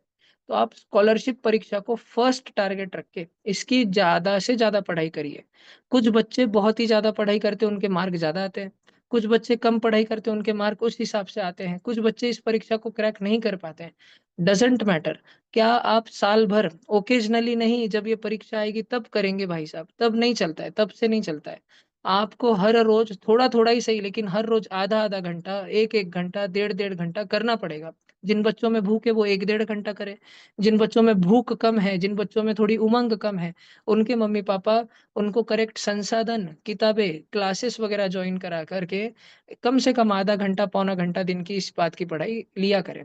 तो आप स्कॉलरशिप परीक्षा को फर्स्ट टारगेट रख के इसकी ज्यादा से ज्यादा पढ़ाई करिए। कुछ बच्चे बहुत ही ज्यादा पढ़ाई करते हैं, उनके मार्क ज्यादा आते हैं। कुछ बच्चे कम पढ़ाई करते हैं, उनके मार्क उस हिसाब से आते हैं। कुछ बच्चे इस परीक्षा को क्रैक नहीं कर पाते हैं। Doesn't matter. क्या आप साल भर ओकेजनली नहीं, जब ये परीक्षा आएगी तब करेंगे भाई साहब, तब नहीं चलता है, तब से नहीं चलता है। आपको हर रोज थोड़ा थोड़ा ही सही, लेकिन हर रोज आधा आधा घंटा, एक एक घंटा, डेढ़ डेढ़ घंटा करना पड़ेगा। जिन बच्चों में भूख है वो एक डेढ़ घंटा करे। जिन बच्चों में भूख कम है, जिन बच्चों में थोड़ी उमंग कम है, उनके मम्मी पापा उनको करेक्ट संसाधन, किताबें, क्लासेस वगैरह ज्वाइन करा करके कम से कम आधा घंटा पौना घंटा दिन की इस बात की पढ़ाई लिया करें।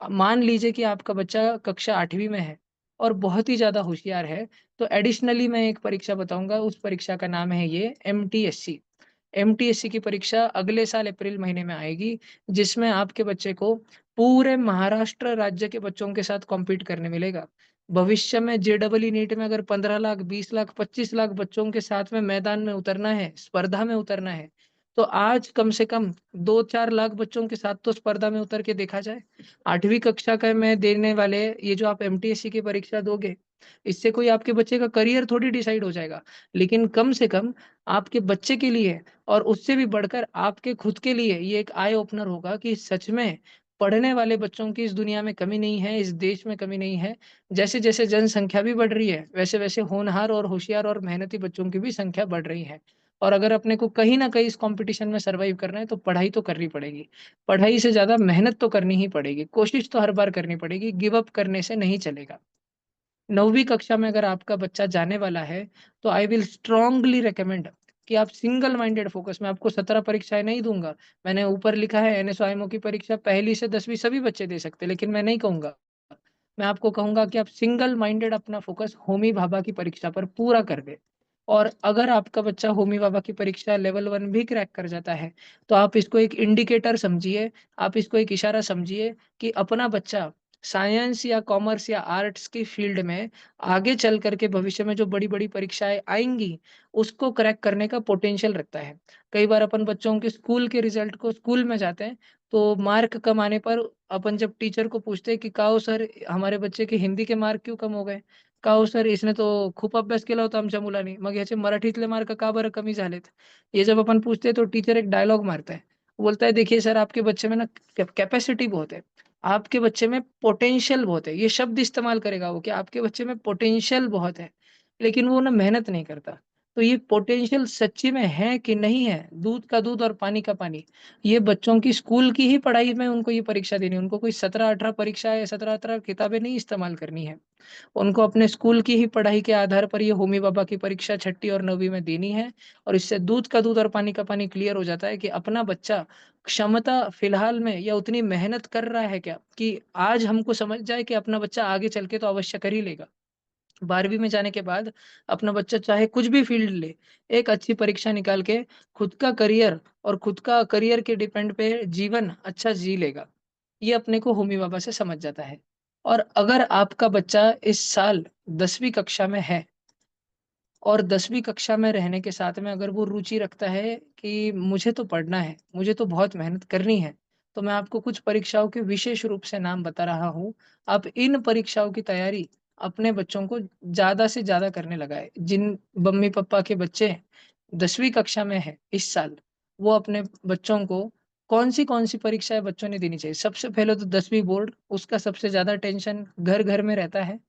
मान लीजिए कि आपका बच्चा कक्षा 8वीं में है और बहुत ही ज्यादा होशियार है, तो एडिशनली मैं एक परीक्षा बताऊंगा, उस परीक्षा का नाम है ये MTSC। MTSC की परीक्षा अगले साल अप्रैल महीने में आएगी, जिसमें आपके बच्चे को पूरे महाराष्ट्र राज्य के बच्चों के साथ कॉम्पीट करने मिलेगा। भविष्य में JEE नीट में अगर 15 लाख, 20 लाख, 25 लाख बच्चों के साथ में मैदान में उतरना है, स्पर्धा में उतरना है, तो आज कम से कम 2-4 लाख बच्चों के साथ तो स्पर्धा में उतर के देखा जाए। 8वीं कक्षा का में देने वाले ये जो आप MTSC की परीक्षा दोगे, इससे कोई आपके बच्चे का करियर थोड़ी डिसाइड हो जाएगा, लेकिन कम से कम आपके बच्चे के लिए और उससे भी बढ़कर आपके खुद के लिए ये एक आई ओपनर होगा कि सच में पढ़ने वाले बच्चों की इस दुनिया में कमी नहीं है, इस देश में कमी नहीं है। जैसे जैसे जनसंख्या भी बढ़ रही है, वैसे वैसे होनहार और होशियार और मेहनती बच्चों की भी संख्या बढ़ रही है। और अगर अपने को कहीं ना कहीं इस कंपटीशन में सरवाइव करना है तो पढ़ाई तो करनी पड़ेगी। पढ़ाई से ज्यादा मेहनत तो करनी ही पड़ेगी, कोशिश तो हर बार करनी पड़ेगी, गिव अप करने से नहीं चलेगा। 9वीं कक्षा में अगर आपका बच्चा जाने वाला है, तो आई विल स्ट्रांगली रिकमेंड कि आप सिंगल माइंडेड फोकस, मैं आपको 17 परीक्षाएं नहीं दूंगा। मैंने ऊपर लिखा है NSOIMO की परीक्षा पहली से 10वीं सभी बच्चे दे सकते हैं, लेकिन मैं नहीं कहूंगा। मैं आपको कहूंगा कि आप सिंगल माइंडेड अपना फोकस होमी भाभा की परीक्षा पर पूरा कर दे। और अगर आपका बच्चा होमी भाभा की परीक्षा लेवल 1 भी क्रैक कर जाता है, तो आप इसको एक इंडिकेटर समझिए, आप इसको एक इशारा समझिए कि अपना बच्चा साइंस या कॉमर्स या आर्ट्स की फील्ड में आगे चल करके भविष्य में जो बड़ी बड़ी परीक्षाएं आएंगी, उसको क्रैक करने का पोटेंशियल रखता है। कई बार अपन बच्चों के स्कूल के रिजल्ट को, स्कूल में जाते हैं तो मार्क कम आने पर अपन जब टीचर को पूछते हैं कि काहो सर, हमारे बच्चे के हिंदी के मार्क क्यों कम हो गए, काहो सर इसने तो खूप अभ्यास केला होता आमच्या मुलांनी, मग याचे मराठीतले मार्क का बरं कमी झालेत। ये जब अपन पूछते हैं तो टीचर एक डायलॉग मारता है, बोलता है देखिए सर, आपके बच्चे में ना कैपेसिटी बहुत है, आपके बच्चे में पोटेंशियल बहुत है, ये शब्द इस्तेमाल करेगा वो कि आपके बच्चे में पोटेंशियल बहुत है, लेकिन वो ना मेहनत नहीं करता। तो ये पोटेंशियल सच्ची में है कि नहीं है, दूध का दूध और पानी का पानी, ये बच्चों की स्कूल की ही पढ़ाई में उनको ये परीक्षा देनी है। उनको कोई 17-18 परीक्षा या 17-18 किताबें नहीं इस्तेमाल करनी है। उनको अपने स्कूल की ही पढ़ाई के आधार पर ये होमी बाबा की परीक्षा छठी और 9वीं में देनी है। और इससे दूध का दूध और पानी का पानी क्लियर हो जाता है कि अपना बच्चा क्षमता फिलहाल में या उतनी मेहनत कर रहा है क्या, कि आज हमको समझ जाए कि अपना बच्चा आगे चल के तो अवश्य कर ही लेगा। 12वीं में जाने के बाद अपना बच्चा चाहे कुछ भी फ़ील्ड ले, एक अच्छी परीक्षा निकाल के खुद का करियर और खुद का करियर के डिपेंड पे जीवन अच्छा जी लेगा। ये अपने को होमी बाबा से समझ जाता है। और अगर आपका बच्चा इस साल 10वीं कक्षा में है और 10वीं कक्षा में रहने के साथ में अगर वो रुचि रखता है कि मुझे तो पढ़ना है, मुझे तो बहुत मेहनत करनी है, तो मैं आपको कुछ परीक्षाओं के विशेष रूप से नाम बता रहा हूँ। आप इन परीक्षाओं की तैयारी अपने बच्चों को ज़्यादा से ज़्यादा करने लगाएँ। जिन मम्मी-पापा के बच्चे 10वीं कक्षा में हैं इस साल, वो अपने बच्चों को कौन-सी परीक्षाएँ बच्चों ने देनी चाहिए। सबसे पहले तो 10वीं बोर्ड, उसका सबसे ज़्यादा टेंशन घर-घर में रहता है।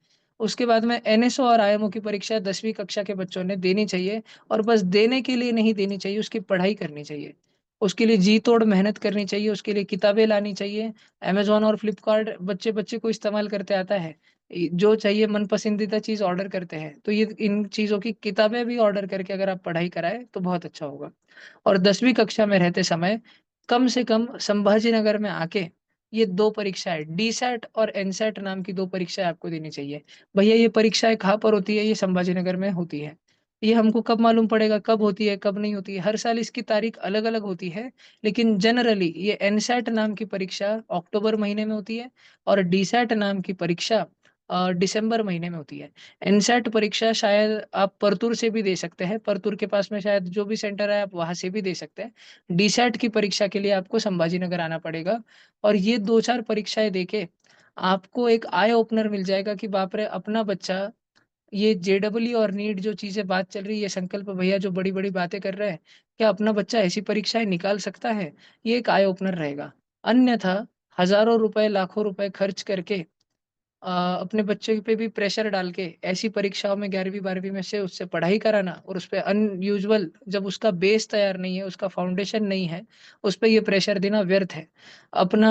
उसके बाद में एनएसओ और आईएमओ की परीक्षा 10वीं कक्षा के बच्चों ने देनी चाहिए और बस देने के लिए नहीं देनी चाहिए, उसकी पढ़ाई करनी चाहिए। उसके लिए जी-तोड़ मेहनत करनी चाहिए, उसके लिए किताबें लानी चाहिए। अमेज़न और फ्लिपकार्ट बच्चे-बच्चे को इस्तेमाल करते आता है। जो चाहिए मन पसंदीदा चीज़ ऑर्डर करते हैं, तो ये इन चीज़ों की किताबें भी ऑर्डर करके अगर आप पढ़ाई कराएँ, तो बहुत अच्छा होगा। और 10वीं कक्षा में रहते समय कम से कम संभाजी नगर में आके ये 2 परीक्षाएँ डीसैट और एनसैट नाम की 2 परीक्षाएँ आपको देनी चाहिए। भैया ये परीक्षाएँ कहाँ पर होती है? ये संभाजी नगर में होती है। ये हमको कब मालूम पड़ेगा कब होती है, कब नहीं होती है? हर साल इसकी तारीख अलग-अलग होती है, लेकिन जनरली ये एनसैट नाम की परीक्षा अक्टूबर महीने में होती है और डीसैट नाम की परीक्षा दिसंबर महीने में होती है। एनसैट परीक्षा शायद आप परतूर से भी दे सकते हैं, परतूर के पास में शायद जो भी सेंटर है आप वहाँ से भी दे सकते हैं। डीसैट की परीक्षा के लिए आपको संभाजी नगर आना पड़ेगा और ये 2-4 परीक्षाएँ देके आपको एक आई ओपनर मिल जाएगा कि बाप रे! अपना बच्चा ये जेईई और नीट जो चीज़ें बात चल रही है, संकल्प भैया जो बड़ी-बड़ी बातें कर रहे हैं, क्या अपना बच्चा ऐसी परीक्षाएँ निकाल सकता है? ये एक आई ओपनर रहेगा। अन्यथा हज़ारों रुपए, लाखों रुपए खर्च करके अपने बच्चे पे भी प्रेशर डाल के ऐसी परीक्षाओं में 11वीं-12वीं में से उससे पढ़ाई कराना और उसपे अनयूजुअल जब उसका बेस तैयार नहीं है, उसका फाउंडेशन नहीं है, उसपे ये प्रेशर देना व्यर्थ है। अपना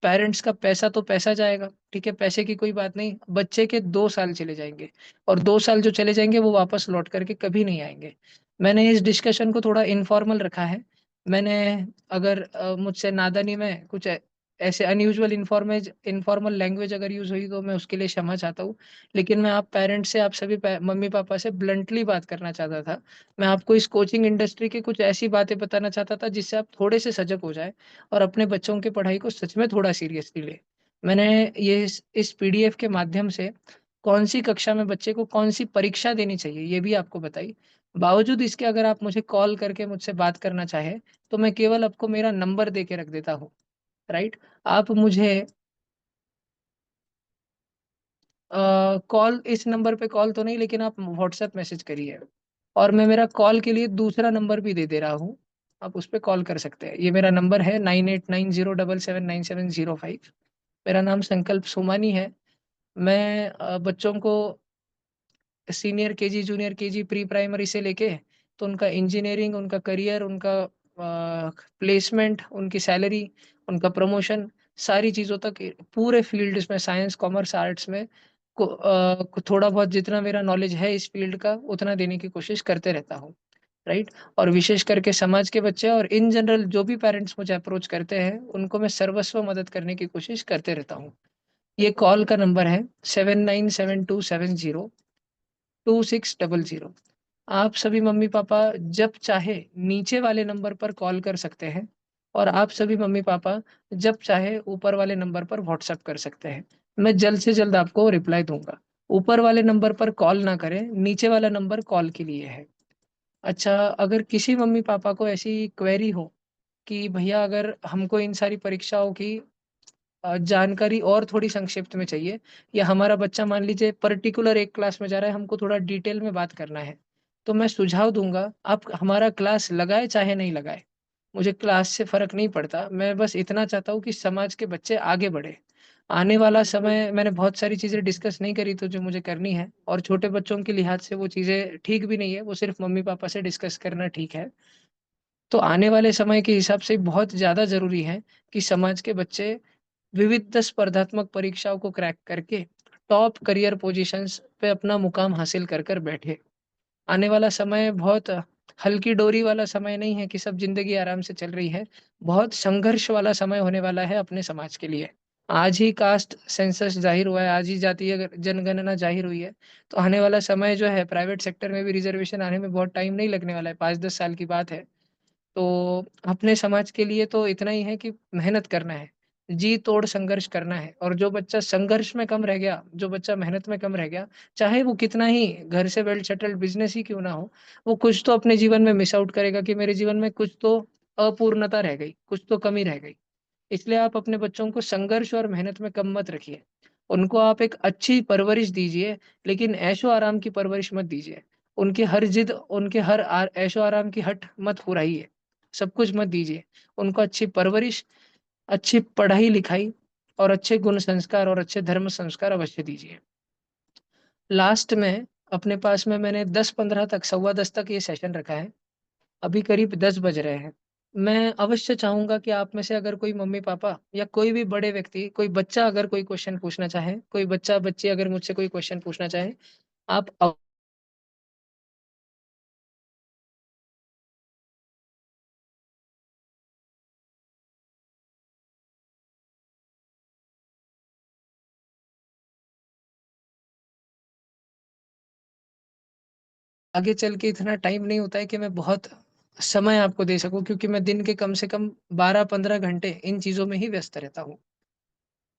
पेरेंट्स का पैसा तो पैसा जाएगा, ठीक है? पैसे की कोई बात नहीं, बच्चे के 2 साल चले जाएँगे और 2 साल जो चले जाएँगे वो वापस लौट कर के कभी नहीं आएँगे। मैंने इस डिस्कशन को थोड़ा इन्फॉर्मल रखा है। मैंने अगर मुझसे नादानी में कुछ ऐसे अनयूजुअल इन्फॉर्मल लैंग्वेज अगर यूज़ हुई तो मैं उसके लिए क्षमा चाहता हूँ। लेकिन मैं आप पेरेंट्स से आप सभी मम्मी-पापा से ब्लंटली बात करना चाहता था। मैं आपको इस कोचिंग इंडस्ट्री की कुछ ऐसी बातें बताना चाहता था जिससे आप थोड़े से सजग हो जाएँ और अपने बच्चों की पढ़ाई को सच में थोड़ा सीरियसली लें। मैंने ये इस पीडीएफ के माध्यम से कौन-सी कक्षा में बच्चे को कौन-सी परीक्षा देनी चाहिए ये भी आपको बताई। बावजूद इसके अगर आप मुझे कॉल करके मुझसे बात करना चाहें, तो मैं केवल आपको मेरा नंबर दे के रख देता हूँ। राइट? आप मुझे कॉल इस नंबर पे कॉल तो नहीं लेकिन आप व्हाट्सएप मैसेज करिए और मैं मेरा कॉल के लिए दूसरा नंबर भी दे दे रहा हूँ। आप उस पे कॉल कर सकते हैं। ये मेरा नंबर है 9890779705। मेरा नाम संकल्प सोमानी है। मैं बच्चों को senior KG, junior KG, pre primary से लेके तो उनका इंजीनियरिंग, उनका करियर, उनका प्लेसमेंट, उनकी सैलरी, उनका प्रमोशन, सारी चीज़ों तक पूरे फ़ील्ड्स में साइंस, कॉमर्स, आर्ट्स में थोड़ा बहुत जितना मेरा नॉलेज है इस फ़ील्ड का, उतना देने की कोशिश करते रहता हूँ, राइट? और विशेष करके समाज के बच्चे और इन जनरल जो भी पेरेंट्स मुझे अप्रोच करते हैं, उनको मैं सर्वस्व मदद करने की कोशिश करते रहता हूँ। ये कॉल का नंबर है 7972702600। आप सभी मम्मी-पापा जब चाहे नीचे वाले नंबर पर कॉल कर सकते हैं और आप सभी मम्मी-पापा जब चाहे ऊपर वाले नंबर पर व्हाट्सएप कर सकते हैं। मैं जल्द से जल्द आपको रिप्लाई दूँगा। ऊपर वाले नंबर पर कॉल ना करें, नीचे वाला नंबर कॉल के लिए है। अच्छा, अगर किसी मम्मी-पापा को ऐसी क्वेरी हो कि भैया अगर हमको इन सारी परीक्षाओं की जानकारी और थोड़ी संक्षिप्त में चाहिए या हमारा बच्चा मान लीजिए पर्टिकुलर एक क्लास में जा रहा है, हमको थोड़ा डिटेल में बात करना है, तो मैं सुझाव दूँगा, आप हमारा क्लास लगाएँ चाहे नहीं लगाएँ। मुझे क्लास से फ़र्क नहीं पड़ता, मैं बस इतना चाहता हूँ कि समाज के बच्चे आगे बढ़ें। आने वाला समय मैंने बहुत सारी चीज़ें डिस्कस नहीं करी तो जो मुझे करनी है, और छोटे बच्चों के लिहाज से वो चीज़ें ठीक भी नहीं है, वो सिर्फ़ मम्मी-पापा से डिस्कस करना ठीक है। तो आने वाले समय के हिसाब से बहुत ज़्यादा ज़रूरी है कि समाज के बच्चे विविध स्पर्धात्मक परीक्षाओं को क्रैक करके टॉप करियर पोज़ीशंस पे अपना मुकाम हासिल कर कर बैठे। आने वाला समय बहुत हल्की डोरी वाला समय नहीं है कि सब ज़िंदगी आराम से चल रही है। बहुत संघर्ष वाला समय होने वाला है अपने समाज के लिए। आज ही कास्ट सेंसस ज़ाहिर हुआ है, आज ही जातीय जनगणना ज़ाहिर हुई है। तो आने वाला समय जो है प्राइवेट सेक्टर में भी रिज़र्वेशन आने में बहुत टाइम नहीं लगने वाला है, 5-10 साल की बात है। तो अपने समाज के लिए तो इतना ही है कि मेहनत करना है, जी तोड़ संघर्ष करना है, और जो बच्चा संघर्ष में कम रह गया, जो बच्चा मेहनत में कम रह गया, चाहे वो कितना ही घर से वेल सेटल्ड बिज़नेस ही क्यों ना हो, वो कुछ तो अपने जीवन में मिस आउट करेगा कि मेरे जीवन में कुछ तो अपूर्णता रह गई, कुछ तो कमी रह गई। इसलिए आप अपने बच्चों को संघर्ष और मेहनत में कम मत रखिए। उनको आप एक अच्छी परवरिश दीजिए, लेकिन ऐशो-आराम की परवरिश मत दीजिए। उनकी हर ज़िद, उनके हर ऐशो-आराम की हठ मत पुराइए। सब कुछ मत दीजिए। उनको अच्छी परवरिश, अच्छी पढ़ाई-लिखाई और अच्छे गुण संस्कार और अच्छे धर्म संस्कार अवश्य दीजिए। लास्ट में अपने पास में मैंने 10-15 तक, सवा 10 तक ये सेशन रखा है। अभी करीब 10 बज रहे हैं। मैं अवश्य चाहूँगा कि आप में से अगर कोई मम्मी-पापा या कोई भी बड़े व्यक्ति, कोई बच्चा अगर कोई क्वेश्चन पूछना चाहे, कोई बच्चा-बच्ची अगर मुझसे कोई क्वेश्चन पूछना चाहे, आप आगे चल के इतना टाइम नहीं होता है कि मैं बहुत समय आपको दे सकूँ, क्योंकि मैं दिन के कम से कम 12-15 घंटे इन चीज़ों में ही व्यस्त रहता हूँ।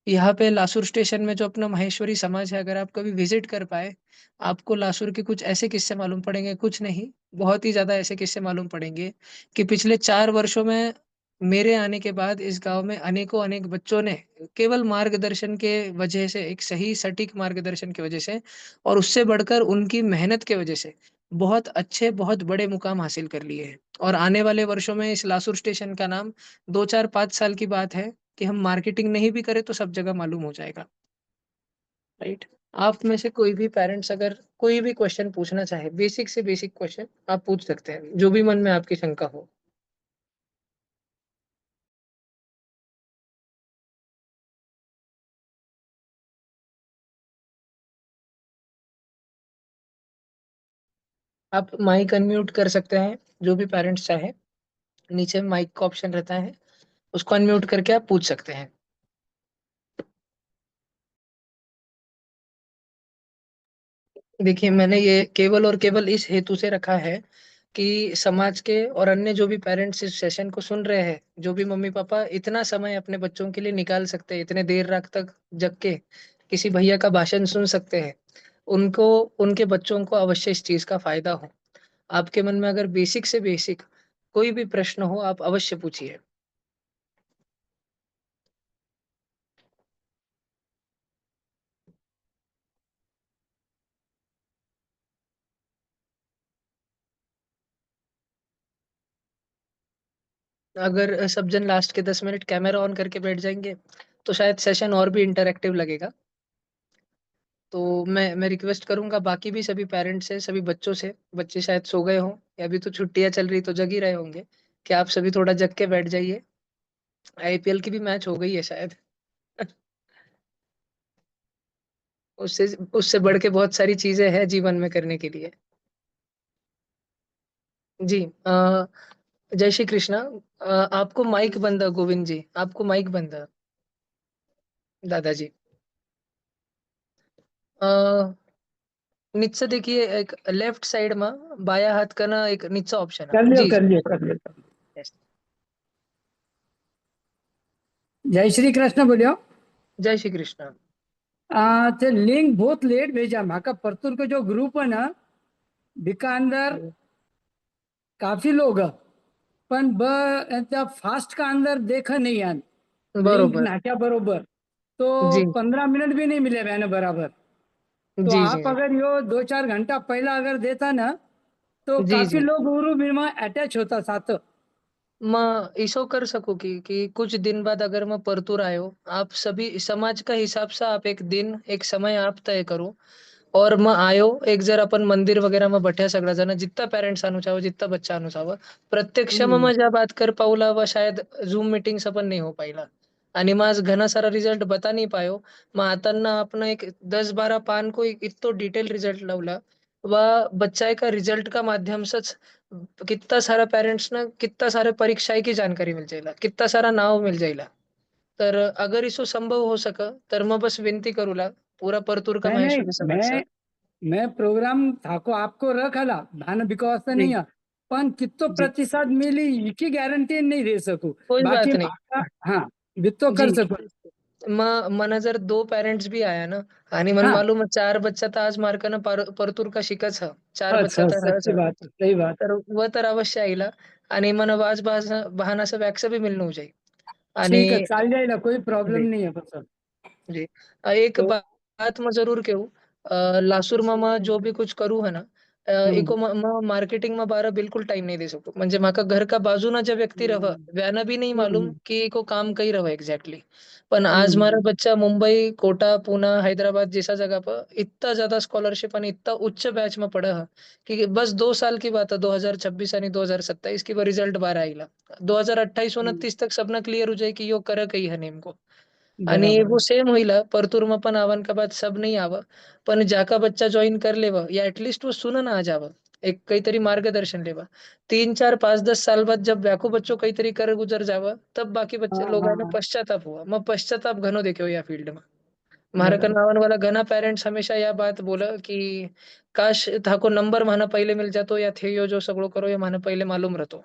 यहाँ पे लासुर स्टेशन में जो अपना माहेश्वरी समाज है, अगर आप कभी विज़िट कर पाए, आपको लासुर के कुछ ऐसे किस्से मालूम पड़ेंगे, कुछ नहीं, बहुत ही ज़्यादा ऐसे किस्से मालूम पड़ेंगे कि पिछले 4 वर्षों में मेरे आने के बाद इस गाँव में अनेकों अनेक बच्चों ने केवल मार्गदर्शन के वजह से, एक सही सटीक मार्गदर्शन की वजह से और उससे बढ़कर उनकी मेहनत के वजह से बहुत अच्छे, बहुत बड़े मुकाम हासिल कर लिए हैं। और आने वाले वर्षों में इस लासुर स्टेशन का नाम 2, 4, 5 साल की बात है कि हम मार्केटिंग नहीं भी करें तो सब जगह मालूम हो जाएगा, राइट? आप में से कोई भी पेरेंट्स अगर कोई भी क्वेश्चन पूछना चाहे, बेसिक से बेसिक क्वेश्चन आप पूछ सकते हैं, जो भी मन में आपकी शंका हो। आप माइक अनम्यूट कर सकते हैं, जो भी पेरेंट्स चाहे, नीचे माइक का ऑप्शन रहता है, उसको अनम्यूट करके आप पूछ सकते हैं। देखिए, मैंने ये केवल और केवल इस हेतु से रखा है कि समाज के और अन्य जो भी पेरेंट्स इस सेशन को सुन रहे हैं, जो भी मम्मी-पापा इतना समय अपने बच्चों के लिए निकाल सकते हैं, इतने देर रात तक जग के किसी भैया का भाषण सुन सकते हैं, उनको, उनके बच्चों को अवश्य इस चीज़ का फ़ायदा हो। आपके मन में अगर बेसिक से बेसिक कोई भी प्रश्न हो, आप अवश्य पूछिए। अगर सब जन लास्ट के 10 मिनट कैमरा ऑन करके बैठ जाएँगे, तो शायद सेशन और भी इंटरैक्टिव लगेगा। तो मैं रिक्वेस्ट करूँगा बाकी भी सभी पेरेंट्स से, सभी बच्चों से, बच्चे शायद सो गए हों या अभी तो छुट्टियाँ चल रही तो जग ही रहे होंगे, कि आप सभी थोड़ा जग के बैठ जाइए। आईपीएल की भी मैच हो गई है शायद। उससे उससे बढ़ के बहुत सारी चीज़ें हैं जीवन में करने के लिए। जी जय श्री कृष्णा। आपको माइक बंद है गोविंद जी, आपको माइक बंद है, दादाजी। अ, नीचे देखिए एक लेफ्ट साइड में बाया हाथ का ना एक नीचा ऑप्शन है। कर लियो जी, कर जी। लियो कर लियो। यस। जय श्री कृष्ण बोलियो। जय श्री कृष्ण। ते लिंक बहुत लेट भेजा माका परतूर को जो ग्रुप है ना बिका अंदर काफी लोग है, पण त्या फास्ट का अंदर देखा नहीं यान लिंक बरोबर। नाक्या बरोबर तो जी, 15 मिनट भी नहीं मिले मैंने बराबर। तो जी, जी, आप जी। अगर यो 2-4 घंटा पहला अगर देता ना तो जी, काफी जी। लोग गुरु में अटैच होता साथ। मैं इसो कर सकूँ कि कुछ दिन बाद अगर मैं परतूर आयो, आप सभी समाज का हिसाब से आप एक दिन, एक समय आप तय करो और मैं आयो, एक जर अपन मंदिर वगैरे में बैठ्या सगळा जण, जितना पेरेंट्स आणू चाहो, जितना बच्चा आणू चाहो. प्रत्यक्ष में हम्म. मैं ज्या बात कर पाऊला व शायद झूम मीटिंग्स अपन नहीं हो पाईला. आणि मग आज घना सारा रिझल्ट बता नहीं पायो. मग आताना आपण एक 10-12 पान को इतो डिटेल रिझल्ट लावला व बच्चा का रिझल्ट का माध्यम से कितना सारा पेरेंट्स ना कितना सारे परीक्षाएं की जानकारी मिल जाएगा, कितना सारा नाव मिल जाएगा. तर अगर इसो संभव हो सका तर मैं बस विनती करूला पूरा परतूर का नहीं नहीं, महेश्वरी समाज से. मैं प्रोग्राम थाको आपको रखाला भान बिकॉज से जी, नहीं है, पण कितो जी. प्रतिसाद मिली इकी गारंटी नहीं दे सकू. कोई बाकी बात नहीं. माका हाँ वित्तो जी. कर सकू. मना जर 2 पेरेंट्स भी आया ना आणि मन हाँ. मालूम है 4 बच्चा तर आज मार्कानं परतूर का शिकच है. 4 बच्चा अच्छा, तर हच सच्ची है. बात है, सही बात. तर व तर अवश्य आईला आणि मन वाज बहानाचं वॅक्स भी मिळणं होऊ जाईल. आणि ठीक है, चाल जाएगा, कोई प्रॉब्लम जी. नहीं है बस. जी. एक तो बात मैं ज़रूर कहूँ लासूर में मैं जो भी कुछ करूँ है ना हम्म. इको मैं मार्केटिंग में बारा बिल्कुल टाइम नहीं दे सकूँ. म्हणजे माका घर का बाजूना जो व्यक्ती रहा, व्याना भी नहीं मालूम हम्म. कि इको काम कहीं रहा एक्झॅक्टली. पण आज हम्म. मारा बच्चा मुंबई, कोटा, पुणे, हैदराबाद जैसा जगह पर इतना ज़्यादा स्कॉलरशिप आणि इतना उच्च बैच में पढ़ा है कि बस 2 साल की बात है 2026 आणि 2027 की वो रिजल्ट बाहर आईला. 2028-29 तक सबना क्लियर हो जाए कि यो कर कही है नेमको. आणि बराबर वो है. सेम होईला परतूरमा पण आवन का बाद सब नहीं आवा. पण ज्याका बच्चा जॉइन कर लेवा या एटलीस्ट वो सुन ना आ जावा. एक काहीतरी मार्गदर्शन लेवा. 3, 4, 5, 10 साल बाद जब व्याको बच्चों काहीतरी कर गुजर जावा, तब बाकी हाँ बच्चे हाँ लोगांना हाँ, पश्चाताप हुआ. मग पश्चाताप घणो देख्यो या फील्ड में. म्हारा कन बराबर. आवन वाला घना पेरेंट्स हमेशा या बात बोला कि काश थाको नंबर म्हाना पहिले मिल जातो या थे यो जो सगळो करो ये म्हाना पहिले मालूम रहतो.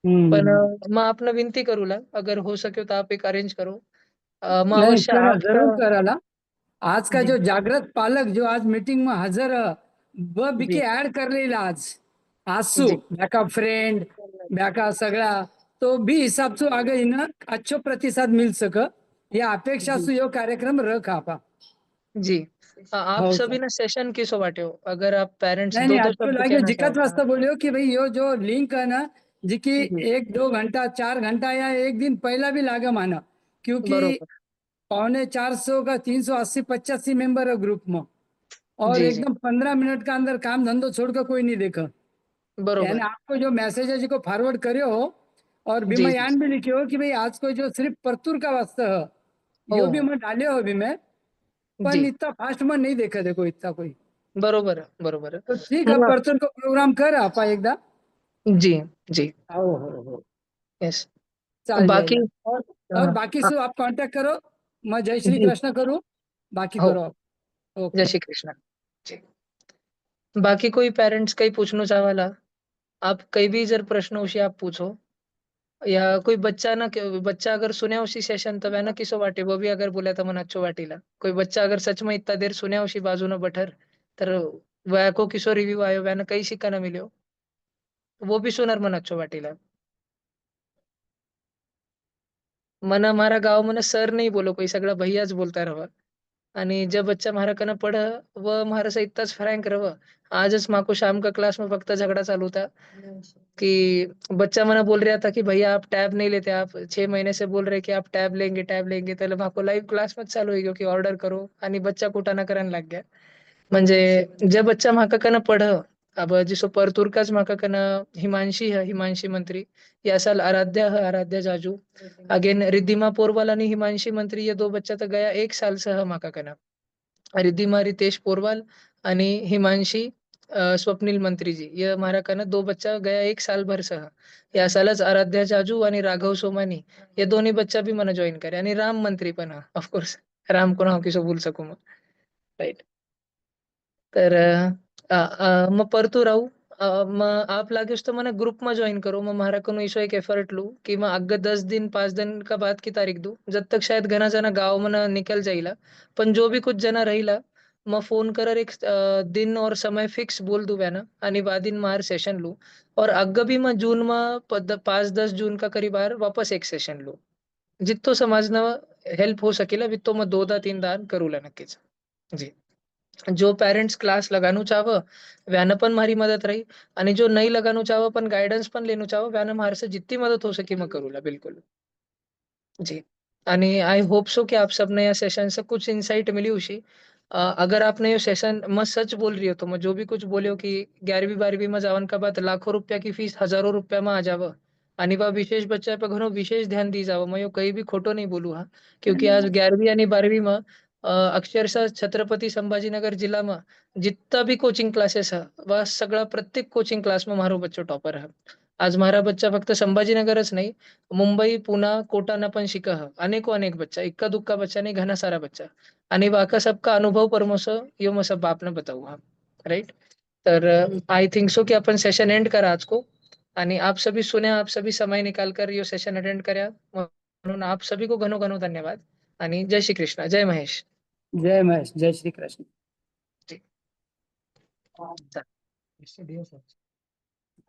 पण हम्म. मैं आपने विनती करूला अगर हो सके तो आप एक अरेंज करो. मैं नहीं, अवश्य करा आपका जरूर कराला. आज का जी, जो जागृत पालक जो आज मीटिंग में हाजिर है, वह बिके जी, ऐड कर लेला आज. आजसू जी, ब्याका फ्रेंड ब्याका सगळा तो भी हिसाब से आगे इन अच्छो प्रतिसाद मिल सक या अपेक्षा जी, से यो कार्यक्रम रख आपा. जी. आप हो सभी सर. ने सेशन किसो बाटे हो? अगर आप पेरेंट्स नहीं नहीं, 2-2 अच्छो शब्द लगे कहना जिकत चाहो. वास्ते बोलियो कि भाई यो जो लिंक है ना, जिकी जी, 1-2 घंटा 4 घंटा या एक दिन पहला भी लागे माना, क्योंकि बरोबर. 450 का 380-85 मेंबर है ग्रुप में. और जी, जी. एकदम 15 मिनट का अंदर काम धंधो छोड़कर कोई नहीं देखा. यानी बरोबर. आपको जो मैसेज है जिसको फॉरवर्ड करे हो और भी जी, मैं जी. यान भी लिखे हो कि भाई आज को जो सिर्फ परतूर का वास्ता है, हो, यो भी हो. मैं डाले हो अभी मैं. पर जी. इतना फास्ट में नहीं देखा देखो इतना कोई. बरोबर आहे, बरोबर आहे. तो ठीक है, मग परतूर को प्रोग्राम कर आपा एकदा. जी, जी. हो. येस. चाल बाकी जाएगा. और बाकी हां. से आप कांटेक्ट करो. मैं जय श्री जी. कृष्ण करूँ. बाकी हो. करो आप. जय ओके. श्री कृष्ण. जी. बाकी कोई पेरेंट्स काही पूछणं चाहवाला? आप कहीं भी जर प्रश्न उशी आप पूछो या कोई बच्चा ना बच्चा अगर सुने उसी सेशन तो वह ना किसो वाटे वो भी अगर बोला था मन अच्छो वाटीला. कोई बच्चा अगर सच में इतना देर सुने उसी बाजू ना बठर तर वह को किसो रिव्यू आयो वह ना कहीं शिका ना मिलो. वो भी सुनर मन अच्छो वाटीला. मना हमारा गाँव मने सर नहीं बोलो कोई सगळा भैयाच बोलता रहा. आणि जब बच्चा म्हारा कने पढ़ वो म्हारे से इतना फ्रैंक रहा. आजच माको शाम का क्लास में फक्त झगड़ा चालू था कि बच्चा मना बोल रहा था कि भैया आप टैब नहीं लेते, आप 6 महीने से बोल रहे कि आप टैब लेंगे. त्याला माको लाइव क्लास में चालू हो गयो की ऑर्डर करो आणि बच्चा कुटाणा करायला लाग गया. म्हणजे जे बच्चा म्हाका कने पढ़ अब जिसो परतुरकाच म्हाका कने हिमांशी है, हिमांशी मंत्री. या साल आराध्या जाजू. अगेन रिद्धिमा पोरवाल आणि हिमांशी मंत्री ये 2 बच्चा तो गया 1 साल से है म्हाका कने. रिद्धिमा रितेश पोरवाल आणि हिमांशी स्वप्निल मंत्री जी ये हमारा कने 2 बच्चा गया 1 साल भर से है. या सालच आराध्या जाजू आणि राघव सोमानी ये दोन्ही बच्चा भी मने जॉइन करे आणि राम मंत्री पण हा ऑफ कोर्स. राम को नाव किसो भूल सकू मैं. राइट. तर मग परतू राहू. मग आप लागेस तो मैंने ग्रुप में ज्वाइन करो मैं मारा को इसो एक एफर्ट लूँ कि मैं आगे 10 दिन 5 दिन का बाद की तारीख दूँ जब तक शायद घना जना गाँव में ना निकल जाइला. पण जो भी कुछ जना रहिला मैं फोन करर एक दिन और समय फिक्स बोल दूँ वैना आणि वादिन मार सेशन लूँ और आगे भी मैं जून में 5-10 जून का करीबार वापस एक सेशन लूँ. जितो समाजना हेल्प हो सकेला वित्तो मैं 2दा 3 दान करूला नक्कीच. जी. જો પેરેન્ટ્સ ક્લાસ લગાનું ચાહે વ્યાને પણ મારી મદદ રહી અને જો નહીં લગાનું ચાહે પણ ગાइडेंस પણ લેનું ચાહે व्याने मारे से जितनी मदद हो सके मैं करूँगा बिल्कुल जी। आणि आई होप सो कि आप सबने या सेशन से कुछ इंसाइट मिली उशी अगर आपने ये सेशन मैं सच बोल रही हो तो मैं जो भी कुछ बोले हो कि 11वीं 12वीं में जावन का बाद लाखों रुपया की फीस हजारों रुपया में आ जाव आणि बा विशेष बच्चा पे घणो विशेष ध्यान दी जाव मैं यो कहीं भी खोटो नहीं बोलू हाँ क्योंकि आज 11वीं आणि 12वीं में अक्षरशः छत्रपति संभाजीनगर जिला में जितना भी कोचिंग क्लासेस है वह सगळा प्रत्येक कोचिंग क्लास में मारो बच्चो टॉपर है। आज मारा बच्चा फक्त संभाजीनगरच नहीं मुंबई पुना कोटाना पण शिका ह अनेको अनेक बच्चा इक्का दुक्का बच्चा नहीं घना सारा बच्चा आणि बाका सबका अनुभव परमोस यो मैं सब आपने बताऊ हाँ राइट। तर आई थिंक सो कि अपन सेशन एंड करा आज को आणि आप सभी सुने आप सभी समय निकाल कर यो सेशन अटेंड कर्या म्हणून आप सभी को घनो घनो धन्यवाद आणि जय श्री कृष्ण जय महेश। जय महेश, जय श्री कृष्ण। जी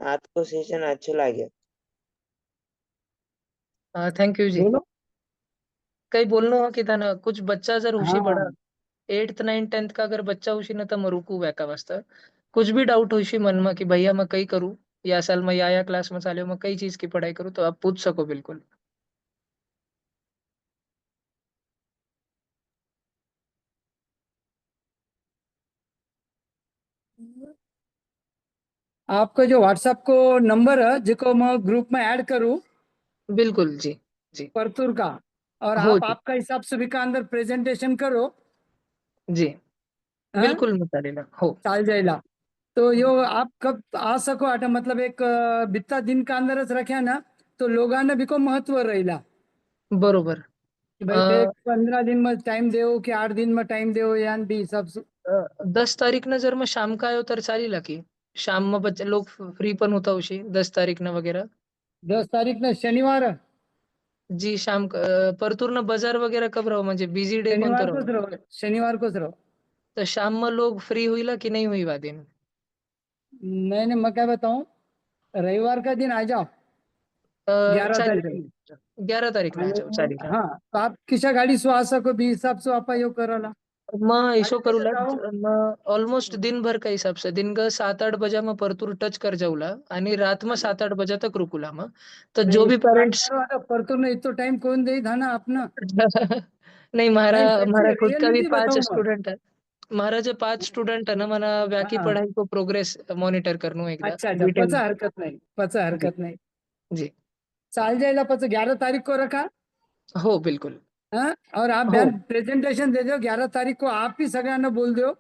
आज को सेशन अच्छा लगे। थैंक यू जी। बोलो। कहीं बोलनो हो कि था ना कुछ बच्चा जर हुशी पड़ा हाँ, 8th 9th 10th का अगर बच्चा हुशी ना तो मैं रुकू वैका वास्ता कुछ भी डाउट हुशी मन में कि भैया मैं कई करूँ या साल में या क्लास में चाले मैं कई चीज की पढ़ाई करूँ तो आप पूछ सको बिल्कुल। आपका जो व्हाट्सएप को नंबर है जिसको मैं ग्रुप में ऐड करूँ बिल्कुल जी जी परतूर का, और हो आप जी आपका हिसाब से भी का अंदर प्रेजेंटेशन करो। जी हाँ, बिल्कुल मैं चालेल हो चाल जाएगा। तो यो आप कब आ सको आटा, मतलब एक बित्ता दिन का अंदरच रख्या ना तो लोगांना भी को महत्व रहेला बरोबर। कि अ, भाई ते 15 दिन में टाइम देव कि 8 दिन में टाइम देव, या भी हिसाब से 10 तारीख न जर मैं शाम का आयो तर चालेल की शाम में बच्चे लोग फ्री पण होता उशी 10 तारीख न वगैरह 10 तारीख ना शनिवार है। जी शाम परतूर न बाजार वगैरह कब रहो म्हणजे बिजी डे कोणतो शनिवार को रहो रहो, शनिवार को रहो। तो शाम में लोग फ्री हुईला कि नहीं हुई वा दिन मैंने मैं क्या बताऊं, रविवार का दिन आ जाओ 11 तारीख चालेल की। 11 तारीख ना आ जाओ आणि चालेल हाँ, तो आप किशा गाड़ी सो आ सको भी हिसाब से आप यो कराला। मैं गाड़ी ऐसो कैसे करूला जाओ? मैं ऑलमोस्ट दिन भर का हिसाब से दिन का 7-8 बजा मैं परतूर टच कर जाऊला आणि रात में 7-8 बजा तक रुकूला मैं तो नहीं जो भी इसको गाड़ी पेरेंट्स करो आता परतूर ने इतो टाइम कौन दे था ना अपना। नहीं मारा नहीं सच्ची मारा खुद का भी रियलिटी 5 बताऊं मैं। स्टूडेंट है। मारा जो 5 स्टूडेंट है ना मना व्याकी हाँ, पढ़ाई को प्रोग्रेस मॉनिटर करनो एकदा अच्छा अच्छा, डिटेल पचा हरकत नहीं, पचा जी हरकत नहीं। जी चाल जाएगा पचा 11 तारीख को रखा। हो बिल्कुल हाँ, और आप हो बयान प्रेजेंटेशन दे दो 11 तारीख को, आप ही सगळ्यांना बोल दो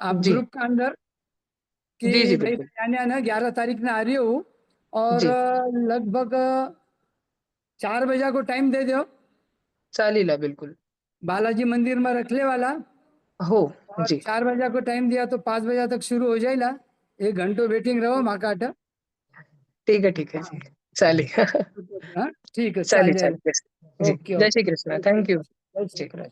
आप जी ग्रुप का अंदर जी कि जी भाई बिल्कुल मैं आने 11 तारीख ने आ रही हूँ, और जी लगभग 4 बजे को टाइम दे दो। चालीला बिल्कुल बालाजी मंदिर में रखले वाला, हो और जी 4 बजे को टाइम दिया तो 5 बजे तक शुरू हो जाएगा। 1 घंटो वेटिंग रहो माकाट। ठीक है जी चालेल हाँ, ठीक है, चल चालेल जाएगा। चालेल जी ओके जय श्री ओके, कृष्ण जय श्री थैंक यू कृष्ण, जय श्री जी कृष्ण।